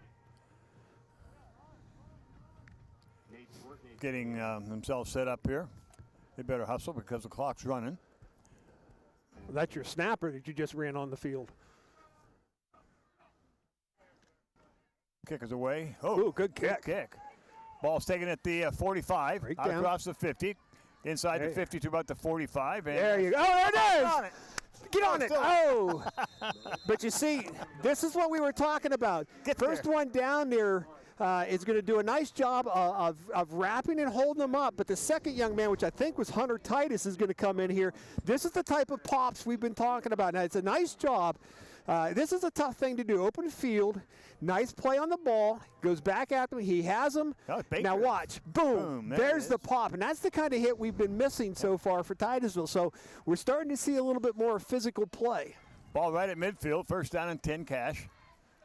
Getting themselves set up here. They better hustle because the clock's running. That's your snapper that you just ran on the field. Kick is away. Oh, ooh, good kick. Ball's taken at the 45, out across the 50, inside the 50 to about the 45. And there you go. Oh, there it is. Get on it. Oh. But you see, this is what we were talking about. First one down there is going to do a nice job of wrapping and holding them up. But the second young man, which I think was Hunter Titus, is going to come in here. This is the type of pops we've been talking about. Now, it's a nice job. This is a tough thing to do. Open field, nice play on the ball, goes back after him. He has him. Now watch. Boom. There's the pop. And that's the kind of hit we've been missing so far for Titusville. So we're starting to see a little bit more physical play. Ball right at midfield. First down and 10 Cash.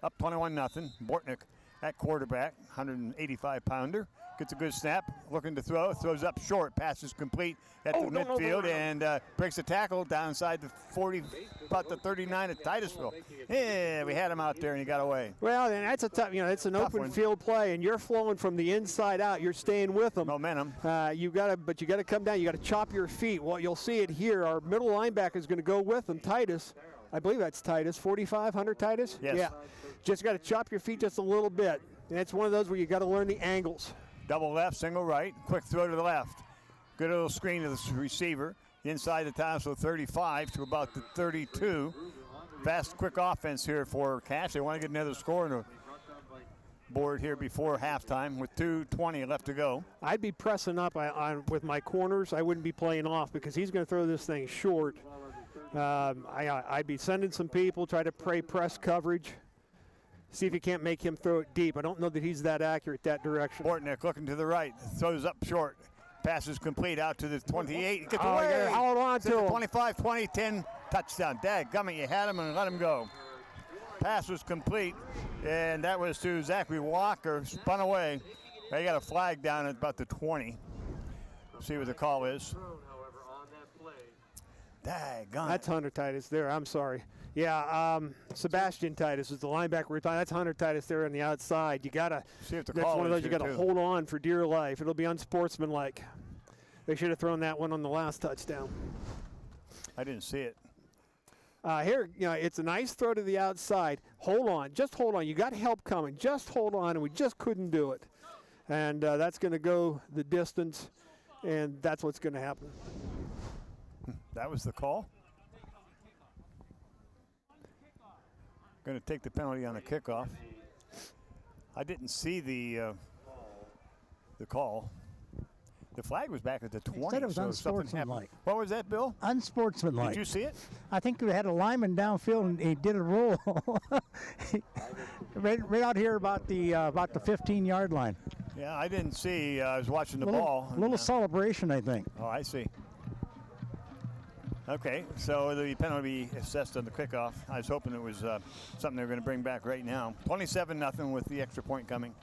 Up 21-0. Bortnick at quarterback, 185-pounder. Gets a good snap, looking to throw, throws up short, passes complete at the midfield, and breaks a tackle down inside the 40, about the 39 at Titusville. Yeah, we had him out there, and he got away. Well, and that's a tough, it's an open field play, and you're flowing from the inside out. You're staying with them. Momentum. But you got to come down. You got to chop your feet. Well, you'll see it here. Our middle linebacker is going to go with them, Titus. I believe that's Titus. 45, 100 Titus? Yes. Yeah. Just got to chop your feet just a little bit. And it's one of those where you got to learn the angles. Double left, single right. Quick throw to the left. Good little screen to the receiver. Inside the Titusville 35 to about the 32. Fast, quick offense here for Cash. They want to get another score on the board here before halftime with 2:20 left to go. I'd be pressing up with my corners. I wouldn't be playing off because he's going to throw this thing short. I'd be sending some people, try to play press coverage, see if you can't make him throw it deep. I don't know that he's that accurate that direction. Bortnick looking to the right, throws up short. Passes complete out to the 28. Gets Oh, away. yeah, hold on to him. 25, 20, 10, touchdown. Dadgummit, you had him and let him go. Pass was complete, and that was to Zachary Walker. Spun away. They got a flag down at about the 20. See what the call is. Daggone. That's Hunter Titus there. I'm sorry. Yeah, Sebastian Titus is the linebacker. That's Hunter Titus there on the outside. You gotta. See if the that's call one of is those you here, got to too. hold on for dear life. It'll be unsportsmanlike. They should have thrown that one on the last touchdown. I didn't see it. Here, it's a nice throw to the outside. Hold on, just hold on. You got help coming. Just hold on, and we just couldn't do it. And that's going to go the distance, and that's what's going to happen. That was the call. Going to take the penalty on the kickoff. I didn't see the call. The flag was back at the 20. He said it was so something happened. unsportsmanlike. What was that, Bill? Unsportsmanlike. Did you see it? I think we had a lineman downfield and he did a roll. right out here about the 15-yard line. Yeah, I didn't see. I was watching the little, ball. Little celebration, I think. Oh, I see. Okay, so the penalty assessed on the kickoff. I was hoping it was something they were going to bring back right now. 27-0 with the extra point coming.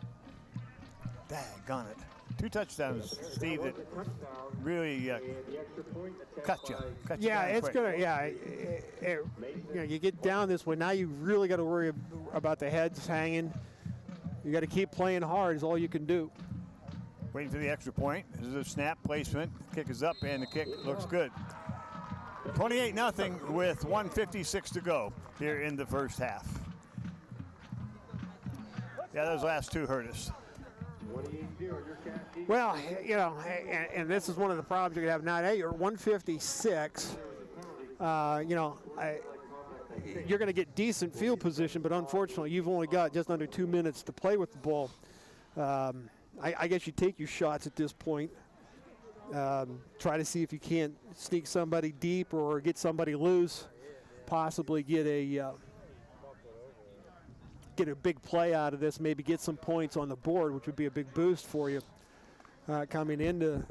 Daggone it. 2 touchdowns, Steve, that really cut you. Yeah, it's quick. You get down this way. Now you really got to worry about the heads hanging. You got to keep playing hard is all you can do. Waiting for the extra point. This is a snap placement. Kick is up, and the kick looks good. 28-0 with 1:56 to go here in the first half. Yeah, those last two hurt us. Well, and this is one of the problems you're going to have now. You're at 156. You're going to get decent field position, but unfortunately, you've only got just under 2 minutes to play with the ball. I guess you take your shots at this point. Try to see if you can't sneak somebody deep or get somebody loose, possibly get a big play out of this, maybe get some points on the board, which would be a big boost for you coming into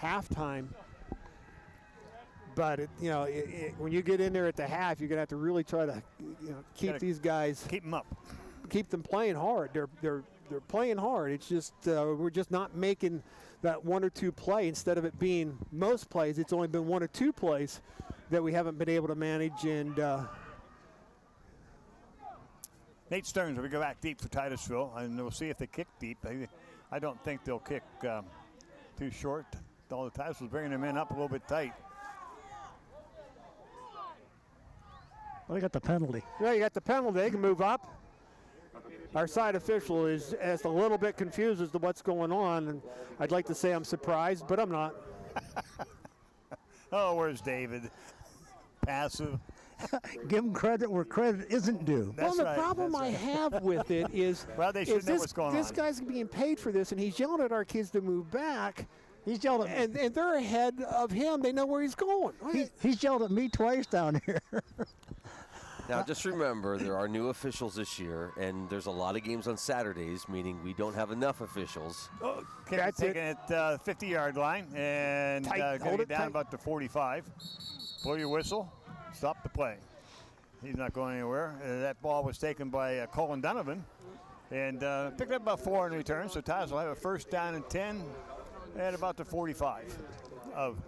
halftime. But when you get in there at the half, you're gonna have to really try to keep these guys, keep them up, keep them playing hard. They're playing hard. It's just we're just not making that 1 or 2 play. Instead of it being most plays, it's only been 1 or 2 plays that we haven't been able to manage. And Nate Stearns will go back deep for Titusville, and we'll see if they kick deep. I don't think they'll kick too short. All the Titusville's bringing them in up a little bit tight. Well, they got the penalty. Yeah, you got the penalty. They can move up. Our side official is a little bit confused as to what's going on, and I'd like to say I'm surprised, but I'm not. Oh, where's David? Passive. Give him credit where credit isn't due. Well, the problem I have with it is, well, they should know what's going this on. guy's being paid for this, and he's yelling at our kids to move back. He's yelled at me. And they're ahead of him. They know where he's going. He's yelled at me twice down here. Now, just remember, there are new officials this year, and there's a lot of games on Saturdays, meaning we don't have enough officials. Kick taken at 50-yard line, and going to get down about the 45. Blow your whistle. Stop the play. He's not going anywhere. That ball was taken by Colin Donovan, and picked up about 4 in return. So Titus will have a first down and 10 at about the 45 of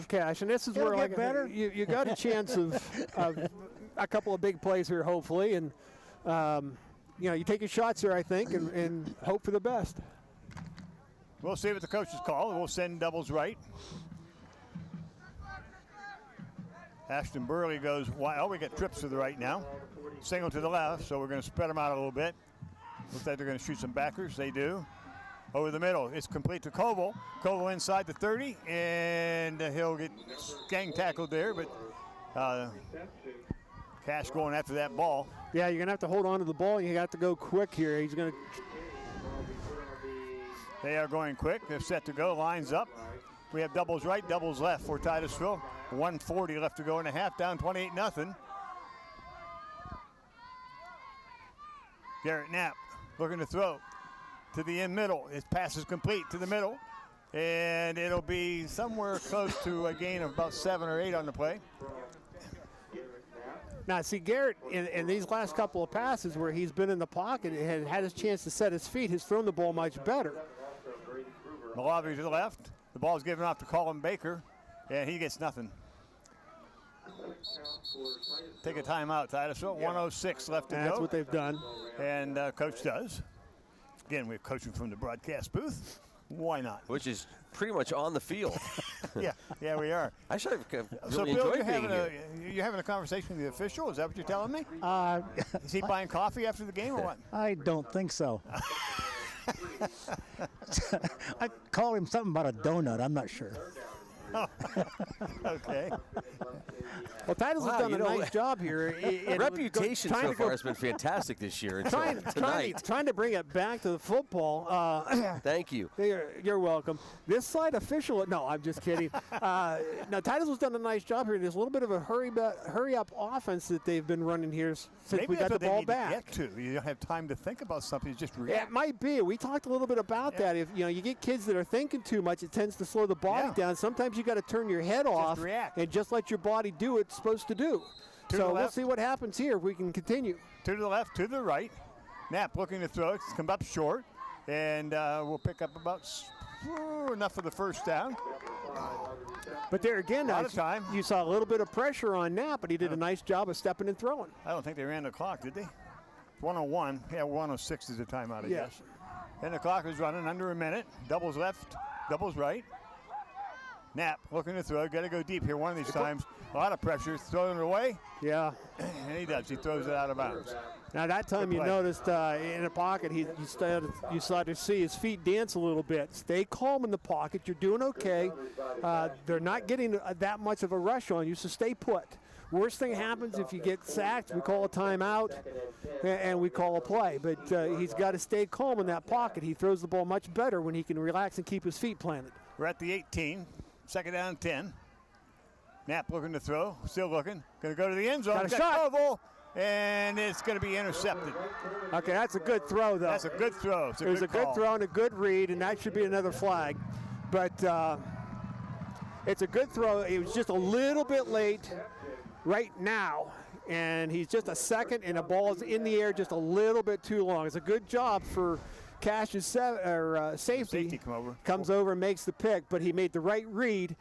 Cash. And this is where better. You got a chance of a couple of big plays here, hopefully, and you take your shots here, I think, and hope for the best. We'll see what the coaches call. We'll send doubles right. Ashton Burley goes wide. Oh, we got trips to the right now. Single to the left, so we're going to spread them out a little bit. Looks like they're going to shoot some backers. They do. Over the middle, it's complete to Koval. Koval inside the 30, and he'll get gang tackled there, but Cash going after that ball. Yeah, you're going to have to hold on to the ball. You got to go quick here. He's going to. They are going quick. They're set to go. Lines up. We have doubles right, doubles left for Titusville. 1:40 left to go in the half, down 28-0. Garrett Knapp looking to throw to the in middle. His pass is complete to the middle, and it'll be somewhere close to a gain of about 7 or 8 on the play. Now, see, Garrett, in these last couple of passes where he's been in the pocket and had his chance to set his feet, has thrown the ball much better. Malavi to the left. The ball's given off to Colin Baker, and he gets nothing. Take a timeout, Titusville. 1:06 left to go. That's what they've done. And Coach does. Again, we're coaching from the broadcast booth. Why not? Which is pretty much on the field. yeah, we are. I should have really so, Bill, enjoyed being here. You're having a conversation with the official? Is that what you're telling me? Is he buying coffee after the game or what? I don't think so. I called him something about a donut. I'm not sure. Okay. Well, Titus has done a nice job here. Reputation so far has been fantastic this year. Trying to bring it back to the football. Thank you. You're welcome. This side official. No, I'm just kidding. Now, Titus has done a nice job here. There's a little bit of a hurry up offense that they've been running here since Maybe we got the ball back. To get to. You don't have time to think about something. You just react. It might be. We talked a little bit about that. If you get kids that are thinking too much, it tends to slow the body down. Sometimes you got to turn your head off and just let your body do what it's supposed to do. So we'll see what happens here if we can continue. To the left, to the right. Knapp looking to throw. It's come up short. And we'll pick up about enough for the first down. But there again, you saw a little bit of pressure on Knapp, but he did a nice job of stepping and throwing. I don't think they ran the clock, did they? 1:01. Yeah, 1:06 is the timeout, I guess. And the clock is running under a minute. Doubles left, doubles right. Knapp looking to throw. Got to go deep here one of these times. A lot of pressure. Throwing it away. Yeah. And he does. He throws it out of bounds. Now that time you noticed in the pocket, you started to see his feet dance a little bit. Stay calm in the pocket. You're doing okay. They're not getting that much of a rush on you, so stay put. Worst thing happens if you get sacked, we call a timeout and we call a play. But he's got to stay calm in that pocket. He throws the ball much better when he can relax and keep his feet planted. We're at the 18. Second down, 10. Knapp looking to throw. Still looking. Going to go to the end zone. Got a shot. Koval, and it's going to be intercepted. Okay, that's a good throw, though. That's a good throw. It was a good throw and a good read, and that should be another flag. But it's a good throw. It was just a little bit late right now, and he's just a second, and the ball is in the air just a little bit too long. It's a good job for Cash's safety comes over and makes the pick, but he made the right read.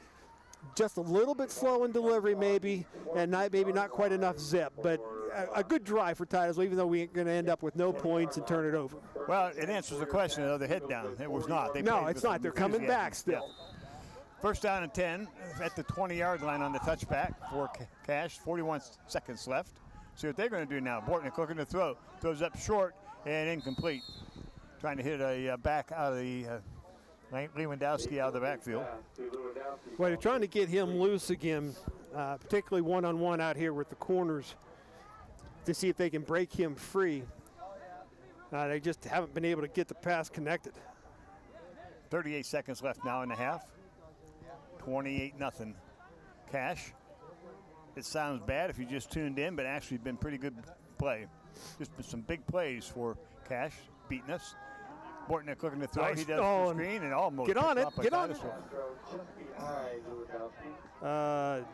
Just a little bit slow in delivery maybe, and maybe not quite enough zip. But a good drive for Titusville, even though we ain't going to end up with no points and turn it over. Well, it answers the question of the head down. It was not. No, it's not. They're coming back still. Yeah. First down and 10 at the 20-yard line on the touchback for Cash. 41 seconds left. See what they're going to do now. Bortnick looking to throw. Throws up short and incomplete. Trying to hit a back out of the Lewandowski out of the backfield. Well, they're trying to get him loose again, particularly one-on-one out here with the corners to see if they can break him free. They just haven't been able to get the pass connected. 38 seconds left now in the half. 28-0. Cash. It sounds bad if you just tuned in, but actually been pretty good play. Just been some big plays for Cash, beating us. Bortnick looking to throw. Nice. He does the screen and almost get on it. Get on it.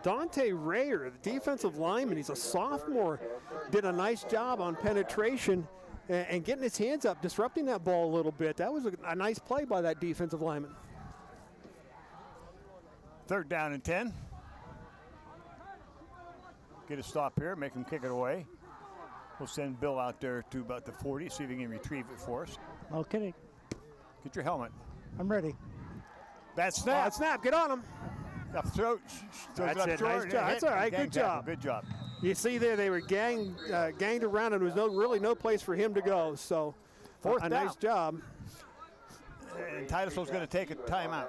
Dante Rayer, the defensive lineman, he's a sophomore, did a nice job on penetration and getting his hands up, disrupting that ball a little bit. That was a nice play by that defensive lineman. Third down and 10. Get a stop here, make him kick it away. We'll send Bill out there to about the 40, see if he can retrieve it for us. Okay. Get your helmet. I'm ready. Bad snap. Snap, get on him. Up throat. That's it. Nice job. That's all right. Good job. Good job. You see there, they were ganged around, and there was really no place for him to go. So, Fourth down. Nice job. And Titusville's going to take a timeout.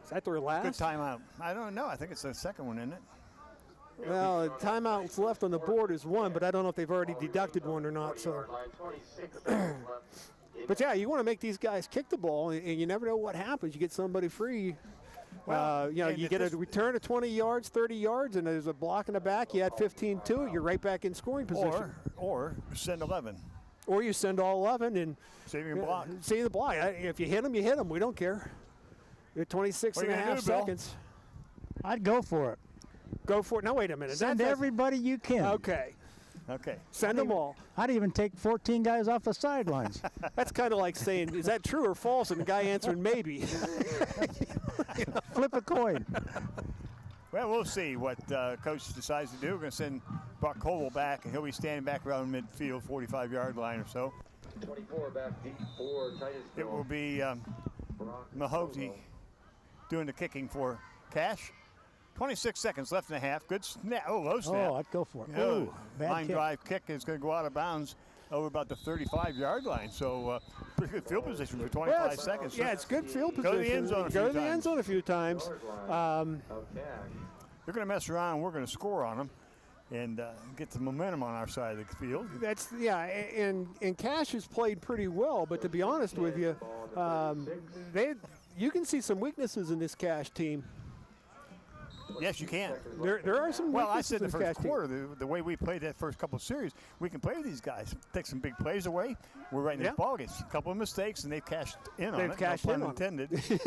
Is that their last? Good timeout. I don't know. I think it's the second one, isn't it? Well, timeouts left on the board is one, but I don't know if they've already deducted one or not. So, but yeah, you want to make these guys kick the ball, and you never know what happens. You get somebody free. Well, you get a return of 20 yards, 30 yards, and there's a block in the back. You add 15-2, you're right back in scoring position. Or send 11. Or you send all 11 and save the block. Save the block. If you hit them, you hit them. We don't care. You're 26 and a half seconds. I'd go for it. Go for it. Now, wait a minute. Send everybody you can. Okay. Send them all. I'd even take 14 guys off the sidelines. That's kind of like saying, is that true or false? And the guy answering maybe. Flip a coin. Well, we'll see what coach decides to do. We're going to send Buck Colville back, and he'll be standing back around midfield, 45-yard line or so. 24 back deep for Titusville. It will be Mahoti doing the kicking for Cash. 26 seconds left in the half. Good snap. Oh, low snap. Oh, I'd go for it. Oh, bad line kick. drive kick is going to go out of bounds over about the 35-yard line. So pretty good field position for 25 seconds. Yeah, it's good field position. Go to the end zone a few Go to times. the end zone a few times. They're going to mess around, and we're going to score on them and get the momentum on our side of the field. And Cash has played pretty well, but to be honest with you, you can see some weaknesses in this Cash team. Yes, you can. There are some. Well, I said in the first quarter, the way we played that first couple of series, we can play with these guys. Take some big plays away. We're right in the ball games. A couple of mistakes, and they've cashed in on it. They've cashed no in pun on intended.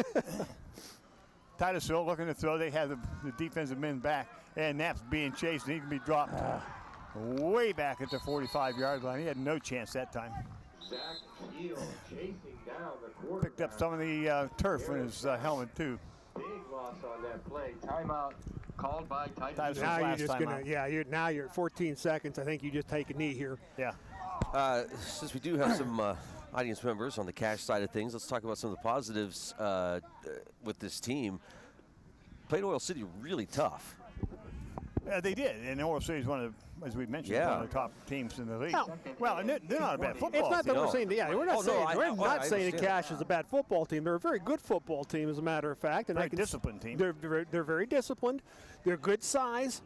Titusville looking to throw. They have the defensive men back, and Knapp's being chased, and he can be dropped way back at the 45-yard line. He had no chance that time. Zach Keel chasing down the quarterback. Picked up some of the turf in his helmet, too. Big loss on that play. Timeout called by Titusville. Now you're just gonna, now you're at 14 seconds. I think you just take a knee here. Yeah. Since we do have some audience members on the Cash side of things, let's talk about some of the positives with this team. Played Oil City really tough. They did, and Oil City is one of the, as we mentioned, one of the top teams in the league. Well, and they're not a bad football team. It's not that we're saying, we're not saying that Cash is a bad football team. They're a very good football team, as a matter of fact. And very disciplined team. They're very disciplined. They're good size.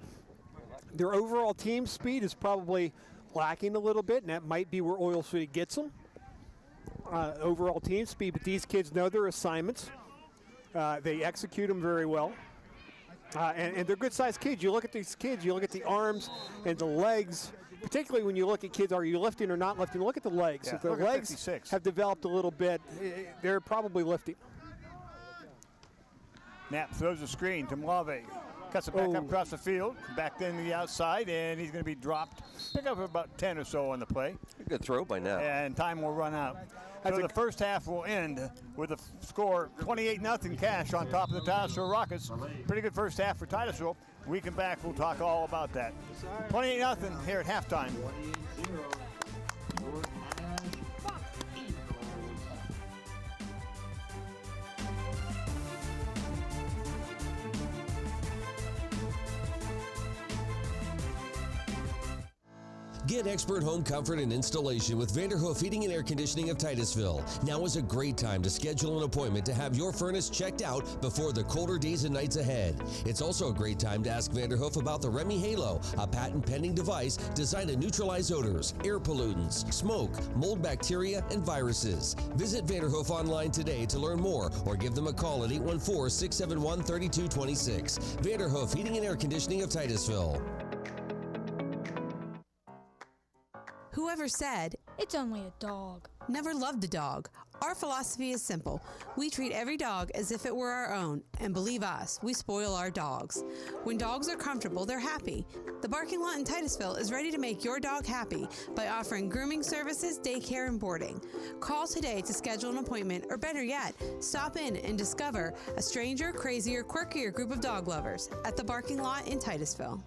Their overall team speed is probably lacking a little bit, and that might be where Oil City gets them. Overall team speed, but these kids know their assignments. They execute them very well. And they're good-sized kids. You look at these kids, you look at the arms and the legs, particularly when you look at kids, are you lifting or not lifting? Look at the legs. Yeah, if their legs have developed a little bit, they're probably lifting. Knapp throws a screen to Mlave. Cuts it back up across the field, back then to the outside, and he's going to be dropped. Pick up about 10 or so on the play. Good throw by Knapp. And time will run out. So the first half will end with a score 28-0 Cash on top of the Titusville Rockets. Pretty good first half for Titusville. We come back, we'll talk all about that. 28-0 here at halftime. Get expert home comfort and installation with Vanderhoof Heating and Air Conditioning of Titusville. Now is a great time to schedule an appointment to have your furnace checked out before the colder days and nights ahead. It's also a great time to ask Vanderhoof about the Remy Halo, a patent-pending device designed to neutralize odors, air pollutants, smoke, mold bacteria, and viruses. Visit Vanderhoof online today to learn more or give them a call at 814-671-3226. Vanderhoof Heating and Air Conditioning of Titusville. Whoever said, "It's only a dog," never loved a dog. Our philosophy is simple. We treat every dog as if it were our own, and believe us, we spoil our dogs. When dogs are comfortable, they're happy. The Barking Lot in Titusville is ready to make your dog happy by offering grooming services, daycare, and boarding. Call today to schedule an appointment, or better yet, stop in and discover a stranger, crazier, quirkier group of dog lovers at the Barking Lot in Titusville.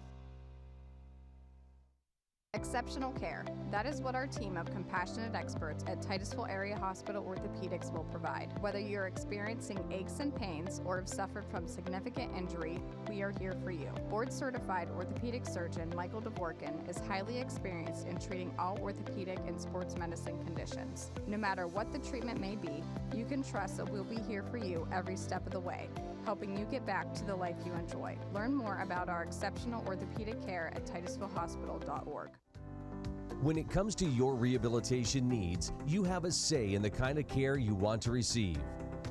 Exceptional care. That is what our team of compassionate experts at Titusville Area Hospital Orthopedics will provide. Whether you're experiencing aches and pains or have suffered from significant injury, we are here for you. Board-certified orthopedic surgeon Michael Dvorkin is highly experienced in treating all orthopedic and sports medicine conditions. No matter what the treatment may be, you can trust that we'll be here for you every step of the way, helping you get back to the life you enjoy. Learn more about our exceptional orthopedic care at titusvillehospital.org. When it comes to your rehabilitation needs, you have a say in the kind of care you want to receive.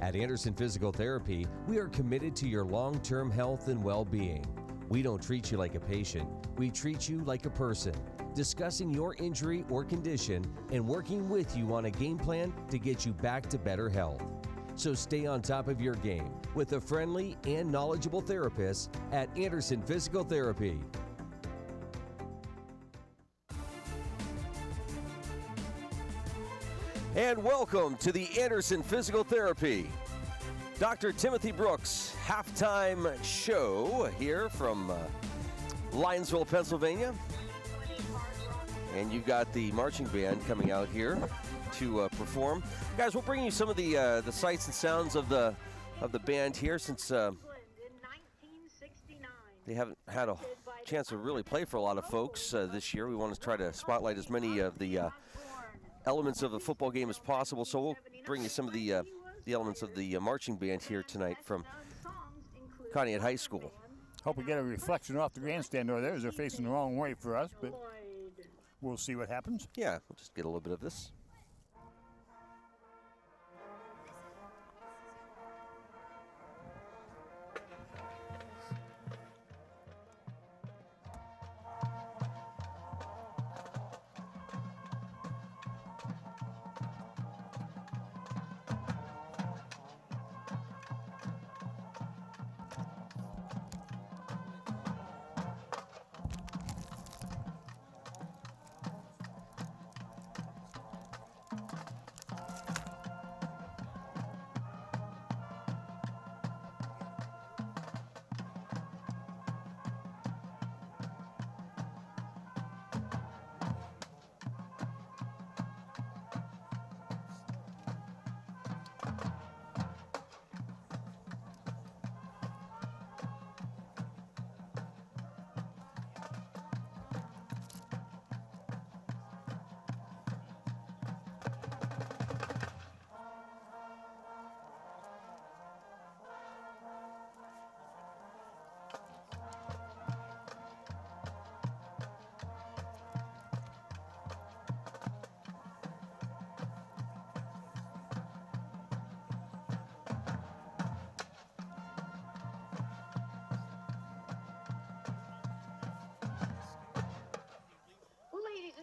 At Anderson Physical Therapy, we are committed to your long-term health and well-being. We don't treat you like a patient, we treat you like a person, discussing your injury or condition and working with you on a game plan to get you back to better health. So stay on top of your game with a friendly and knowledgeable therapist at Anderson Physical Therapy. And welcome to the Anderson Physical Therapy. Dr. Timothy Brooks halftime show here from Lionsville, Pennsylvania. And you've got the marching band coming out here to perform. Guys, we'll bring you some of the sights and sounds of the band here since they haven't had a chance to really play for a lot of folks this year. We want to try to spotlight as many of the elements of the football game as possible, so we'll bring you some of the elements of the marching band here tonight from Conneaut High School. Hope we get a reflection off the grandstand over there as they're facing the wrong way for us, but we'll see what happens. Yeah, we'll just get a little bit of this.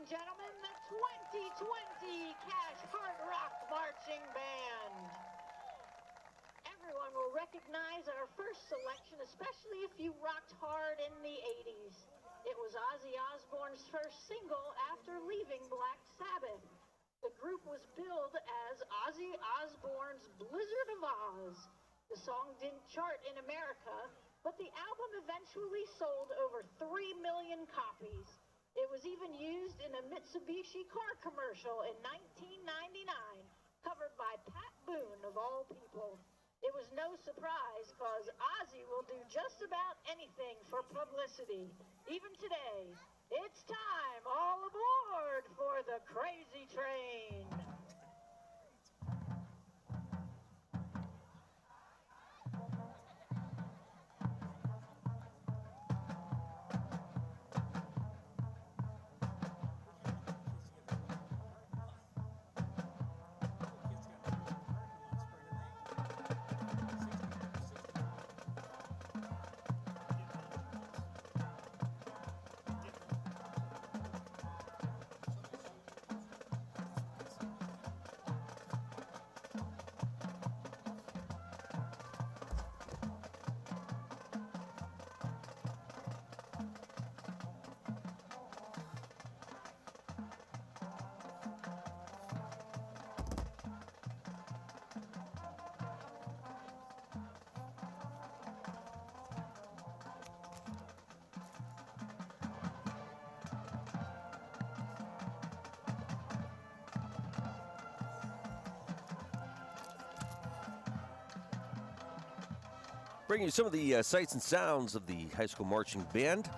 Gentlemen, the 2020 Cash Hard Rock Marching Band. Everyone will recognize our first selection, especially if you rocked hard in the 80s. It was Ozzy Osbourne's first single after leaving Black Sabbath. The group was billed as Ozzy Osbourne's Blizzard of Oz. The song didn't chart in America, but the album eventually sold over 3 million copies. It was even used in a Mitsubishi car commercial in 1999, covered by Pat Boone, of all people. It was no surprise, because Ozzy will do just about anything for publicity. Even today, it's time, all aboard for the Crazy Train. Bring you some of the sights and sounds of the high school marching band.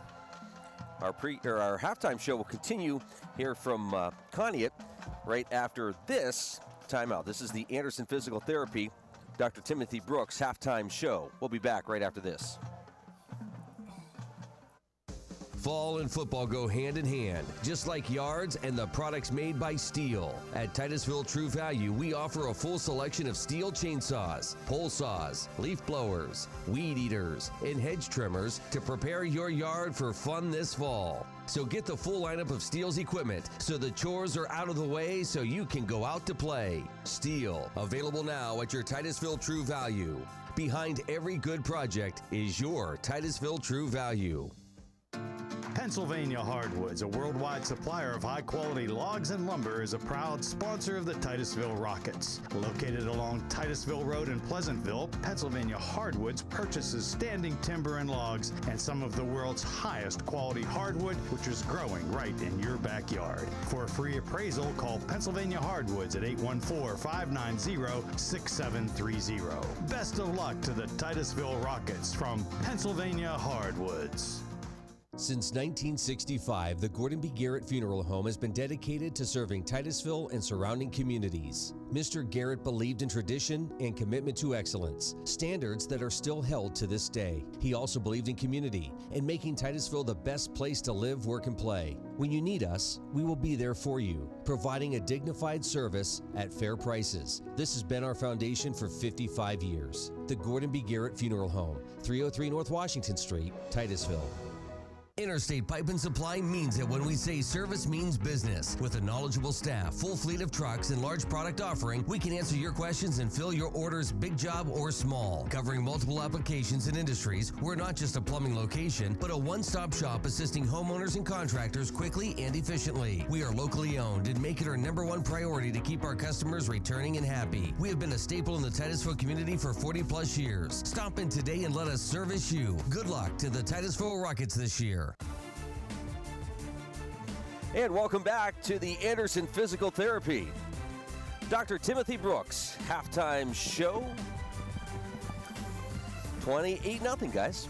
Our halftime show will continue here from Conneaut right after this timeout. This is the Anderson Physical Therapy, Dr. Timothy Brooks halftime show. We'll be back right after this. Fall and football go hand in hand, just like yards and the products made by Steel. At Titusville True Value, we offer a full selection of Steel chainsaws, pole saws, leaf blowers, weed eaters, and hedge trimmers to prepare your yard for fun this fall. So get the full lineup of Steel's equipment so the chores are out of the way so you can go out to play. Steel, available now at your Titusville True Value. Behind every good project is your Titusville True Value. Pennsylvania Hardwoods, a worldwide supplier of high-quality logs and lumber, is a proud sponsor of the Titusville Rockets. Located along Titusville Road in Pleasantville, Pennsylvania Hardwoods purchases standing timber and logs and some of the world's highest quality hardwood, which is growing right in your backyard. For a free appraisal, call Pennsylvania Hardwoods at 814-590-6730. Best of luck to the Titusville Rockets from Pennsylvania Hardwoods. Since 1965, the Gordon B. Garrett Funeral Home has been dedicated to serving Titusville and surrounding communities. Mr. Garrett believed in tradition and commitment to excellence, standards that are still held to this day. He also believed in community and making Titusville the best place to live, work, and play. When you need us, we will be there for you, providing a dignified service at fair prices. This has been our foundation for 55 years. The Gordon B. Garrett Funeral Home, 303 North Washington Street, Titusville. Interstate Pipe and Supply means it when we say service means business. With a knowledgeable staff, full fleet of trucks, and large product offering, we can answer your questions and fill your orders, big job or small. Covering multiple applications and industries, we're not just a plumbing location, but a one-stop shop assisting homeowners and contractors quickly and efficiently. We are locally owned and make it our #1 priority to keep our customers returning and happy. We have been a staple in the Titusville community for 40+ years. Stop in today and let us service you. Good luck to the Titusville Rockets this year. And welcome back to the Anderson Physical Therapy. Dr. Timothy Brooks, halftime show. 28-0, guys.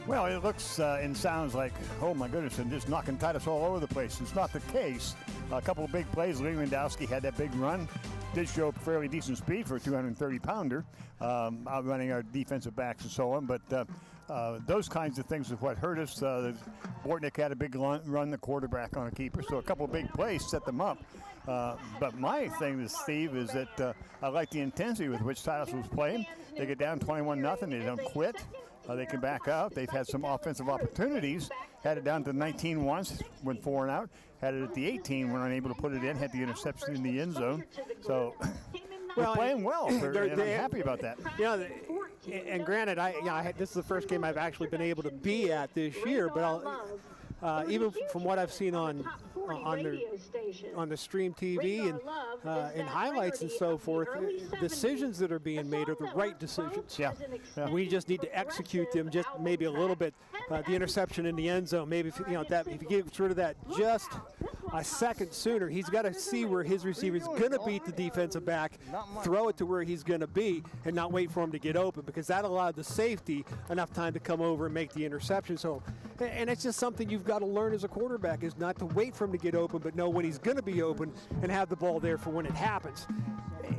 Well, it looks and sounds like, oh my goodness, and just knocking Titus all over the place. It's not the case. A couple of big plays. Lee Lewandowski had that big run. Did show fairly decent speed for a 230-pounder, outrunning our defensive backs and so on. But those kinds of things is what hurt us. Bortnick had a big run, the quarterback on a keeper, so a couple of big plays set them up. But my thing with Steve is that I like the intensity with which Titus was playing. They get down 21-0, they don't quit. They can back out. They've had some offensive opportunities. Had it down to 19 once, went 4 and out. Had it at the 18, were unable to put it in. Had the interception in the end zone. So they're playing well. And I'm happy about that. Yeah, and granted, this is the first game I've actually been able to be at this year. But even from what I've seen on the stream TV and highlights and so forth, decisions that are being made are the right decisions. Yeah. We just need to execute them just maybe a little bit. The interception in the end zone, maybe if you get rid of that just a second sooner, he's got to see where his receiver is going to beat the defensive back, throw it to where he's going to be, and not wait for him to get open, because that allowed the safety enough time to come over and make the interception. So, and it's just something you've got to learn as a quarterback, is not to wait for him to get open, but know when he's going to be open and have the ball there for when it happens.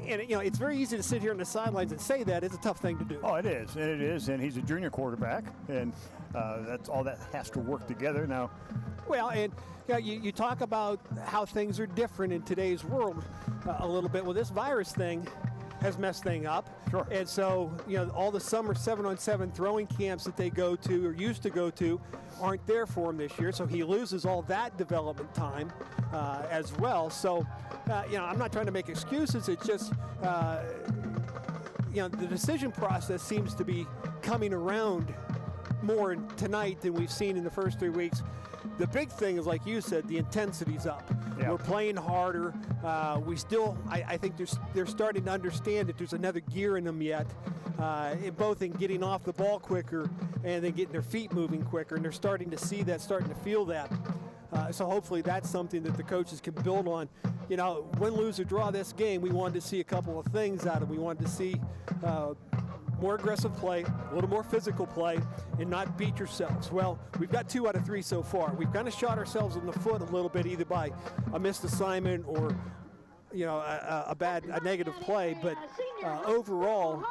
And it's very easy to sit here on the sidelines and say that. It's a tough thing to do. Oh, it is, and he's a junior quarterback, and that's all that has to work together now. Well, and you talk about how things are different in today's world a little bit. Well, this virus thing has messed things up. Sure. And so, all the summer 7-on-7 throwing camps that they go to or used to go to aren't there for him this year. So he loses all that development time as well. So, I'm not trying to make excuses. It's just, the decision process seems to be coming around more tonight than we've seen in the first 3 weeks. The big thing is, like you said, the intensity's up. Yeah. We're playing harder. I think they're starting to understand that there's another gear in them yet, both in getting off the ball quicker and then getting their feet moving quicker. And they're starting to see that, starting to feel that. So hopefully that's something that the coaches can build on. Win, lose, or draw this game, we wanted to see a couple of things out of it. We wanted to see more aggressive play, a little more physical play, and not beat yourselves. Well, we've got 2 out of 3 so far. We've kind of shot ourselves in the foot a little bit, either by a missed assignment or a negative play, but overall,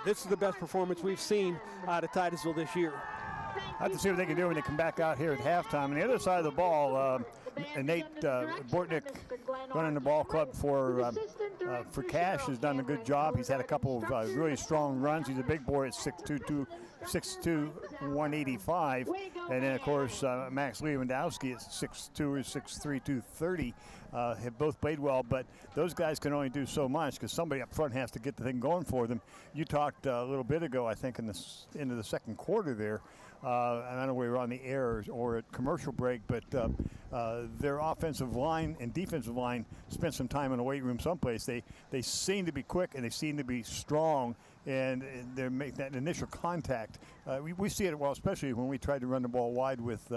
this is the best performance we've seen out of Titusville this year. I have to see what they can do when they come back out here at halftime. On the other side of the ball, Nate Bortnick, running the ball club for Cash, has done a good job. He's had a couple of really strong runs. He's a big boy at 6'2", 185. And then, of course, Max Lewandowski at 6'2", or 6'3", 230. Have both played well, but those guys can only do so much because somebody up front has to get the thing going for them. You talked a little bit ago, I think, in the into the second quarter there. And I don't know we were on the air or at commercial break, but their offensive line and defensive line spent some time in the weight room someplace. They seem to be quick and they seem to be strong, and they make that initial contact. We see it well, especially when we tried to run the ball wide with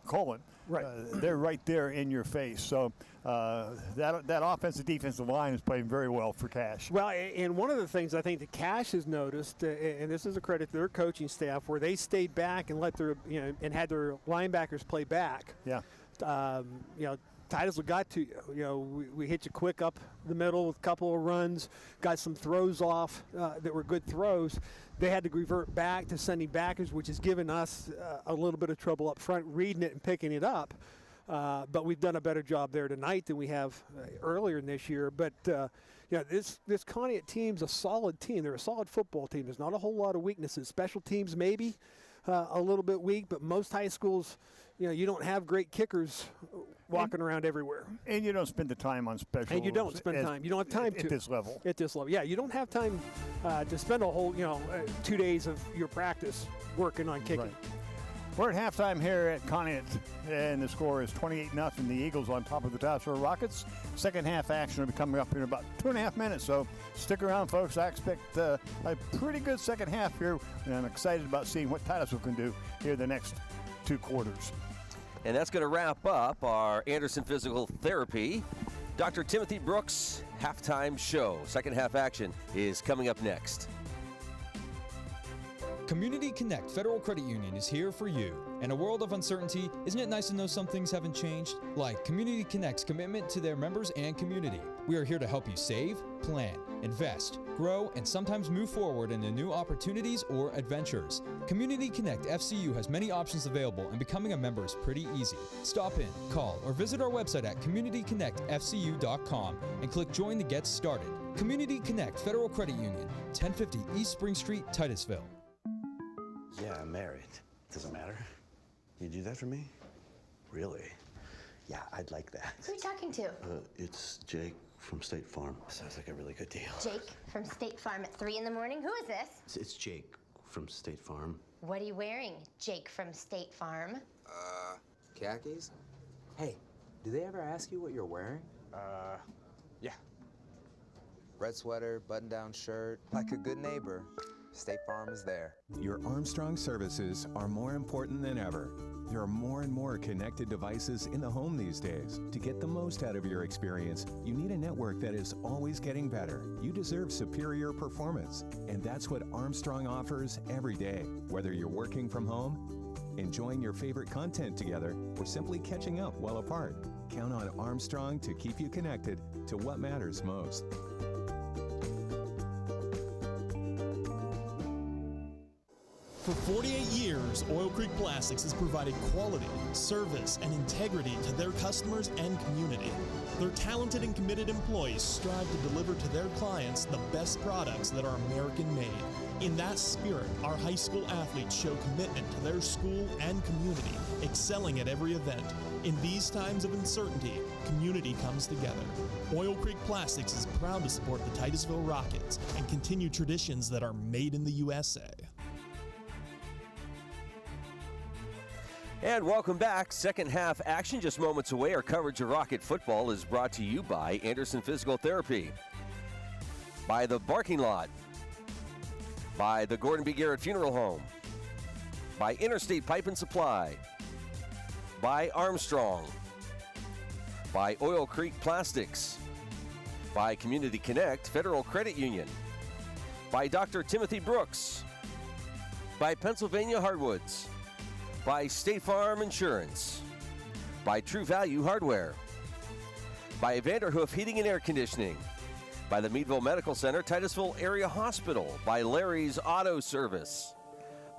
Colin. Right. They're right there in your face. So that offensive defensive line is playing very well for Cash. Well, and one of the things I think that Cash has noticed, and this is a credit to their coaching staff, where they stayed back and let their and had their linebackers play back. Yeah. Titusville got to we hit you quick up the middle with a couple of runs, got some throws off that were good throws. They had to revert back to sending backers, which has given us a little bit of trouble up front reading it and picking it up. But we've done a better job there tonight than we have earlier in this year. But this Conneaut team's a solid team. They're a solid football team. There's not a whole lot of weaknesses. Special teams maybe a little bit weak, but most high schools, you don't have great kickers walking around everywhere. And you don't spend the time on special. And you don't spend time. You don't have time to. At this level. At this level. Yeah, you don't have time to spend a whole, 2 days of your practice working on kicking. Right. We're at halftime here at Conneaut, and the score is 28-0. The Eagles on top of the Titusville Rockets. Second half action will be coming up in about 2.5 minutes, so stick around, folks. I expect a pretty good second half here, and I'm excited about seeing what Titusville can do here the next 2 quarters. And that's going to wrap up our Anderson Physical Therapy. Dr. Timothy Brooks halftime show. Second half action is coming up next. Community Connect Federal Credit Union is here for you. In a world of uncertainty, isn't it nice to know some things haven't changed? Like Community Connect's commitment to their members and community. We are here to help you save, plan, invest, grow, and sometimes move forward into new opportunities or adventures. Community Connect FCU has many options available, and becoming a member is pretty easy. Stop in, call, or visit our website at communityconnectfcu.com and click Join to get started. Community Connect Federal Credit Union, 1050 East Spring Street, Titusville. Yeah, I'm married. Doesn't matter. You do that for me? Really? Yeah, I'd like that. Who are you talking to? It's Jake from State Farm. Sounds like a really good deal. Jake from State Farm at 3 in the morning? Who is this? It's Jake from State Farm. What are you wearing, Jake from State Farm? Khakis? Hey, do they ever ask you what you're wearing? Yeah. Red sweater, button-down shirt, like a good neighbor. State Farm is there. Your Armstrong services are more important than ever. There are more and more connected devices in the home these days. To get the most out of your experience, you need a network that is always getting better. You deserve superior performance, and that's what Armstrong offers every day. Whether you're working from home, enjoying your favorite content together, or simply catching up while apart, count on Armstrong to keep you connected to what matters most. For 48 years, Oil Creek Plastics has provided quality, service, and integrity to their customers and community. Their talented and committed employees strive to deliver to their clients the best products that are American-made. In that spirit, our high school athletes show commitment to their school and community, excelling at every event. In these times of uncertainty, community comes together. Oil Creek Plastics is proud to support the Titusville Rockets and continue traditions that are made in the USA. And welcome back. Second half action just moments away. Our coverage of Rocket football is brought to you by Anderson Physical Therapy, by the Barking Lot, by the Gordon B. Garrett Funeral Home, by Interstate Pipe and Supply, by Armstrong, by Oil Creek Plastics, by Community Connect Federal Credit Union, by Dr. Timothy Brooks, by Pennsylvania Hardwoods, by State Farm Insurance, by True Value Hardware, by Vanderhoof Heating and Air Conditioning, by the Meadville Medical Center, Titusville Area Hospital, by Larry's Auto Service,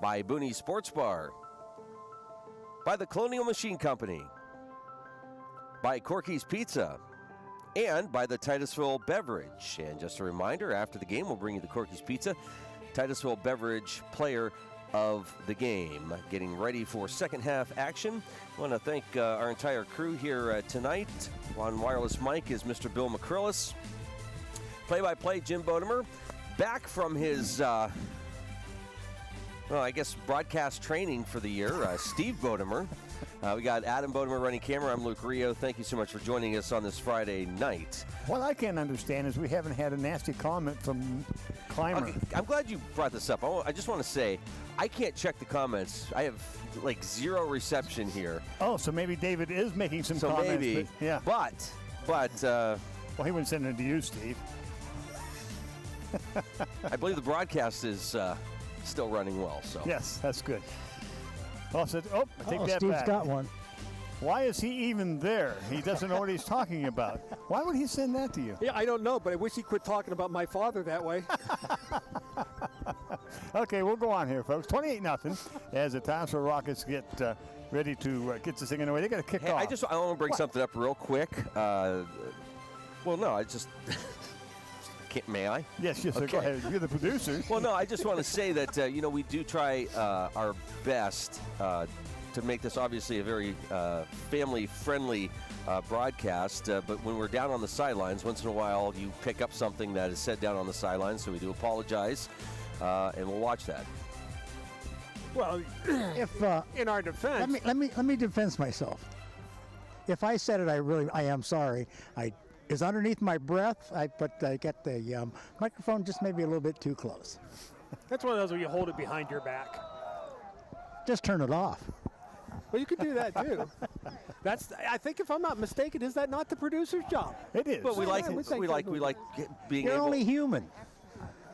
by Booney Sports Bar, by the Colonial Machine Company, by Corky's Pizza, and by the Titusville Beverage. And just a reminder, after the game, we'll bring you the Corky's Pizza, Titusville Beverage Player of the Game. Getting ready for second half action. I want to thank our entire crew here tonight. On wireless mic is Mr. Bill McCrillis. Play-by-play, Jim Bodemer. Back from his, broadcast training for the year, Steve Bodemer. We got Adam Bodemer running camera. I'm Luke Rio. Thank you so much for joining us on this Friday night. What I can't understand is we haven't had a nasty comment from Clymer. Okay, I'm glad you brought this up. I just want to say, I can't check the comments. I have like zero reception here. Oh, so maybe David is making some so comments. Maybe, but, yeah. But, well, he wouldn't send it to you, Steve. I believe the broadcast is still running well. So yes, that's good. I take that Steve's back. got one. Why is he even there? He doesn't know what he's talking about. Why would he send that to you? Yeah, I don't know, but I wish he quit talking about my father that way. Okay, we'll go on here, folks. 28-0 as the Titusville Rockets get ready to get this thing underway. They got to kick off. I want to bring something up real quick. May I? Yes, okay. Go ahead. You're the producer. Well, no, I just want to say that, we do try our best to make this obviously a very family-friendly broadcast. But when we're down on the sidelines, once in a while you pick up something that is said down on the sidelines, so we do apologize, and we'll watch that. Well, if in our defense, let me defend myself. If I said it, I am sorry. It's underneath my breath, but I get the microphone just maybe a little bit too close. That's one of those where you hold it behind your back. Just turn it off. Well, you could do that too. I think, if I'm not mistaken, is that not the producer's job? It is. But we like being You're able. only human.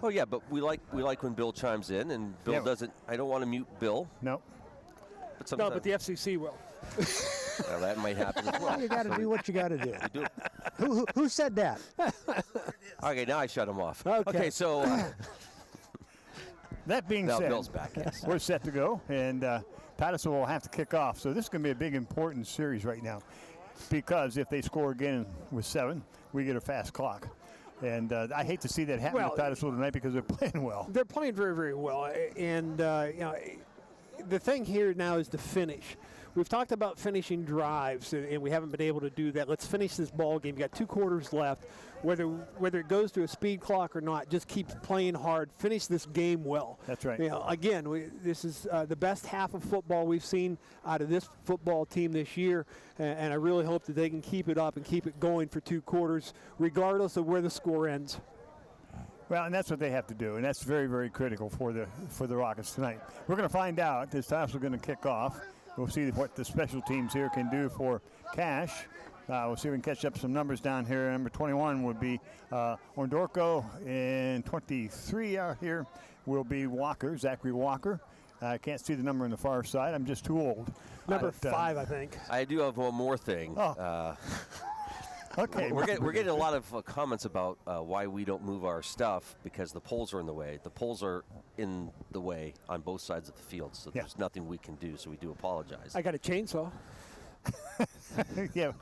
Oh yeah, but we like when Bill chimes in, and Bill doesn't. I don't want to mute Bill. No. But sometimes, no, but the FCC will. Well, that might happen as well. You got to do what you got to do. Who said that? Okay, now I shut him off. Okay, so that being now said, Bill's back. Yes. We're set to go, and Titusville will have to kick off. So this is going to be a big, important series right now, because if they score again with 7, we get a fast clock. And I hate to see that happen to Titusville tonight because they're playing well. They're playing very, very well, and the thing here now is to finish. We've talked about finishing drives, and we haven't been able to do that. Let's finish this ball game. You got 2 quarters left. Whether it goes to a speed clock or not, just keep playing hard. Finish this game well. That's right. Again, this is the best half of football we've seen out of this football team this year, and I really hope that they can keep it up and keep it going for 2 quarters, regardless of where the score ends. Well, and that's what they have to do, and that's very, very critical for the Rockets tonight. We're going to find out as Titusville going to kick off. We'll see what the special teams here can do for Cash. We'll see if we can catch up some numbers down here. Number 21 would be Orndorco, and 23 out here will be Walker, Zachary Walker. I can't see the number on the far side. I'm just too old. Number 5, I think. I do have one more thing. Okay. We're getting a lot of comments about why we don't move our stuff because the poles are in the way. The poles are in the way on both sides of the field, so there's nothing we can do, so we do apologize. I got a chainsaw. Yeah.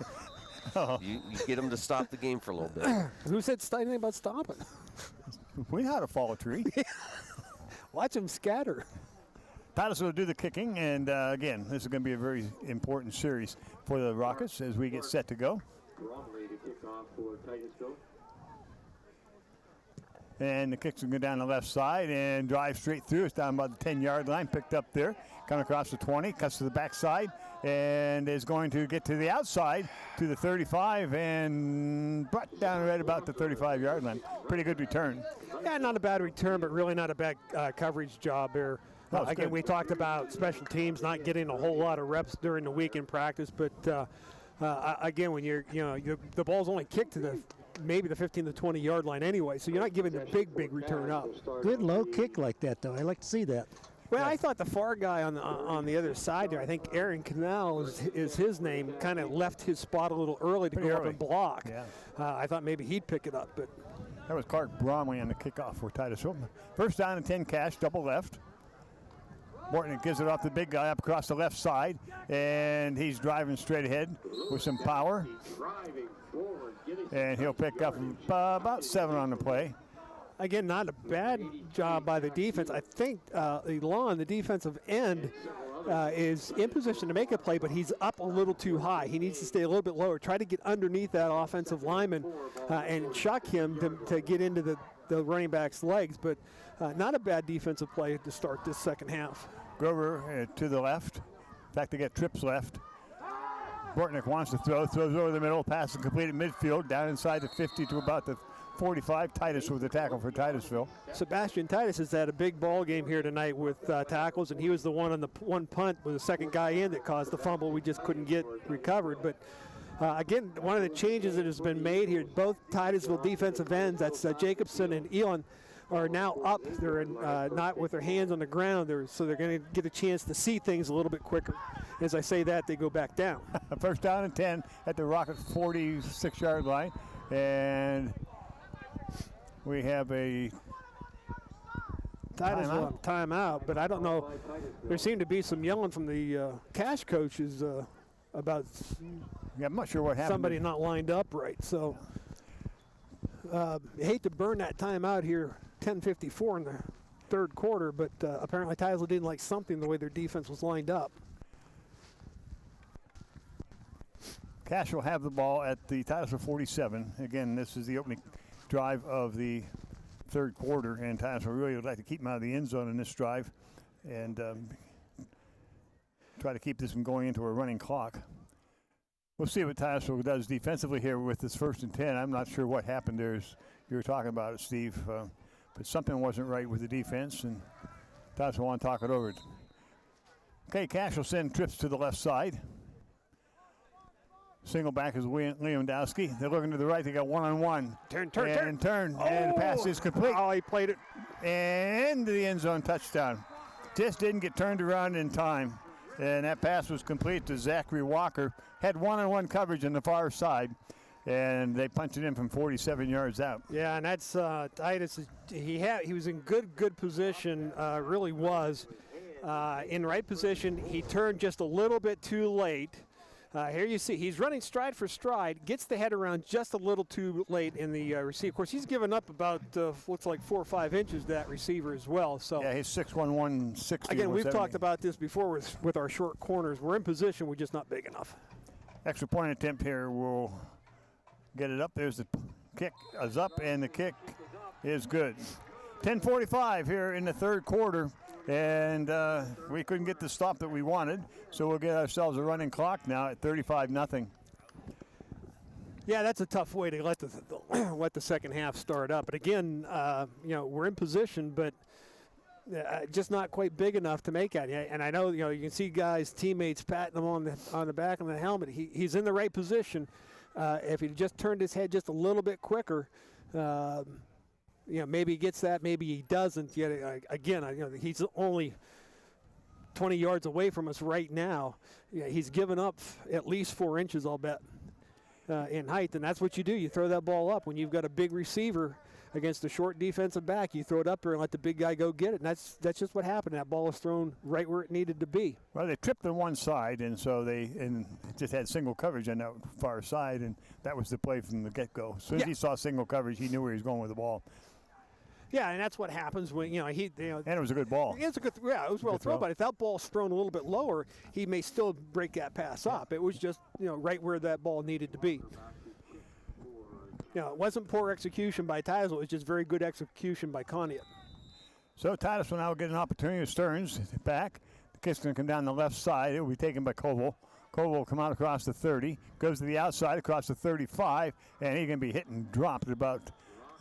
You get them to stop the game for a little bit. Who said anything about stopping? We know how to fall a tree. Watch them scatter. Titusville will do the kicking, and again, this is going to be a very important series for the Rockets as we get set to go. And the kick's going to go down the left side and drive straight through. It's down about the 10-yard line, picked up there. Coming across the 20, cuts to the backside, and is going to get to the outside to the 35 and brought down right about the 35-yard line. Pretty good return. Yeah, not a bad return, but really not a bad coverage job there. Again, we talked about special teams not getting a whole lot of reps during the week in practice, but again, when the ball's only kicked to the maybe the 15 to 20 yard line anyway, so you're not giving the big return up. Good low kick like that, though. I like to see that. Well, I thought the far guy on the other side there, I think Aaron Conneaut is his name, kind of left his spot a little early to go up and block. Yeah. I thought maybe he'd pick it up, but that was Clark Bromley on the kickoff for Titusville. First down and 10, Cash, double left. Morton gives it off the big guy up across the left side, and he's driving straight ahead with some power. And he'll pick up about 7 on the play. Again, not a bad job by the defense. I think Elon, the defensive end, is in position to make a play, but he's up a little too high. He needs to stay a little bit lower, try to get underneath that offensive lineman and shock him to get into the running back's legs. But not a bad defensive play to start this second half. Grover to the left. In fact, they get trips left. Bortnick wants to throws over the middle, pass is completed midfield, down inside the 50 to about the 45. Titus with the tackle for Titusville. Sebastian Titus has had a big ball game here tonight with tackles, and he was the one on the one punt with the second guy in that caused the fumble we just couldn't get recovered. But again, one of the changes that has been made here, both Titusville defensive ends, that's Jacobson and Elon, are now up. They're not with their hands on the ground, so they're going to get a chance to see things a little bit quicker. As I say that, they go back down. First down and 10 at the Rocket 46-yard line. And we have a timeout, but I don't know. There seemed to be some yelling from the Cash coaches about I'm not sure what happened. Somebody not lined up right. So hate to burn that timeout here, 10:54 in the third quarter, but apparently Titusville didn't like something the way their defense was lined up. Cash will have the ball at the Titusville 47. Again, this is the opening drive of the third quarter, and Titusville really would like to keep them out of the end zone in this drive and try to keep this from going into a running clock. We'll see what Titusville does defensively here with this 1st and 10. I'm not sure what happened there. As you were talking about it, Steve, but something wasn't right with the defense, and Titusville want to talk it over. Okay, Cash will send trips to the left side. Single back is Lewandowski. They're looking to the right. They got one-on-one. Turn. And the pass is complete. Oh, he played it. And the end zone touchdown. Just didn't get turned around in time. And that pass was complete to Zachary Walker. Had one-on-one coverage on the far side. And they punched it in from 47 yards out. Yeah, and that's Titus. He was in good position, really was. In right position. He turned just a little bit too late. Here you see he's running stride for stride, gets the head around just a little too late in the receive. Of course, he's given up about looks like 4 or 5 inches to that receiver as well. So yeah, he's 6'1", 160. Again, we've talked about this before with our short corners. We're in position, we're just not big enough. Extra point attempt here. We'll get it up. There's the kick is up, and the kick is good. 10:45 here in the third quarter. And we couldn't get the stop that we wanted, so we'll get ourselves a running clock now at 35-0. Yeah, that's a tough way to let the second half start up. But again, we're in position, but just not quite big enough to make it. And I know you can see guys, teammates patting him on the back of the helmet. He's in the right position. If he just turned his head just a little bit quicker. Maybe he gets that, maybe he doesn't. Yet again, he's only 20 yards away from us right now. He's given up at least 4 inches, I'll bet, in height, and that's what you do. You throw that ball up when you've got a big receiver against a short defensive back. You throw it up there and let the big guy go get it, and that's just what happened. That ball was thrown right where it needed to be. Well, they tripped on one side, and so they just had single coverage on that far side, and that was the play from the get-go. As soon as he saw single coverage, he knew where he was going with the ball. Yeah, and that's what happens when and it was a good ball. It was well thrown. But if that ball's thrown a little bit lower, he may still break that pass up. It was just right where that ball needed to be. It wasn't poor execution by Titusville. It was just very good execution by Conneaut. So Titusville now will get an opportunity. Stearns back. The kick's going to come down the left side. It will be taken by Koval. Koval will come out across the 30, goes to the outside across the 35, and he's going to be hit and dropped at about.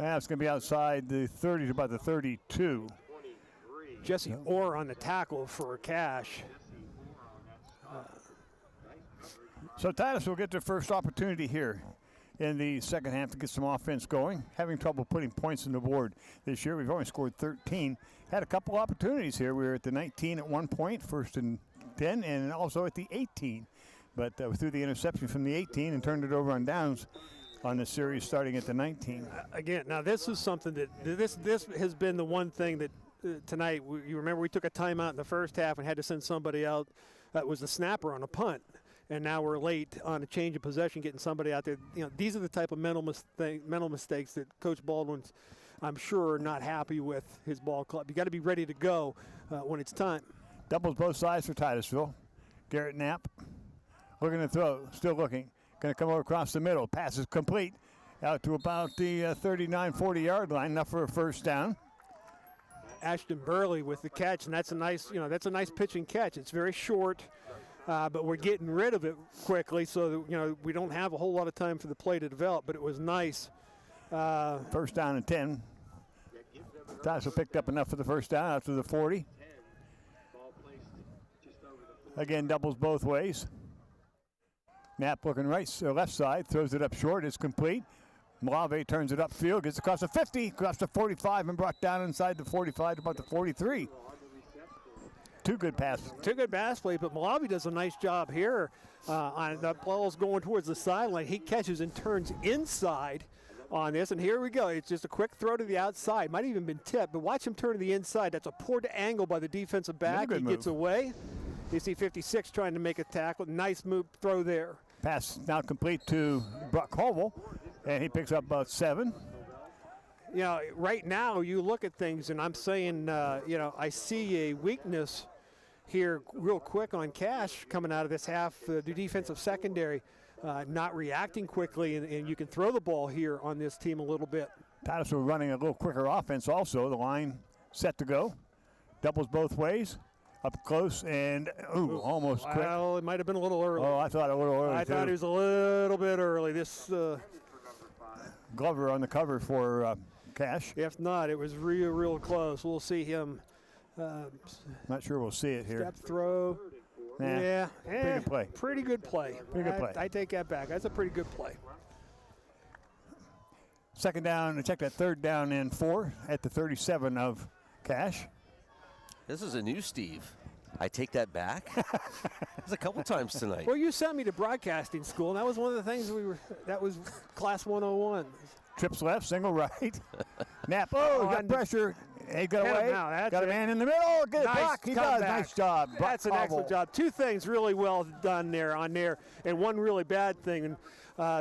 It's going to be outside the 30 to about the 32. Jesse Orr on the tackle for Cash. So Titus will get their first opportunity here. in the second half to get some offense going. Having trouble putting points on the board this year. We've only scored 13. Had a couple opportunities here. We were at the 19 at one point, first and 10, and also at the 18. But we threw the interception from the 18 and turned it over on downs on the series starting at the 19. Again, now this is something that this has been the one thing that tonight, you remember we took a timeout in the first half and had to send somebody out that was the snapper on a punt. And now we're late on a change of possession, getting somebody out there. You know, these are the type of mental mistakes that Coach Baldwin's, I'm sure, not happy with his ball club. You got to be ready to go when it's time. Doubles both sides for Titusville. Garrett Knapp looking to throw, still looking. Going to come over across the middle. Pass is complete out to about the 39, 40-yard line, enough for a first down. Ashton Burley with the catch, and that's a nice pitch and catch. It's very short. But we're getting rid of it quickly, so we don't have a whole lot of time for the play to develop. But it was nice. First down and 10. Titusville picked up enough for the first down after the 40. Again, doubles both ways. Knapp looking left side, throws it up short. It's complete. Malave turns it upfield, gets across the 50, across the 45, and brought down inside the 45 to about the 43. Two good pass plays, but Malavi does a nice job here. On the ball's going towards the sideline. He catches and turns inside on this, and here we go. It's just a quick throw to the outside. Might have even been tipped, but watch him turn to the inside. That's a poor angle by the defensive back. He gets away. You see 56 trying to make a tackle. Nice move, throw there. Pass now complete to Brock Hovel, and he picks up about 7. You know, right now you look at things, and I'm saying, I see a weakness here real quick on Cash coming out of this half. The defensive secondary not reacting quickly, and you can throw the ball here on this team a little bit. Titusville running a little quicker offense also. The line set to go. Doubles both ways. Up close and almost quick. Well, it might have been a little early. Oh, I thought a little early. I thought it was a little bit early. This Glover on the cover for Cash. If not, it was real close. We'll see him. Not sure we'll see it here. Step throw. Nah, yeah. Pretty good play. Pretty good play. Pretty good play. I take that back. That's a pretty good play. Second down, check that, third down and 4 at the 37 of Cash. This is a new Steve. I take that back. That's a couple times tonight. Well, you sent me to broadcasting school, and that was one of the things that was class 101. Trips left, single right. Knapp, got pressure. He got away. Got a man in the middle. Good block. He does. Nice job. That's an excellent job. Two things really well done there and one really bad thing. And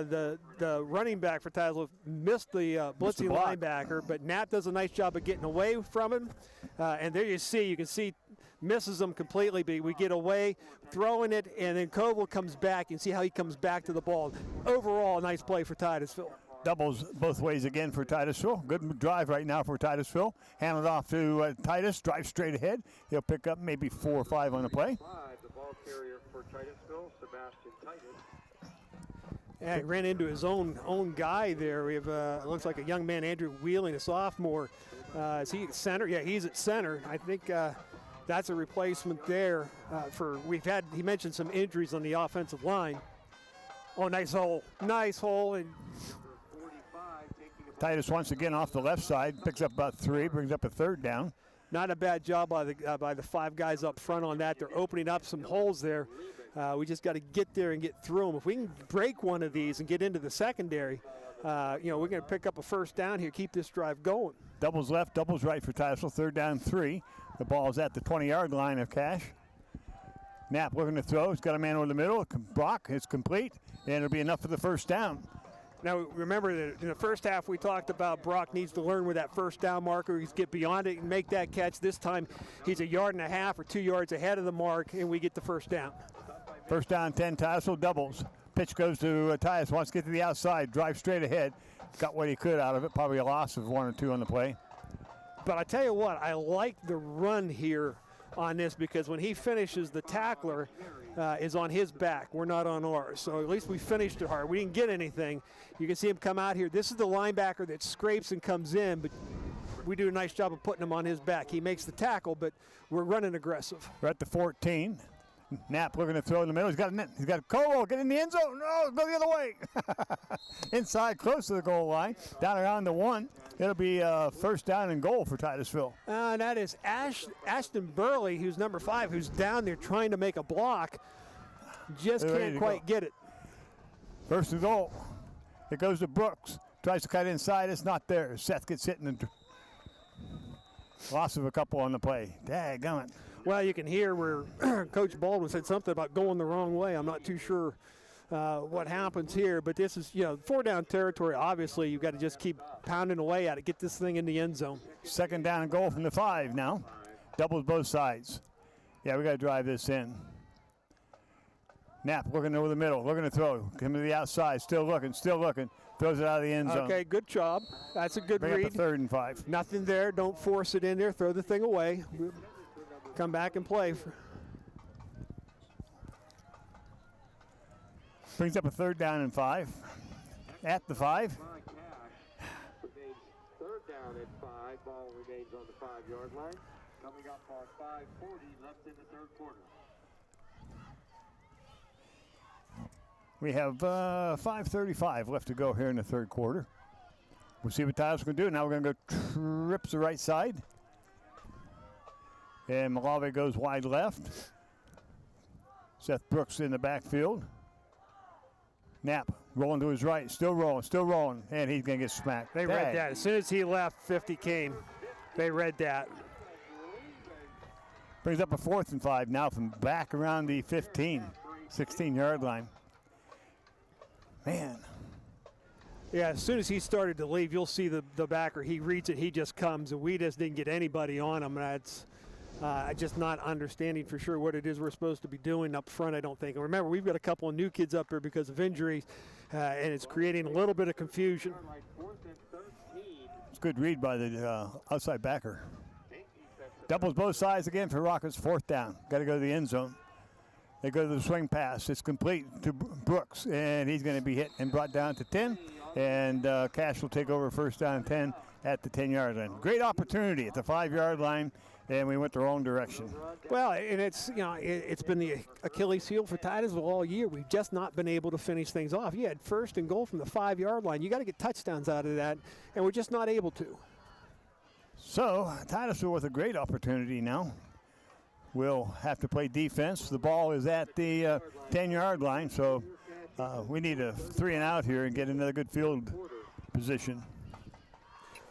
the running back for Titusville missed the blitzing linebacker, but Knapp does a nice job of getting away from him. And there you can see misses him completely, but we get away, throwing it, and then Koval comes back. You can see how he comes back to the ball. Overall, nice play for Titusville. Doubles both ways again for Titusville. Good drive right now for Titusville. Hand it off to Titus. Drive straight ahead. He'll pick up maybe 4 or 5 on the play. The ball carrier for Titusville, Sebastian Titus. Yeah, he ran into his own guy there. We have looks like a young man, Andrew Wheeling, a sophomore. Is he at center? Yeah, he's at center. I think that's a replacement there he mentioned some injuries on the offensive line. Oh, nice hole. And Titus once again off the left side, picks up about 3, brings up a third down. Not a bad job by the 5 guys up front on that. They're opening up some holes there. We just got to get there and get through them. If we can break one of these and get into the secondary, we're going to pick up a first down here, keep this drive going. Doubles left, doubles right for Titusville, third down 3. The ball is at the 20-yard line of Cash. Knapp looking to throw. He's got a man over the middle. Brock, it's complete, and it'll be enough for the first down. Now, remember that in the first half we talked about Brock needs to learn where that first down marker. He's get beyond it and make that catch. This time he's 1.5 yards or 2 yards ahead of the mark, and we get the first down. First down, 10, Titusville doubles. Pitch goes to Titus, wants to get to the outside, drive straight ahead. Got what he could out of it, probably a loss of 1 or 2 on the play. But I tell you what, I like the run here on this because when he finishes, the tackler is on his back. We're not on ours. So at least we finished it hard. We didn't get anything. You can see him come out here. This is the linebacker that scrapes and comes in, but we do a nice job of putting him on his back. He makes the tackle, but we're running aggressive. We're at the 14. Knapp looking to throw in the middle. He's got Cole. Get in the end zone. No, go the other way. Inside, close to the goal line. Down around the 1. It'll be first down and goal for Titusville. That is Ashton Burley, who's number 5, who's down there trying to make a block. Just can't quite get it. First and goal. It goes to Brooks. Tries to cut inside. It's not there. Seth gets hit in the loss of a couple on the play. Dadgummit. Well, you can hear where Coach Baldwin said something about going the wrong way. I'm not too sure what happens here, but this is, 4-down territory. Obviously, you've got to just keep pounding away at it, get this thing in the end zone. Second down and goal from the 5 now. Doubles both sides. Yeah, we got to drive this in. Knapp looking over the middle, looking to throw. Come to the outside, still looking. Throws it out of the end zone. Okay, good job. That's a good read. Bring up a 3rd and 5. Nothing there. Don't force it in there. Throw the thing away. Come back and play. Brings up a 3rd down and 5. At the 5. 3rd down and 5. Ball remains on the 5-yard line. Coming up on 5:40 left in the 3rd quarter. We have 5:35 left to go here in the 3rd quarter. We'll see what Titusville's going to do. Now we're going to go trips the right side. And Malave goes wide left. Seth Brooks in the backfield. Knapp rolling to his right. Still rolling. And he's going to get smacked. They read that. As soon as he left, 50 came. They read that. Brings up a 4th and 5 now from back around the 16-yard line. Man. Yeah, as soon as he started to leave, you'll see the backer. He reads it, he just comes, and we just didn't get anybody on him. That's just not understanding for sure what it is we're supposed to be doing up front, I don't think. And remember, we've got a couple of new kids up here because of injuries, and it's creating a little bit of confusion. It's a good read by the outside backer. Doubles both sides again for Rockets. 4th down. Got to go to the end zone. They go to the swing pass. It's complete to Brooks, and he's going to be hit and brought down to 10. And Cash will take over first down and 10 at the 10-yard line. Great opportunity at the 5-yard line, and we went the wrong direction. Well, and it's it's been the Achilles heel for Titusville all year. We've just not been able to finish things off. You had 1st and goal from the 5-yard line. You got to get touchdowns out of that, and we're just not able to. So Titusville with a great opportunity now. We'll have to play defense. The ball is at the 10-yard line, so we need a 3 and out here and get another good field position.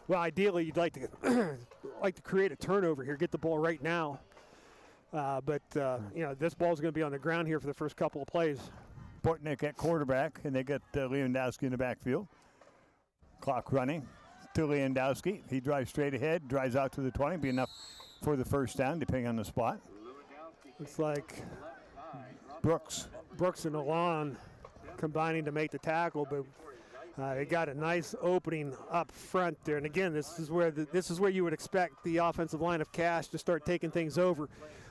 Well, ideally, you'd like to create a turnover here, get the ball right now. But this ball's going to be on the ground here for the first couple of plays. Bortnick at quarterback, and they got Lewandowski in the backfield. Clock running to Lewandowski. He drives straight ahead, drives out to the 20, be enough for the first down, depending on the spot. Looks like Brooks and Alon combining to make the tackle, but they got a nice opening up front there. And again, this is where you would expect the offensive line of Cash to start taking things over.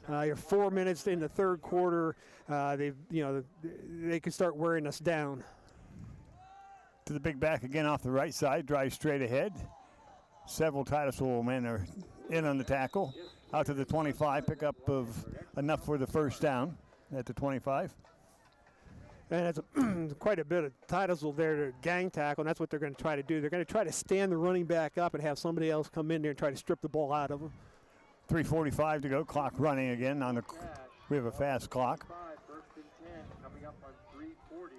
You're 4 minutes in the 3rd quarter. They could start wearing us down. To the big back again off the right side, drives straight ahead. Several Titusville men are in on the tackle. Out to the 25, pickup of enough for the first down at the 25. And it's quite a bit of Titusville there to gang tackle, and that's what they're going to try to do. They're going to try to stand the running back up and have somebody else come in there and try to strip the ball out of them. 3:45 to go, clock running again. We have a fast clock. 1st and 10, coming up on 3:40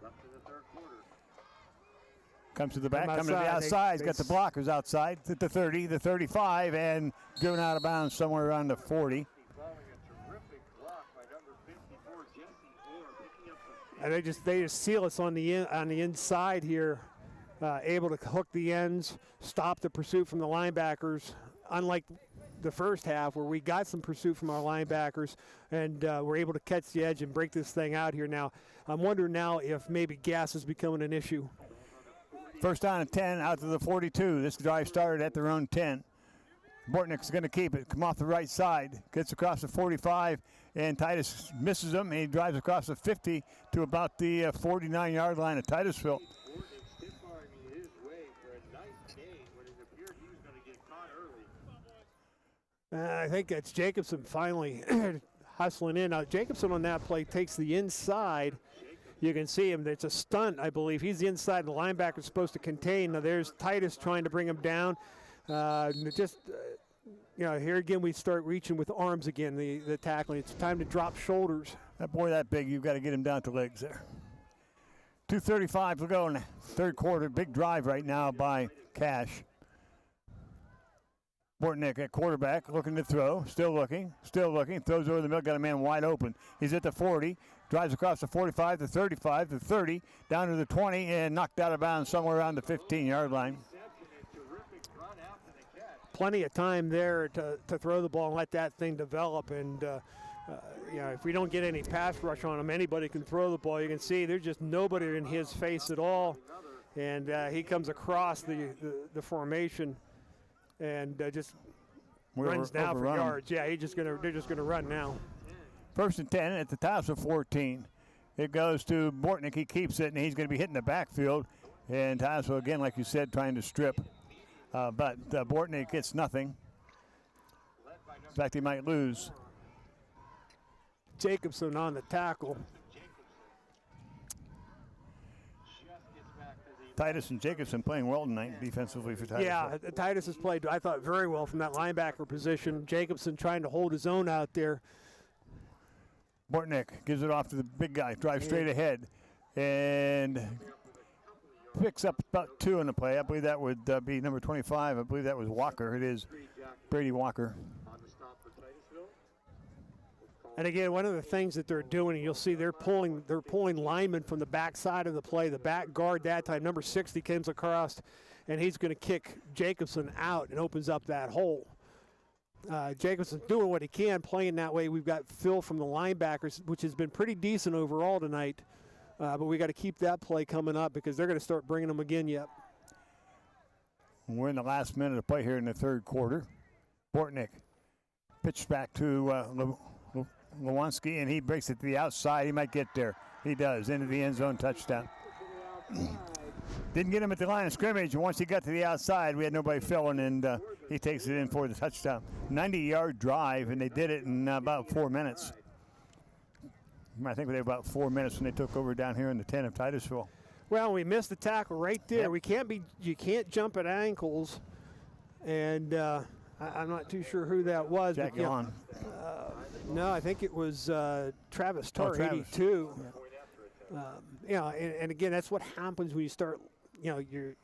left in the 3rd quarter. Comes to the back, coming to the outside. He's got the blockers outside at the 30, the 35, and driven out of bounds somewhere around the 40. And they just seal us on the inside here, able to hook the ends, stop the pursuit from the linebackers. Unlike the first half, where we got some pursuit from our linebackers, and we're able to catch the edge and break this thing out here. Now, I'm wondering now if maybe gas is becoming an issue. First down and 10 out to the 42. This drive started at their own 10. Bortnick's going to keep it. Come off the right side. Gets across the 45, and Titus misses him. And he drives across the 50 to about the 49-yard line of Titusville. I think it's Jacobson finally hustling in. Now, Jacobson on that play takes the inside. You can see him. It's a stunt, I believe. He's the inside. The linebacker's supposed to contain. Now, there's Titus trying to bring him down. Here again, we start reaching with arms again, the tackling. It's time to drop shoulders. That boy that big, you've got to get him down to legs there. 2:35 to go in the third quarter. Big drive right now by Cash. Bortnick at quarterback, looking to throw, still looking, throws over the middle, got a man wide open. He's at the 40, drives across the 45, the 35, the 30, down to the 20, and knocked out of bounds somewhere around the 15-yard line. Plenty of time there to throw the ball and let that thing develop. And, if we don't get any pass rush on him, anybody can throw the ball. You can see there's just nobody in his face at all. And he comes across the formation and just runs now for yards. Yeah, they're just gonna run now. 1st and 10 at the Titusville 14. It goes to Bortnick. He keeps it, and he's going to be hitting the backfield. And Titusville, again, like you said, trying to strip. But Bortnick gets nothing. In fact, he might lose. Jacobson on the tackle. Titus and Jacobson playing well tonight defensively for Titus. Yeah, Titus has played, I thought, very well from that linebacker position. Jacobson trying to hold his own out there. Bortnick gives it off to the big guy, drives straight ahead, and picks up about 2 on the play. I believe that would be number 25. I believe that was Walker. It is Brady Walker. And again, one of the things that they're doing, and you'll see they're pulling linemen from the back side of the play. The back guard that time, number 60, comes across, and he's going to kick Jacobson out and opens up that hole. Jacobson's doing what he can, playing that way. We've got Phil from the linebackers, which has been pretty decent overall tonight. But we got to keep that play coming up because they're going to start bringing them again yet. We're in the last minute of play here in the third quarter. Bortnick pitched back to Lewanski, and he breaks it to the outside. He might get there. He does, into the end zone, touchdown. Didn't get him at the line of scrimmage, and once he got to the outside, we had nobody filling, and he takes it in for the touchdown. 90-yard drive, and they did it in about 4 minutes. I think they had about 4 minutes when they took over down here in the 10 of Titusville. Well, we missed the tackle right there. Yep. You can't jump at ankles, and I'm not too sure who that was. Jackie Long. No, I think it was Travis Tarr, 82. And again, that's what happens when you start. You're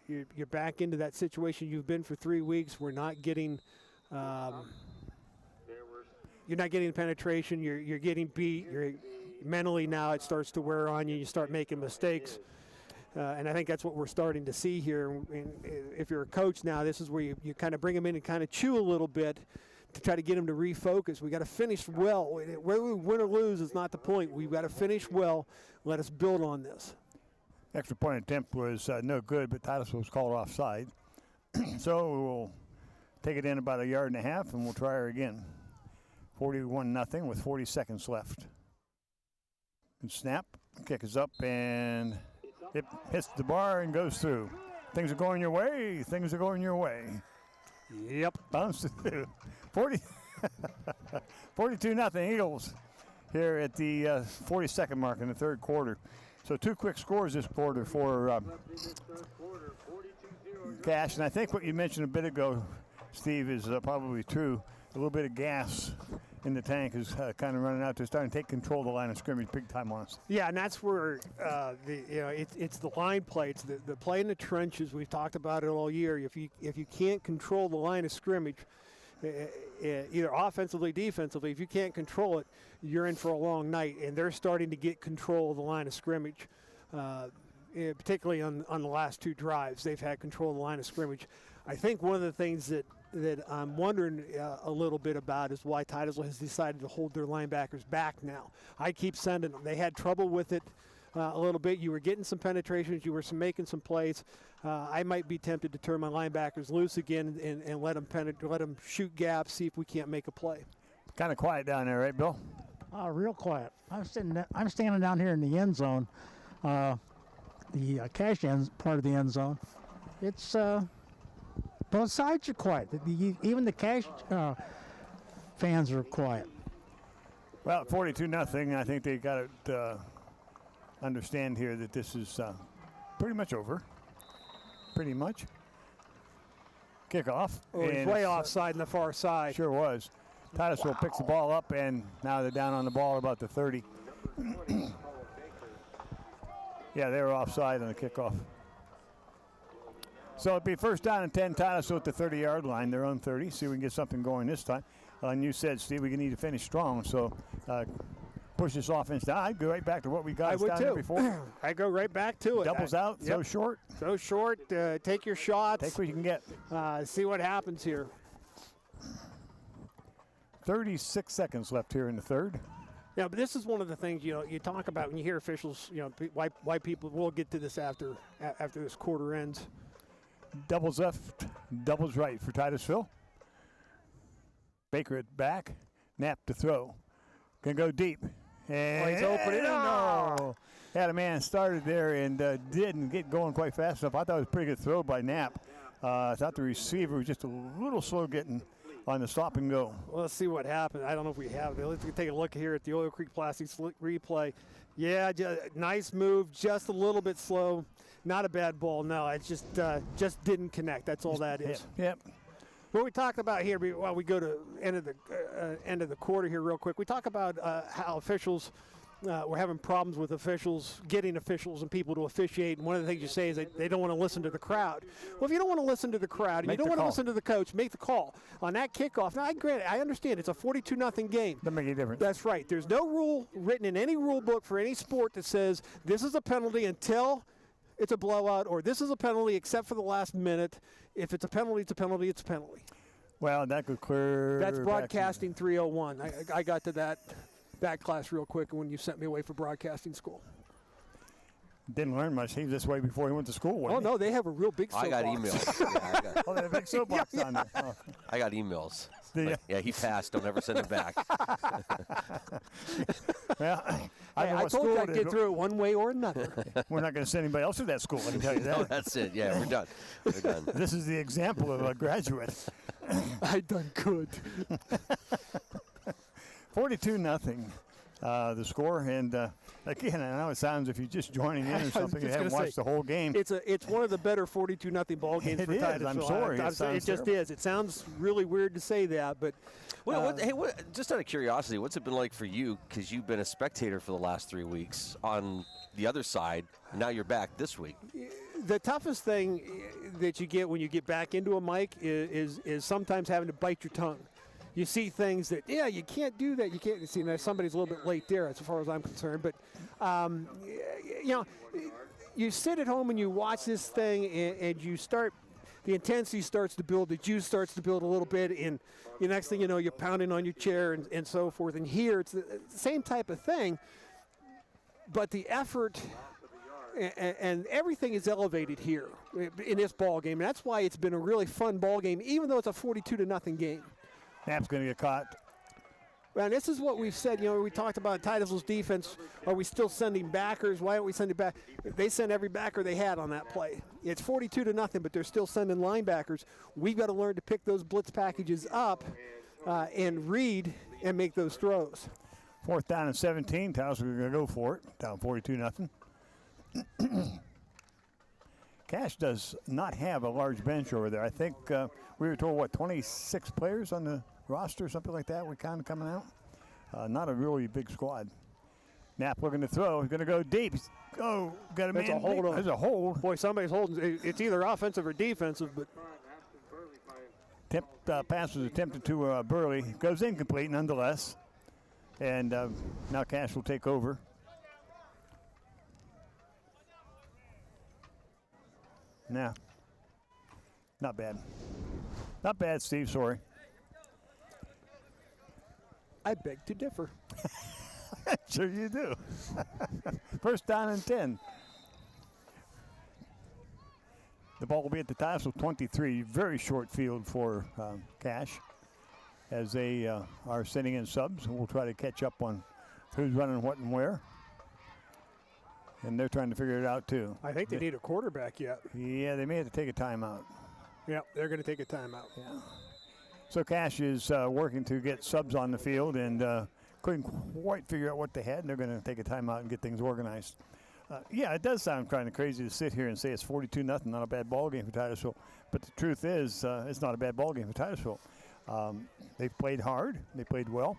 back into that situation you've been for 3 weeks. We're not getting. You're not getting penetration. You're getting beat. Mentally now it starts to wear on you. You start making mistakes. And I think that's what we're starting to see here. And if you're a coach now, this is where you kind of bring them in and kind of chew a little bit to try to get them to refocus. We got to finish well. Whether we win or lose is not the point. We've got to finish well. Let us build on this. Extra point attempt was no good, but Titusville was called offside. So we'll take it in about 1.5 yards, and we'll try her again. 41-0 with 40 seconds left. And snap, kick is up, and it hits the bar and goes through. Things are going your way. Things are going your way. Yep. Bounced it through. 42-0 Eagles here at the 42nd mark in the third quarter. So 2 quick scores this quarter for Cash. And I think what you mentioned a bit ago, Steve, is probably true. A little bit of gas in the tank is kind of running out. They're starting to take control of the line of scrimmage big time on us. Yeah, and that's where it's the line play. It's the play in the trenches. We've talked about it all year. If you can't control the line of scrimmage, either offensively, defensively, if you can't control it, you're in for a long night. And they're starting to get control of the line of scrimmage, particularly on the last 2 drives. They've had control of the line of scrimmage. I think one of the things that I'm wondering a little bit about is why Titusville has decided to hold their linebackers back now. I keep sending them. They had trouble with it a little bit. You were getting some penetrations. You were making some plays. I might be tempted to turn my linebackers loose again and let them shoot gaps, see if we can't make a play. Kind of quiet down there, right, Bill? Real quiet. I'm standing down here in the end zone, the cash end part of the end zone. It's both sides are quiet. Even the cash fans are quiet. Well, 42-0. I think they got to understand here that this is pretty much over. Pretty much. Kickoff. Oh, he's way offside in the far side. Sure was. Titusville picks the ball up, and now they're down on the ball about the 30. Yeah, they were offside on the kickoff. So it'd be first down and 10, Titusville at the 30-yard line. They're on 30. See if we can get something going this time. And you said, Steve, we need to finish strong. So push this offense down. I'd go right back to what we got down here before. I go right back to it. Doubles out, yep. so short. So short. Take your shots. Take what you can get. See what happens here. 36 seconds left here in the third. Yeah, but this is one of the things, you talk about when you hear officials, why people, we'll get to this after this quarter ends. Doubles left, doubles right for Titusville. Baker at back, Knapp to throw. Can go deep. And he's opening. No. Had a man started there and didn't get going quite fast enough. I thought it was a pretty good throw by Knapp. I thought the receiver was just a little slow getting on the stop and go. Well, let's see what happened. I don't know if we have it. Let's take a look here at the Oil Creek Plastics replay. Yeah, nice move, just a little bit slow. Not a bad ball, no. It just didn't connect. That's all that is. Yep. What we talked about here, while we go to end of the quarter here real quick, we talk about how officials, we're having problems with officials, getting officials and people to officiate. And one of the things you say is they don't want to listen to the crowd. Well, if you don't want to listen to the crowd, and you don't want to listen to the coach, make the call. On that kickoff, now I understand it's a 42-0 game. Doesn't make any difference. That's right. There's no rule written in any rule book for any sport that says this is a penalty until it's a blowout, or this is a penalty except for the last minute. If it's a penalty, it's a penalty, it's a penalty. Well, that could clear. That's broadcasting 301. I got to that class real quick when you sent me away for broadcasting school. Didn't learn much. He was this way before he went to school. Oh, no, they have a real big soapbox. I got emails. Oh, they have a big soapbox on there. Oh. I got emails. Yeah, he passed. Don't ever send him back. Well, I told you I'd get through it one way or another. We're not going to send anybody else to that school, I can tell you that. No, that's it. Yeah, we're done. We're done. This is the example of a graduate. I done good. 42-0. The score, and again, I know it sounds if you're just joining in or something, you haven't watched the whole game. It's one of the better 42-0 ball games for Titusville. I'm sorry. It just is. It sounds really weird to say that, but. Just out of curiosity, what's it been like for you? Because you've been a spectator for the last 3 weeks on the other side. And now you're back this week. The toughest thing that you get when you get back into a mic is sometimes having to bite your tongue. You see things that, you can't do that. You can't see. Now somebody's a little bit late there, as far as I'm concerned. But, you sit at home and you watch this thing, and you start. The intensity starts to build. The juice starts to build a little bit, and the next thing you know, you're pounding on your chair and so forth. And here, it's the same type of thing, but the effort and everything is elevated here in this ball game. And that's why it's been a really fun ball game, even though it's a 42-0 game. Knapp's going to get caught. Well, and this is what we've said. We talked about Titusville's defense. Are we still sending backers? Why aren't we sending back? They sent every backer they had on that play. It's 42-0, but they're still sending linebackers. We've got to learn to pick those blitz packages up and read and make those throws. 4th down and 17. Titusville are going to go for it. Down 42-0. Cash does not have a large bench over there. I think we were told, 26 players on the roster, something like that. We're kind of coming out. Not a really big squad. Knapp looking to throw. He's going to go deep. Got a man. That's a hold. There's a hold. Boy, somebody's holding. It's either offensive or defensive. But pass was attempted to Burley. Goes incomplete nonetheless. And now Cash will take over. Nah. Not bad. Not bad, Steve. Sorry. I beg to differ. Sure you do. 1st down and 10. The ball will be at the Titusville 23. Very short field for Cash as they are sending in subs. We'll try to catch up on who's running what and where. And they're trying to figure it out, too. I think they need a quarterback yet. Yeah, they may have to take a timeout. Yeah, they're going to take a timeout. Yeah. So Cash is working to get subs on the field, and couldn't quite figure out what they had, and they're going to take a timeout and get things organized. Yeah, it does sound kind of crazy to sit here and say it's 42-0, not a bad ball game for Titusville. But the truth is, it's not a bad ball game for Titusville. They've played hard. They played well.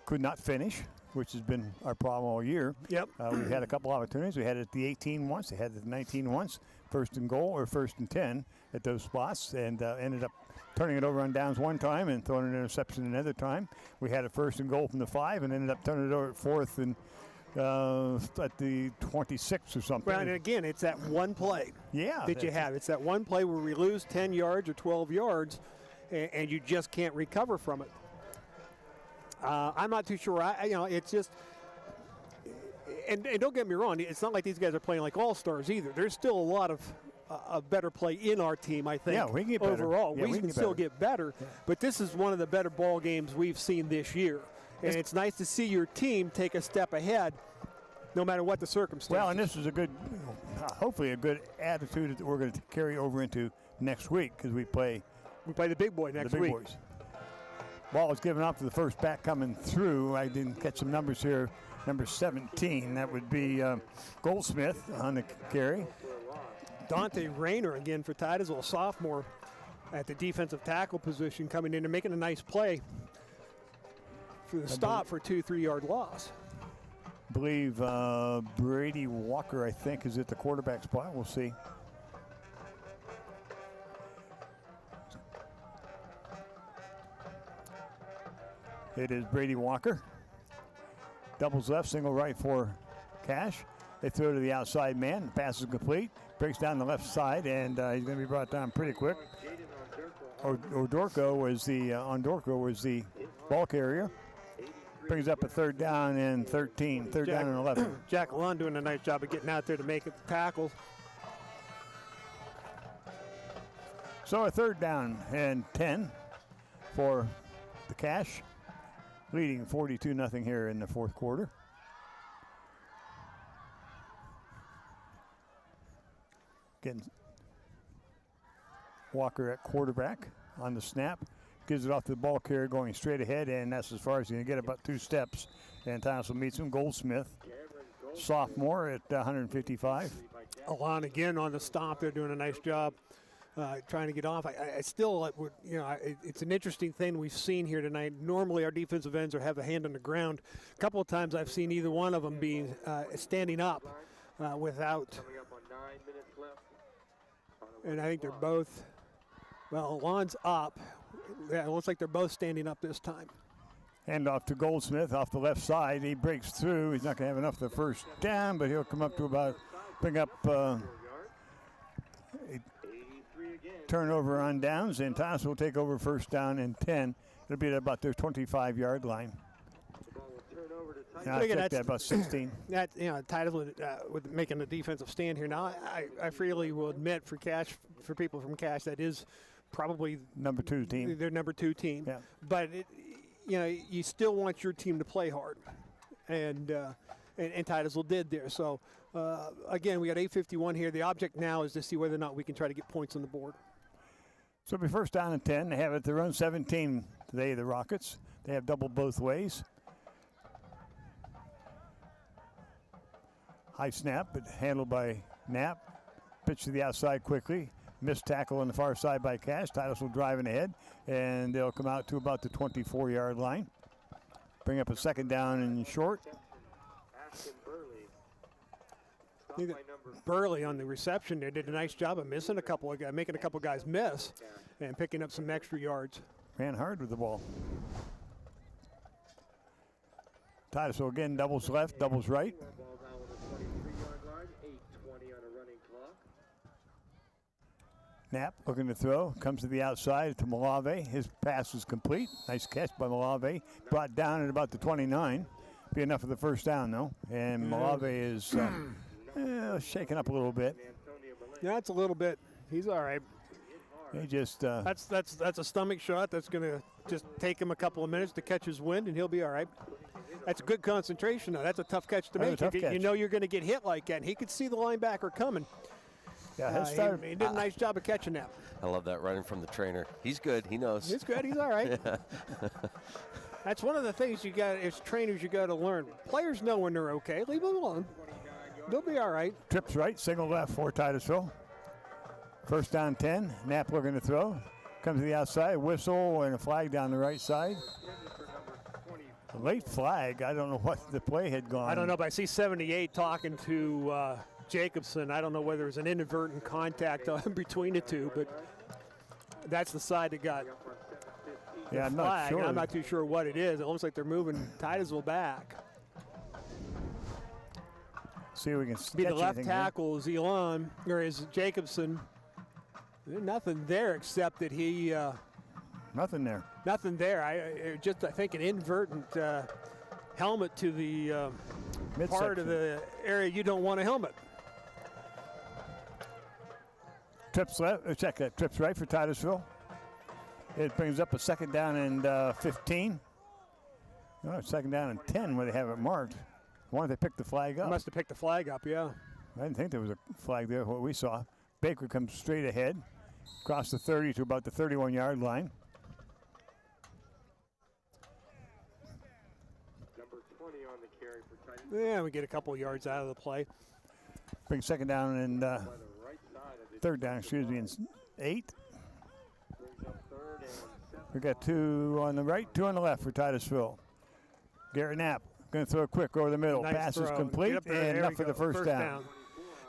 Could not finish, which has been our problem all year. Yep. We had a couple opportunities. We had it at the 18 once. They had it at the 19 once. First and goal or first and 10 at those spots, and ended up turning it over on downs one time and throwing an interception another time. We had a first and goal from the 5 and ended up turning it over at fourth and at the 26 or something. Well, and again, it's that one play that you have. It's that one play where we lose 10 yards or 12 yards, and you just can't recover from it. I'm not too sure. It's just, and don't get me wrong, it's not like these guys are playing like all-stars either. There's still a lot of better play in our team, I think. Yeah, we can get better. Overall, yeah, we can still get better, but this is one of the better ball games we've seen this year. And it's nice to see your team take a step ahead, no matter what the circumstances. Well, and this is a good, hopefully a good attitude that we're going to carry over into next week, because we play the big boy next week. Boys. Ball was given up to the first back coming through. I didn't catch some numbers here. Number 17, that would be Goldsmith on the carry. Dante Rayner again for Titusville, a sophomore at the defensive tackle position, coming in and making a nice play for the stop for a 2-3 yard loss. I believe Brady Walker, I think, is at the quarterback spot. We'll see. It is Brady Walker. Doubles left, single right for Cash. They throw to the outside man. The pass is complete. Breaks down the left side, and he's going to be brought down pretty quick. Ondorko was the ball carrier. Brings up a third down and 13, third down and 11. Jack Alon doing a nice job of getting out there to make it the tackles. So a third down and 10 for the Cash, leading 42-0 here in the fourth quarter. Getting Walker at quarterback on the snap. Gives it off to the ball carrier going straight ahead, and that's as far as he's going to get, about 2 steps. And Titusville meets him. Goldsmith, sophomore at 155. Alon again on the stop. They're doing a nice job trying to get off. I still would, it's an interesting thing we've seen here tonight. Normally our defensive ends have a hand on the ground. A couple of times I've seen either one of them being standing up without. And I think they're both, Alon's up. Yeah, it looks like they're both standing up this time. Hand off to Goldsmith off the left side. He breaks through. He's not going to have enough for the first down, but he'll come up to bring up a turnover on downs, and Titusville will take over first down and 10. It'll be at about their 25-yard line. I think that about 16. Titusville with making a defensive stand here. Now, I freely will admit for people from Cash, that is probably number 2 team. Their number 2 team. Yeah. But you still want your team to play hard, and Titusville did there. So again, we got 8:51 here. The object now is to see whether or not we can try to get points on the board. So it'll be first down and 10. They have it at their own 17 today, the Rockets. They have double both ways. High snap, but handled by Knapp. Pitch to the outside quickly. Missed tackle on the far side by Cash. Titusville driving ahead, and they'll come out to about the 24-yard line. Bring up a second down and short. Burley on the reception there did a nice job of missing a couple of guys, making a couple of guys miss, and picking up some extra yards. Ran hard with the ball. Titusville again, doubles left, doubles right. Knapp looking to throw, comes to the outside to Malave. His pass is complete. Nice catch by Malave. Brought down at about the 29. Be enough for the first down, though. And Malave is shaking up a little bit. Yeah, it's a little bit. He's all right. He just that's a stomach shot. That's going to just take him a couple of minutes to catch his wind, and he'll be all right. That's a good concentration, though. That's a tough catch to make. You know you're going to get hit like that, and he could see the linebacker coming. Yeah, he did a nice job of catching that. I love that running from the trainer. He's good. He knows. He's good. He's all right. That's one of the things you got as trainers you got to learn. Players know when they're okay. Leave them alone. They'll be all right. Trips right, single left for Titusville. First down 10. Knapp looking to throw. Comes to the outside, whistle and a flag down the right side. A late flag. I don't know what the play had gone. I don't know, but I see 78 talking to Jacobson. I don't know whether it was an inadvertent contact between the two, but that's the side that got the I'm flag. not sure. I'm not too sure what it is. It looks like they're moving Titusville back. See if we can Be the sketch left anything tackle is Elon, or is Jacobson. There's nothing there except that he. Nothing there. Nothing there. I think an inadvertent helmet to the part of the area you don't want a helmet. Trips left. Check that. Trips right for Titusville. It brings up a second down and 15. No, second down and 10 where they have it marked. Why don't they pick the flag up? Must have picked the flag up, yeah. I didn't think there was a flag there, what we saw. Baker comes straight ahead, across the 30 to about the 31-yard line. Number 20 on the carry for Titusville. Yeah, we get a couple yards out of the play. Bring second down and third down, and 8. We got 2 on the right, 2 on the left for Titusville. Garrett Knapp going to throw quick over the middle. Nice Pass throw. is complete and enough for the first down.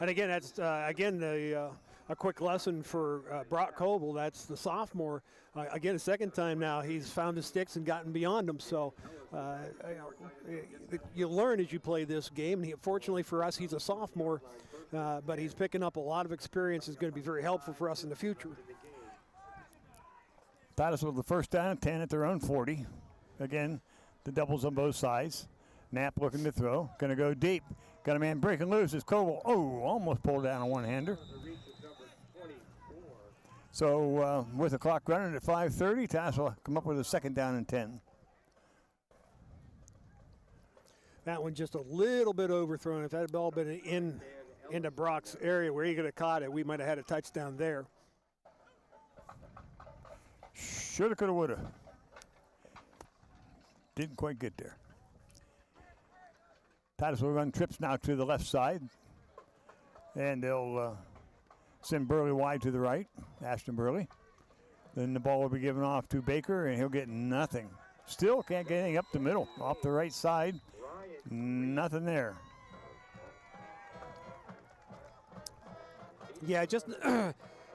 And again, that's a quick lesson for Brock Coble. That's the sophomore. Again, a second time now he's found the sticks and gotten beyond them. So you learn as you play this game. And fortunately for us, he's a sophomore, but he's picking up a lot of experience. Is going to be very helpful for us in the future. Titusville the first down, 10 at their own 40. Again, the doubles on both sides. Knapp looking to throw. Going to go deep. Got a man breaking loose. It's Coble. Oh, almost pulled down a one-hander. So with the clock running at 5:30, Titusville come up with a second down and 10. That one just a little bit overthrown. If that had ball been into Brock's area where he could have caught it, we might have had a touchdown there. Shoulda, coulda, woulda. Didn't quite get there. Titusville run trips now to the left side. And they'll send Burley wide to the right, Ashton Burley. Then the ball will be given off to Baker, and he'll get nothing. Still can't get anything up the middle. Off the right side, nothing there. Yeah, just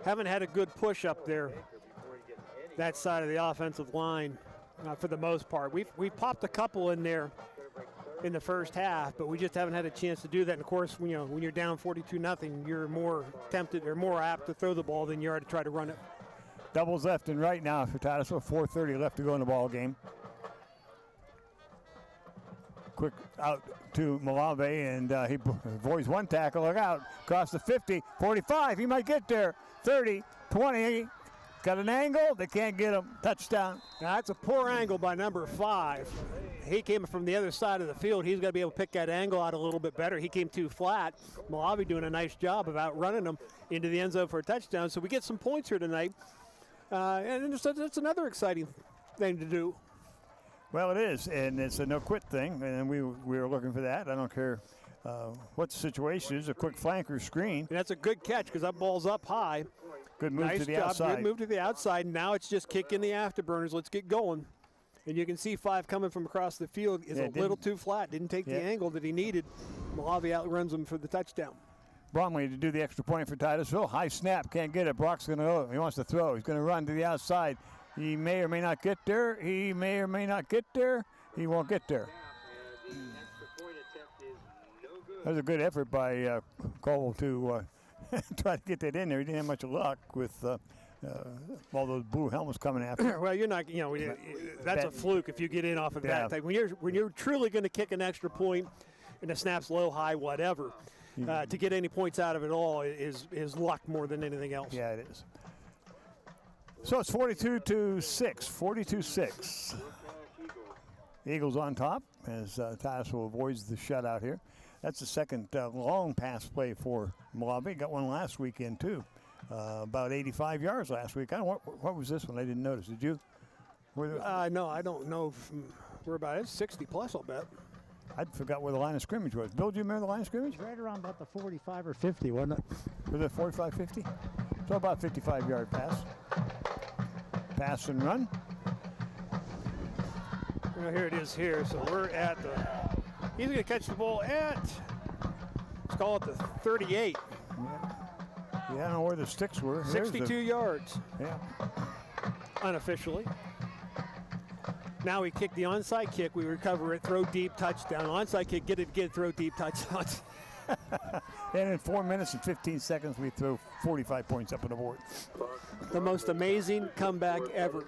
haven't had a good push up there, that side of the offensive line for the most part. We've popped a couple in there in the first half, but we just haven't had a chance to do that. And of course, when you're down 42-0, you're more tempted or more apt to throw the ball than you are to try to run it. Doubles left and right now for Titusville. 4:30 left to go in the ball game. Quick out to Malave, and he avoids one tackle. Look out. Across the 50, 45. He might get there. 30, 20. Got an angle. They can't get him. Touchdown. Now, that's a poor angle by number 5. He came from the other side of the field. He's got to be able to pick that angle out a little bit better. He came too flat. Malave doing a nice job of outrunning him into the end zone for a touchdown. So we get some points here tonight. And it's another exciting thing to do. Well, it is, and it's a no-quit thing, and we were looking for that. I don't care what the situation is. A quick flanker screen. And that's a good catch because that ball's up high. Good move nice to the job. outside. Good move to the outside. Now it's just kicking the afterburners. Let's get going. And you can see 5 coming from across the field is a little too flat. Didn't take the angle that he needed. Malave outruns him for the touchdown. Bromley to do the extra point for Titusville. High snap, can't get it. Brock's going to go. He wants to throw. He's going to run to the outside. He may or may not get there. He may or may not get there. He won't get there. That was a good effort by Cole to try to get that in there. He didn't have much luck with all those blue helmets coming after. Well, you're not, that's a fluke if you get in off of that type. When you're truly going to kick an extra point and the snap's low, high, whatever, to get any points out of it all is luck more than anything else. Yeah, it is. So it's 42-6, 42-6. Eagles on top as Titusville avoids the shutout here. That's the second long pass play for Malave. Got one last weekend, too. About 85 yards last week. What was this one? I didn't notice. Did you? No, I don't know. We're about 60 plus, I'll bet. I forgot where the line of scrimmage was. Bill, do you remember the line of scrimmage? Right around about the 45 or 50, wasn't it? Was it 45, 50? So about 55-yard pass. Pass and run. Well, here it is here. So we're at the, he's going to catch the ball at, let's call it the 38. Yeah, I don't know where the sticks were. 62 yards. Yeah. Unofficially. Now we kick the onside kick, we recover it, throw deep, touchdown. Onside kick, get it again, throw deep, touchdown. And in 4 minutes and 15 seconds, we throw 45 points up on the board. The most amazing comeback ever.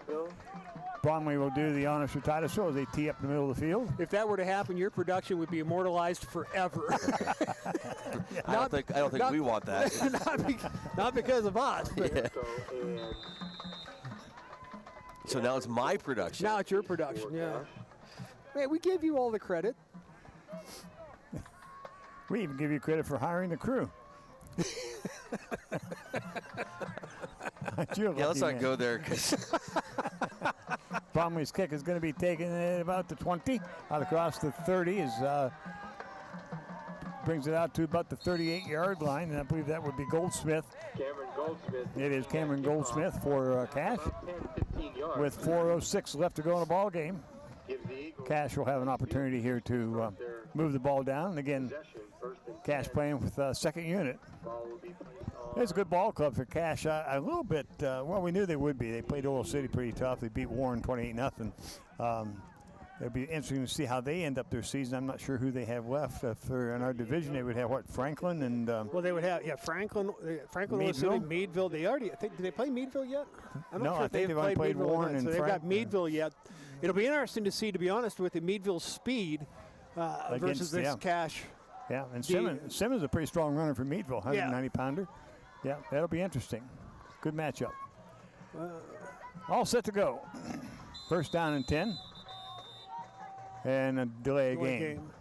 Bromley will do the honors for Titusville as they tee up in the middle of the field. If that were to happen, your production would be immortalized forever. I don't think we want that. not because of us. Yeah. So now it's my production. Now it's your production, yeah. Hey, we gave you all the credit. We even give you credit for hiring the crew. Yeah, let's not go there. Bromley's kick is going to be taken at about the 20, out across the 30 is brings it out to about the 38-yard line, and I believe that would be Goldsmith. Cameron Goldsmith. It is Cameron Goldsmith for Cash. With 4:06 left to go in the ball game, Cash will have an opportunity here to move the ball down. And again, Cash playing with second unit. It's a good ball club for Cash. A little bit, well, we knew they would be. They played Oil City pretty tough. They beat Warren 28-0. It'll be interesting to see how they end up their season. I'm not sure who they have left. For in our division, they would have, what, Franklin and... well, they would have, Franklin, Oil City, Meadville. They already, I think, did they play Meadville yet? I'm not sure if they've only played Warren and so they've got Meadville yet. It'll be interesting to see, to be honest, with the Meadville speed versus this Cash. Yeah, and Simmons is a pretty strong runner for Meadville, 190-pounder. Yeah, that'll be interesting. Good matchup. All set to go. First down and 10. And a delay of game.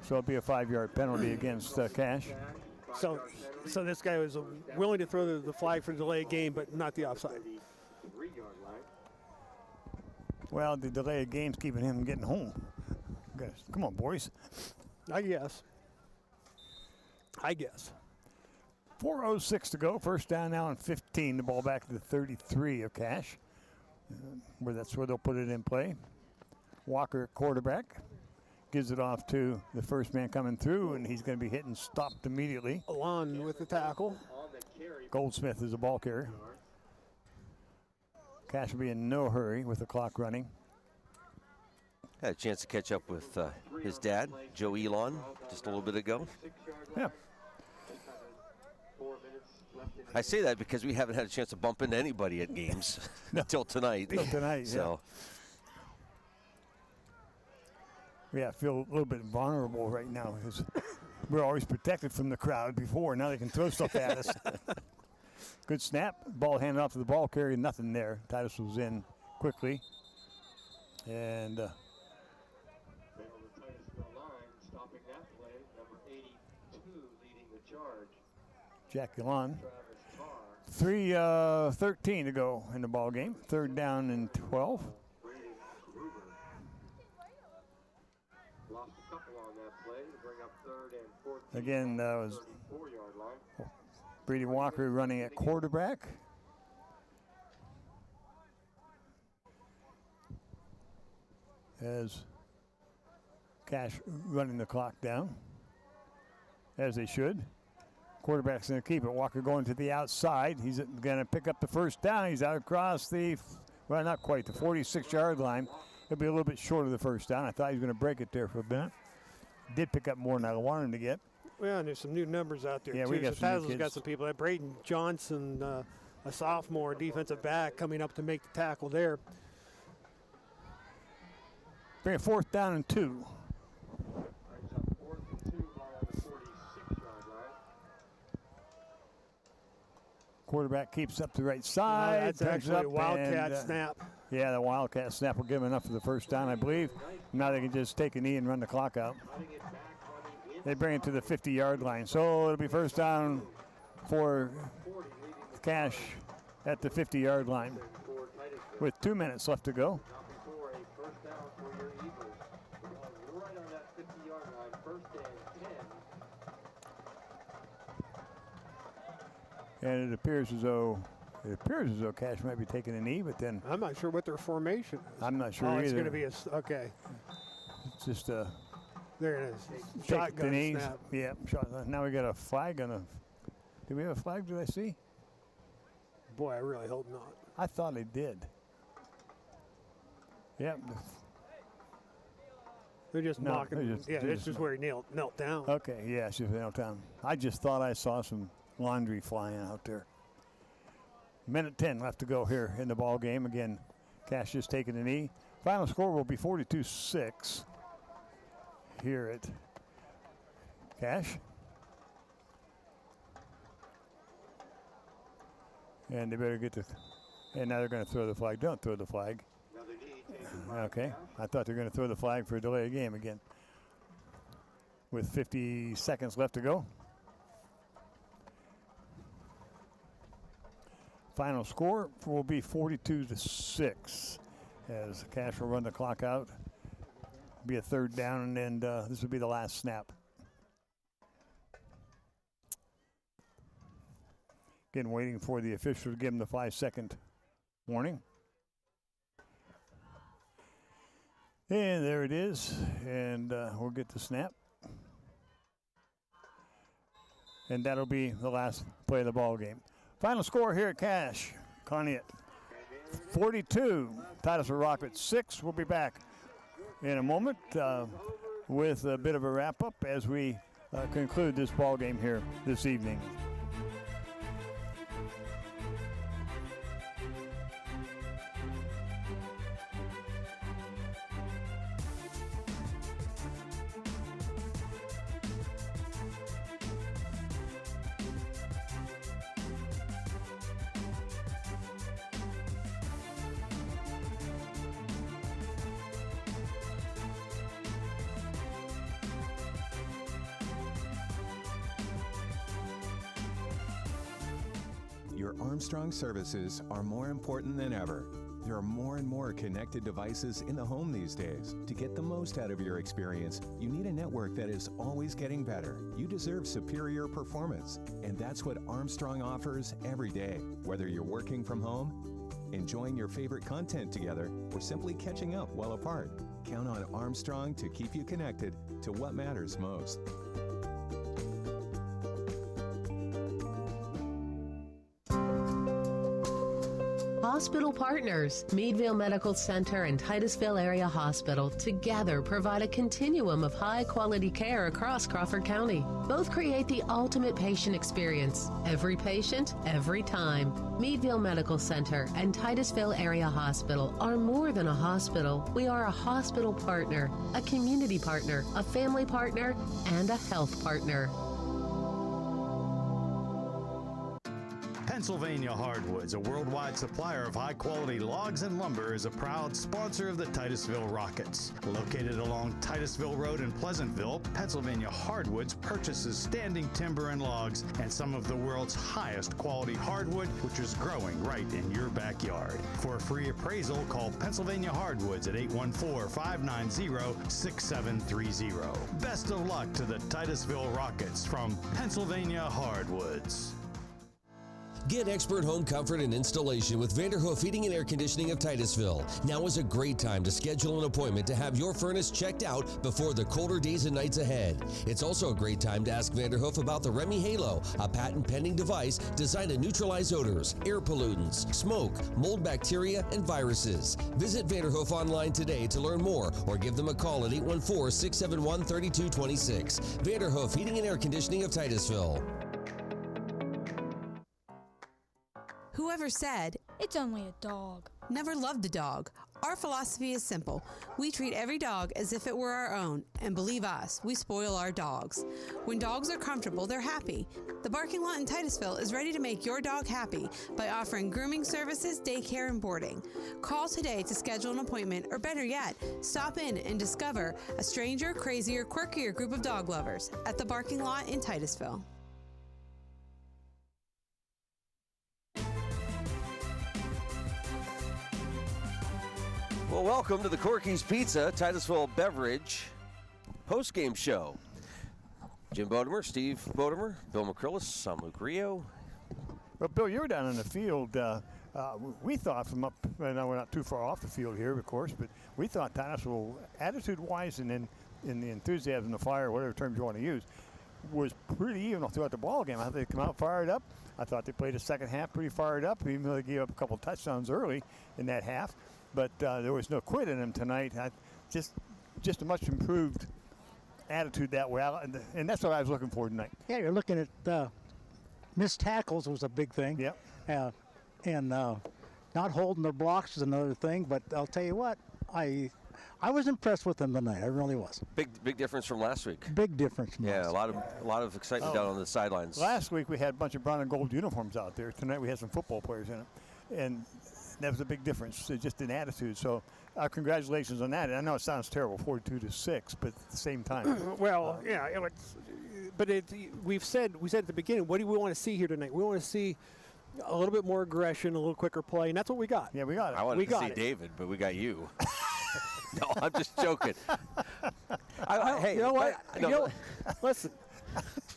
So it'll be a 5-yard penalty against Cash. So this guy was willing to throw the flag for delay of game, but not the offside. Well, the delay of game's keeping him from getting home. Come on, boys. I guess. 4:06 to go. First down now and 15. The ball back to the 33 of Cash. That's where they'll put it in play. Walker at quarterback. Gives it off to the first man coming through, and he's going to be hit and stopped immediately. Alon with the tackle. Goldsmith is a ball carrier. Cash will be in no hurry with the clock running. Had a chance to catch up with his dad, Joe Elon, just a little bit ago. Yeah. I say that because we haven't had a chance to bump into anybody at games until tonight. Until tonight, so. Yeah, I feel a little bit vulnerable right now because we're always protected from the crowd before. Now they can throw stuff at us. Good snap. Ball handed off to the ball carrier. Nothing there. Titus was in quickly. And Jack Elon. 3:13 to go in the ball game. Third down and 12. Again, that was Brady Walker running at quarterback. As Cash running the clock down, as they should. Quarterback's going to keep it. Walker going to the outside. He's going to pick up the first down. He's out across the, well, not quite, the 46-yard line. He'll be a little bit short of the first down. I thought he was going to break it there for a minute. Did pick up more than I wanted him to get. Well, and there's some new numbers out there, too. We got some new kids. Got some people. That Braden Johnson, a sophomore defensive back, coming up to make the tackle there. Bring a fourth down and 2. Quarterback keeps up the right side. That's actually a Wildcat snap. Yeah, the Wildcat snap will give him enough for the first down, I believe. Now they can just take a knee and run the clock out. They bring it to the 50-yard line. So it'll be first down for Cash at the 50-yard line with 2 minutes left to go. And it appears as though Cash might be taking a knee, but then I'm not sure what their formation is. I'm not sure oh, either. It's going to be okay. It's just a. There it is. Shotgun snap. Yeah, shotgun. Now we got a flag on a. Do we have a flag? Did I see? Boy, I really hope not. I thought they did. Yep. They're just mocking. This is where he knelt down. Okay, yeah, she knelt down. I just thought I saw some laundry flying out there. Minute 10 left to go here in the ball game. Again, Cash just taking a knee. Final score will be 42-6 here at Cash. And they better get the, and now they're going to throw the flag. Don't throw the flag. Okay, I thought they were going to throw the flag for a delay of game again. With 50 seconds left to go. Final score will be 42-6 as Cash will run the clock out. Be a third down, and this will be the last snap. Again, waiting for the official to give him the 5-second warning. And there it is, and we'll get the snap. And that'll be the last play of the ball game. Final score here at Cash, Conneaut 42, Titusville Rockets 6. We'll be back in a moment with a bit of a wrap-up as we conclude this ball game here this evening. Your Armstrong services are more important than ever. There are more and more connected devices in the home these days. To get the most out of your experience, you need a network that is always getting better. You deserve superior performance, and that's what Armstrong offers every day. Whether you're working from home, enjoying your favorite content together, or simply catching up while apart, count on Armstrong to keep you connected to what matters most. Hospital partners, Meadville Medical Center and Titusville Area Hospital together provide a continuum of high-quality care across Crawford County. Both create the ultimate patient experience. Every patient, every time. Meadville Medical Center and Titusville Area Hospital are more than a hospital. We are a hospital partner, a community partner, a family partner, and a health partner. Pennsylvania Hardwoods, a worldwide supplier of high-quality logs and lumber, is a proud sponsor of the Titusville Rockets. Located along Titusville Road in Pleasantville, Pennsylvania Hardwoods purchases standing timber and logs and some of the world's highest quality hardwood, which is growing right in your backyard. For a free appraisal, call Pennsylvania Hardwoods at 814-590-6730. Best of luck to the Titusville Rockets from Pennsylvania Hardwoods. Get expert home comfort and installation with Vanderhoof Heating and Air Conditioning of Titusville. Now is a great time to schedule an appointment to have your furnace checked out before the colder days and nights ahead. It's also a great time to ask Vanderhoof about the Remy Halo, a patent-pending device designed to neutralize odors, air pollutants, smoke, mold bacteria, and viruses. Visit Vanderhoof online today to learn more or give them a call at 814-671-3226. Vanderhoof Heating and Air Conditioning of Titusville. Whoever said, "It's only a dog," never loved a dog. Our philosophy is simple. We treat every dog as if it were our own, and believe us, we spoil our dogs. When dogs are comfortable, they're happy. The Barking Lot in Titusville is ready to make your dog happy by offering grooming services, daycare, and boarding. Call today to schedule an appointment, or better yet, stop in and discover a stranger, crazier, quirkier group of dog lovers at the Barking Lot in Titusville. Well, welcome to the Corky's Pizza Titusville Beverage post-game show. Jim Bodemer, Steve Bodemer, Bill McCrillis, I'm Luke Rio. Well, Bill, you were down in the field. We thought from up, I know we're not too far off the field here, of course, but we thought Titusville, attitude-wise and in the enthusiasm, the fire, whatever terms you want to use, was pretty even throughout the ball game. I thought they come out fired up. I thought they played the second half pretty fired up, even though they gave up a couple touchdowns early in that half. But there was no quit in them tonight. Just a much improved attitude that way, and that's what I was looking for tonight. Yeah, you're looking at missed tackles was a big thing. Yep. And not holding their blocks is another thing. But I'll tell you what, I was impressed with them tonight. I really was. Big difference from last week. Big difference. Yeah, a lot of excitement down on the sidelines. Last week we had a bunch of brown and gold uniforms out there. Tonight we had some football players in it, and that was a big difference, just in attitude. So congratulations on that. And I know it sounds terrible, 42-6, but at the same time. Well, we said at the beginning, what do we want to see here tonight? We want to see a little bit more aggression, a little quicker play, and that's what we got. Yeah, we got it. I wanted to see David, but we got you. No, I'm just joking. Hey, you know what? Listen.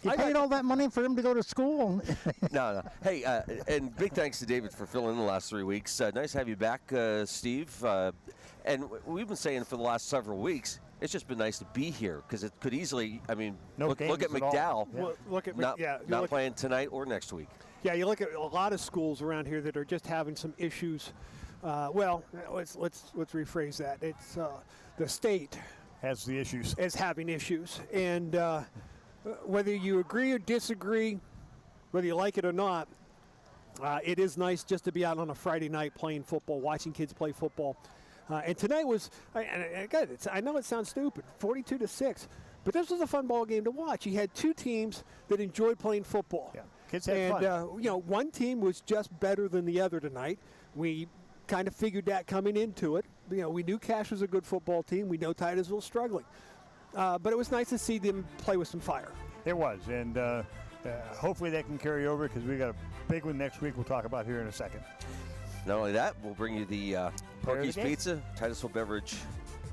You paid all that money for him to go to school. No. Hey, and big thanks to David for filling in the last 3 weeks. Nice to have you back, Steve. And we've been saying for the last several weeks, it's just been nice to be here because it could easily, look at McDowell. Yeah. Not playing tonight or next week. Yeah, you look at a lot of schools around here that are just having some issues. Let's rephrase that. It's the state has the issues. Is having issues, and whether you agree or disagree, whether you like it or not, it is nice just to be out on a Friday night playing football, watching kids play football. And tonight was, I know it sounds stupid, 42-6, but this was a fun ball game to watch. You had two teams that enjoyed playing football. Yeah, kids had fun. One team was just better than the other tonight. We kind of figured that coming into it. We knew Cache was a good football team. We know Titusville was struggling. But it was nice to see them play with some fire. It was, and hopefully that can carry over because we got a big one next week we'll talk about here in a second. Not only that, we'll bring you the Corky's Pizza Titusville Beverage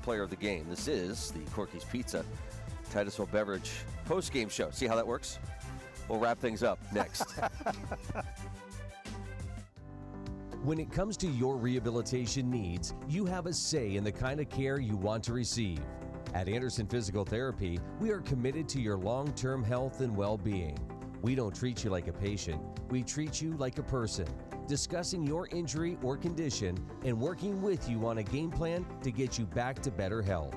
Player of the Game. This is the Corky's Pizza Titusville Beverage post-game show. See how that works? We'll wrap things up next. When it comes to your rehabilitation needs, you have a say in the kind of care you want to receive. At Anderson Physical Therapy, we are committed to your long-term health and well-being. We don't treat you like a patient, we treat you like a person, discussing your injury or condition and working with you on a game plan to get you back to better health.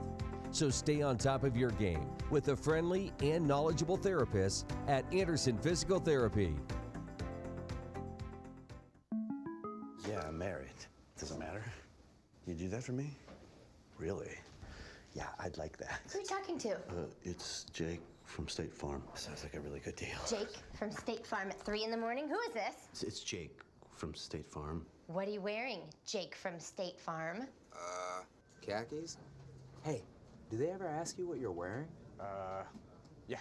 So stay on top of your game with a friendly and knowledgeable therapist at Anderson Physical Therapy. Yeah, I'm married. Doesn't matter. You do that for me? Really? Yeah, I'd like that. Who are you talking to? It's Jake from State Farm. Sounds like a really good deal. Jake from State Farm at 3 in the morning? Who is this? It's Jake from State Farm. What are you wearing, Jake from State Farm? Khakis? Hey, do they ever ask you what you're wearing? Yeah.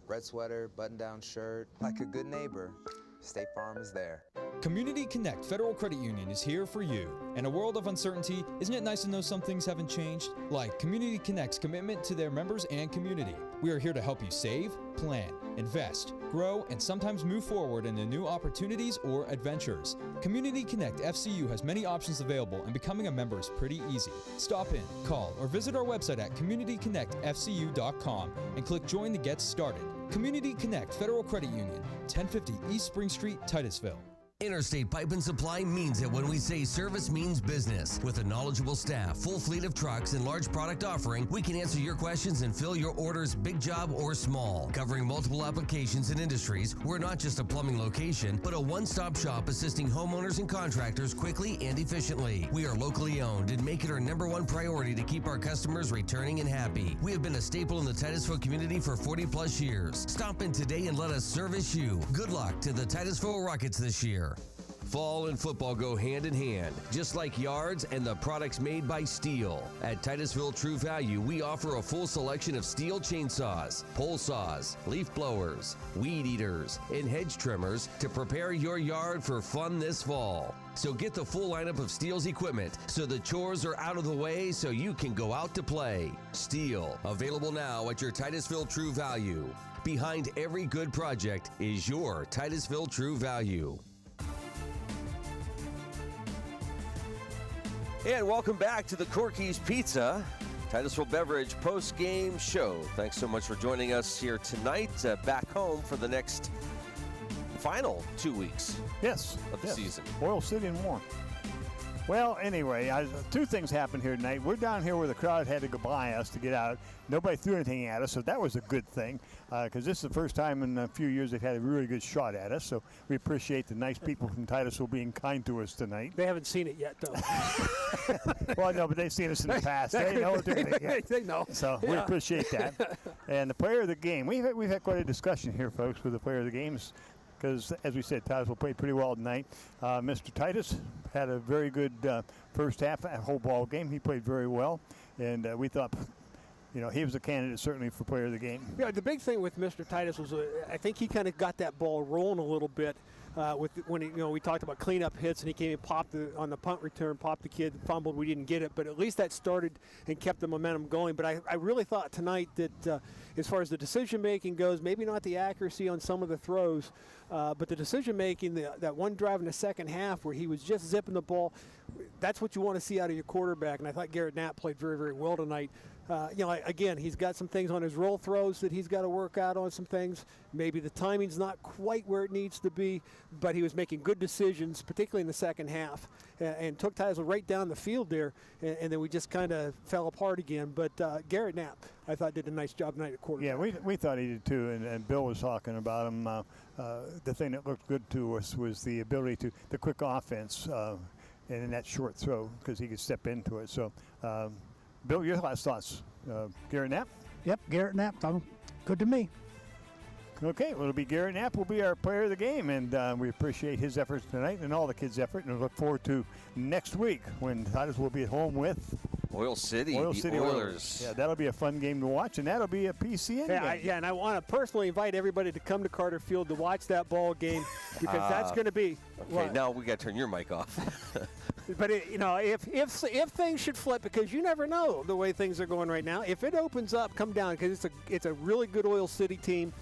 Red sweater, button-down shirt, like a good neighbor. State Farm is there. Community Connect Federal Credit Union is here for you. In a world of uncertainty, isn't it nice to know some things haven't changed? Like Community Connect's commitment to their members and community. We are here to help you save, plan, invest, grow, and sometimes move forward into new opportunities or adventures. Community Connect FCU has many options available, and becoming a member is pretty easy. Stop in, call, or visit our website at communityconnectfcu.com and click Join to get started. Community Connect Federal Credit Union, 1050 East Spring Street, Titusville. Interstate Pipe and Supply means it when we say service means business. With a knowledgeable staff, full fleet of trucks, and large product offering, we can answer your questions and fill your orders, big job or small. Covering multiple applications and industries, we're not just a plumbing location, but a one-stop shop assisting homeowners and contractors quickly and efficiently. We are locally owned and make it our #1 priority to keep our customers returning and happy. We have been a staple in the Titusville community for 40+ years. Stop in today and let us service you. Good luck to the Titusville Rockets this year. Fall and football go hand in hand, just like yards and the products made by Steel. At Titusville True Value, we offer a full selection of Steel chainsaws, pole saws, leaf blowers, weed eaters, and hedge trimmers to prepare your yard for fun this fall. So get the full lineup of Steel's equipment so the chores are out of the way so you can go out to play. Steel, available now at your Titusville True Value. Behind every good project is your Titusville True Value. And welcome back to the Corky's Pizza Titusville Beverage post-game show. Thanks so much for joining us here tonight. Back home for the next final 2 weeks. Yes. Of the season. Oil City and Warren. Well, anyway, two things happened here tonight. We're down here where the crowd had to go by us to get out. Nobody threw anything at us, so that was a good thing, because this is the first time in a few years they've had a really good shot at us, so we appreciate the nice people from Titusville being kind to us tonight. They haven't seen it yet, though. Well, no, but they've seen us in the past. They know what they're going to get. They know. So we appreciate that. And the player of the game, we've had quite a discussion here, folks, with the player of the games. Because, as we said, Titusville played pretty well tonight. Mr. Titus had a very good first half, whole ball game. He played very well, and we thought, he was a candidate certainly for player of the game. Yeah, the big thing with Mr. Titus was I think he kind of got that ball rolling a little bit when we talked about cleanup hits, and he came and popped on the punt return, popped the kid, fumbled, we didn't get it, but at least that started and kept the momentum going. But I really thought tonight that as far as the decision making goes, maybe not the accuracy on some of the throws, but the decision making, that one drive in the second half where he was just zipping the ball, that's what you want to see out of your quarterback. And I thought Garrett Knapp played very, very well tonight. Again, he's got some things on his roll throws that he's got to work out on, some things. Maybe the timing's not quite where it needs to be, but he was making good decisions, particularly in the second half, and took Titusville right down the field there, and then we just kind of fell apart again. But Garrett Knapp, I thought, did a nice job tonight at quarterback. Yeah, we thought he did too, and Bill was talking about him. The thing that looked good to us was the ability the quick offense, and in that short throw, because he could step into it. So, Bill, your last thoughts? Garrett Knapp? Yep, Garrett Knapp. Good to me. Okay, well, it'll be Garrett Knapp will be our player of the game, and we appreciate his efforts tonight and all the kids' effort, and look forward to next week when Titus will be at home with Oil City Oilers. Yeah, that'll be a fun game to watch, and that'll be a PCN game. And I want to personally invite everybody to come to Carter Field to watch that ball game, because that's going to be. Okay, now we got to turn your mic off. But if things should flip, because you never know the way things are going right now. If it opens up, come down, because it's a really good Oil City team.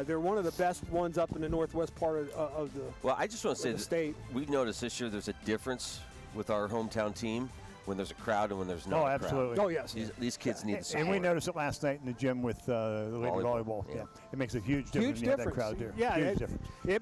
They're one of the best ones up in the northwest part of the. Well, I just want to say state. We've noticed this year there's a difference with our hometown team when there's a crowd and when there's not. Oh, absolutely. Oh, yes. These kids need the support. And we noticed it last night in the gym with the lady volleyball. Yeah. It makes a huge difference when you have that crowd there. Yeah, huge difference. It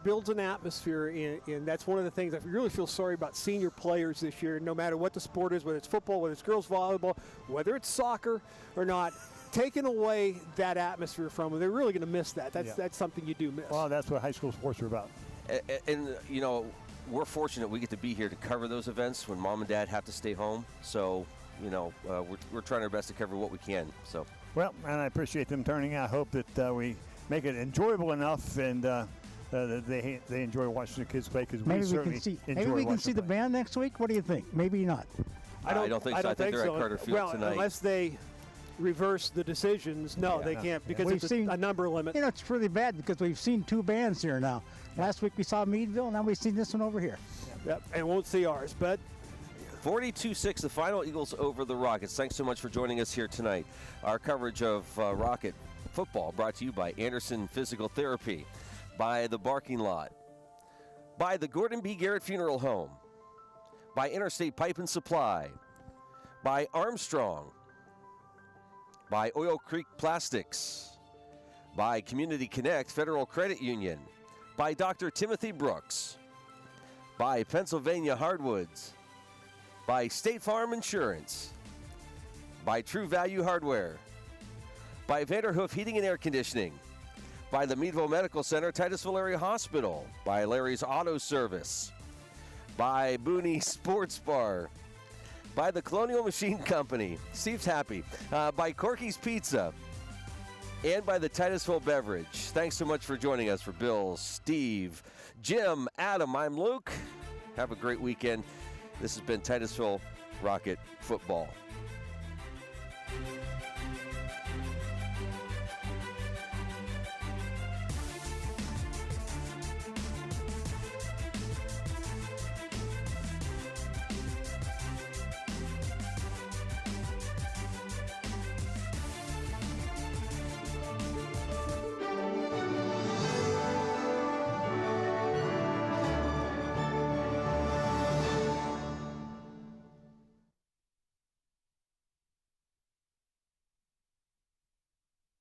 builds an atmosphere, and that's one of the things I really feel sorry about senior players this year, no matter what the sport is, whether it's football, whether it's girls volleyball, whether it's soccer or not. Taking away that atmosphere from them, they're really going to miss that. That's something you do miss. Well, that's what high school sports are about. And we're fortunate we get to be here to cover those events when mom and dad have to stay home. So, we're trying our best to cover what we can. So. Well, and I appreciate them turning out. I hope that we make it enjoyable enough and they enjoy watching the kids play, because we certainly enjoy watching. Maybe we can see the band next week. What do you think? Maybe not. I don't think so. I think they're at Carter Field tonight. Unless they reverse the decisions. No, they can't, because it's a number limit. It's really bad because we've seen two bands here now. Last week we saw Meadville, now we've seen this one over here. Yep, and won't see ours, but 42-6, the final, Eagles over the Rockets. Thanks so much for joining us here tonight. Our coverage of Rocket football brought to you by Anderson Physical Therapy, by The Barking Lot, by the Gordon B. Garrett Funeral Home, by Interstate Pipe and Supply, by Armstrong, by Oil Creek Plastics, by Community Connect Federal Credit Union, by Dr. Timothy Brooks, by Pennsylvania Hardwoods, by State Farm Insurance, by True Value Hardware, by Vanderhoof Heating and Air Conditioning, by the Meadville Medical Center, Titusville Area Hospital, by Larry's Auto Service, by Booney Sports Bar, by the Colonial Machine Company, Steve's happy, by Corky's Pizza, and by the Titusville Beverage. Thanks so much for joining us. For Bill, Steve, Jim, Adam, I'm Luke. Have a great weekend. This has been Titusville Rocket Football.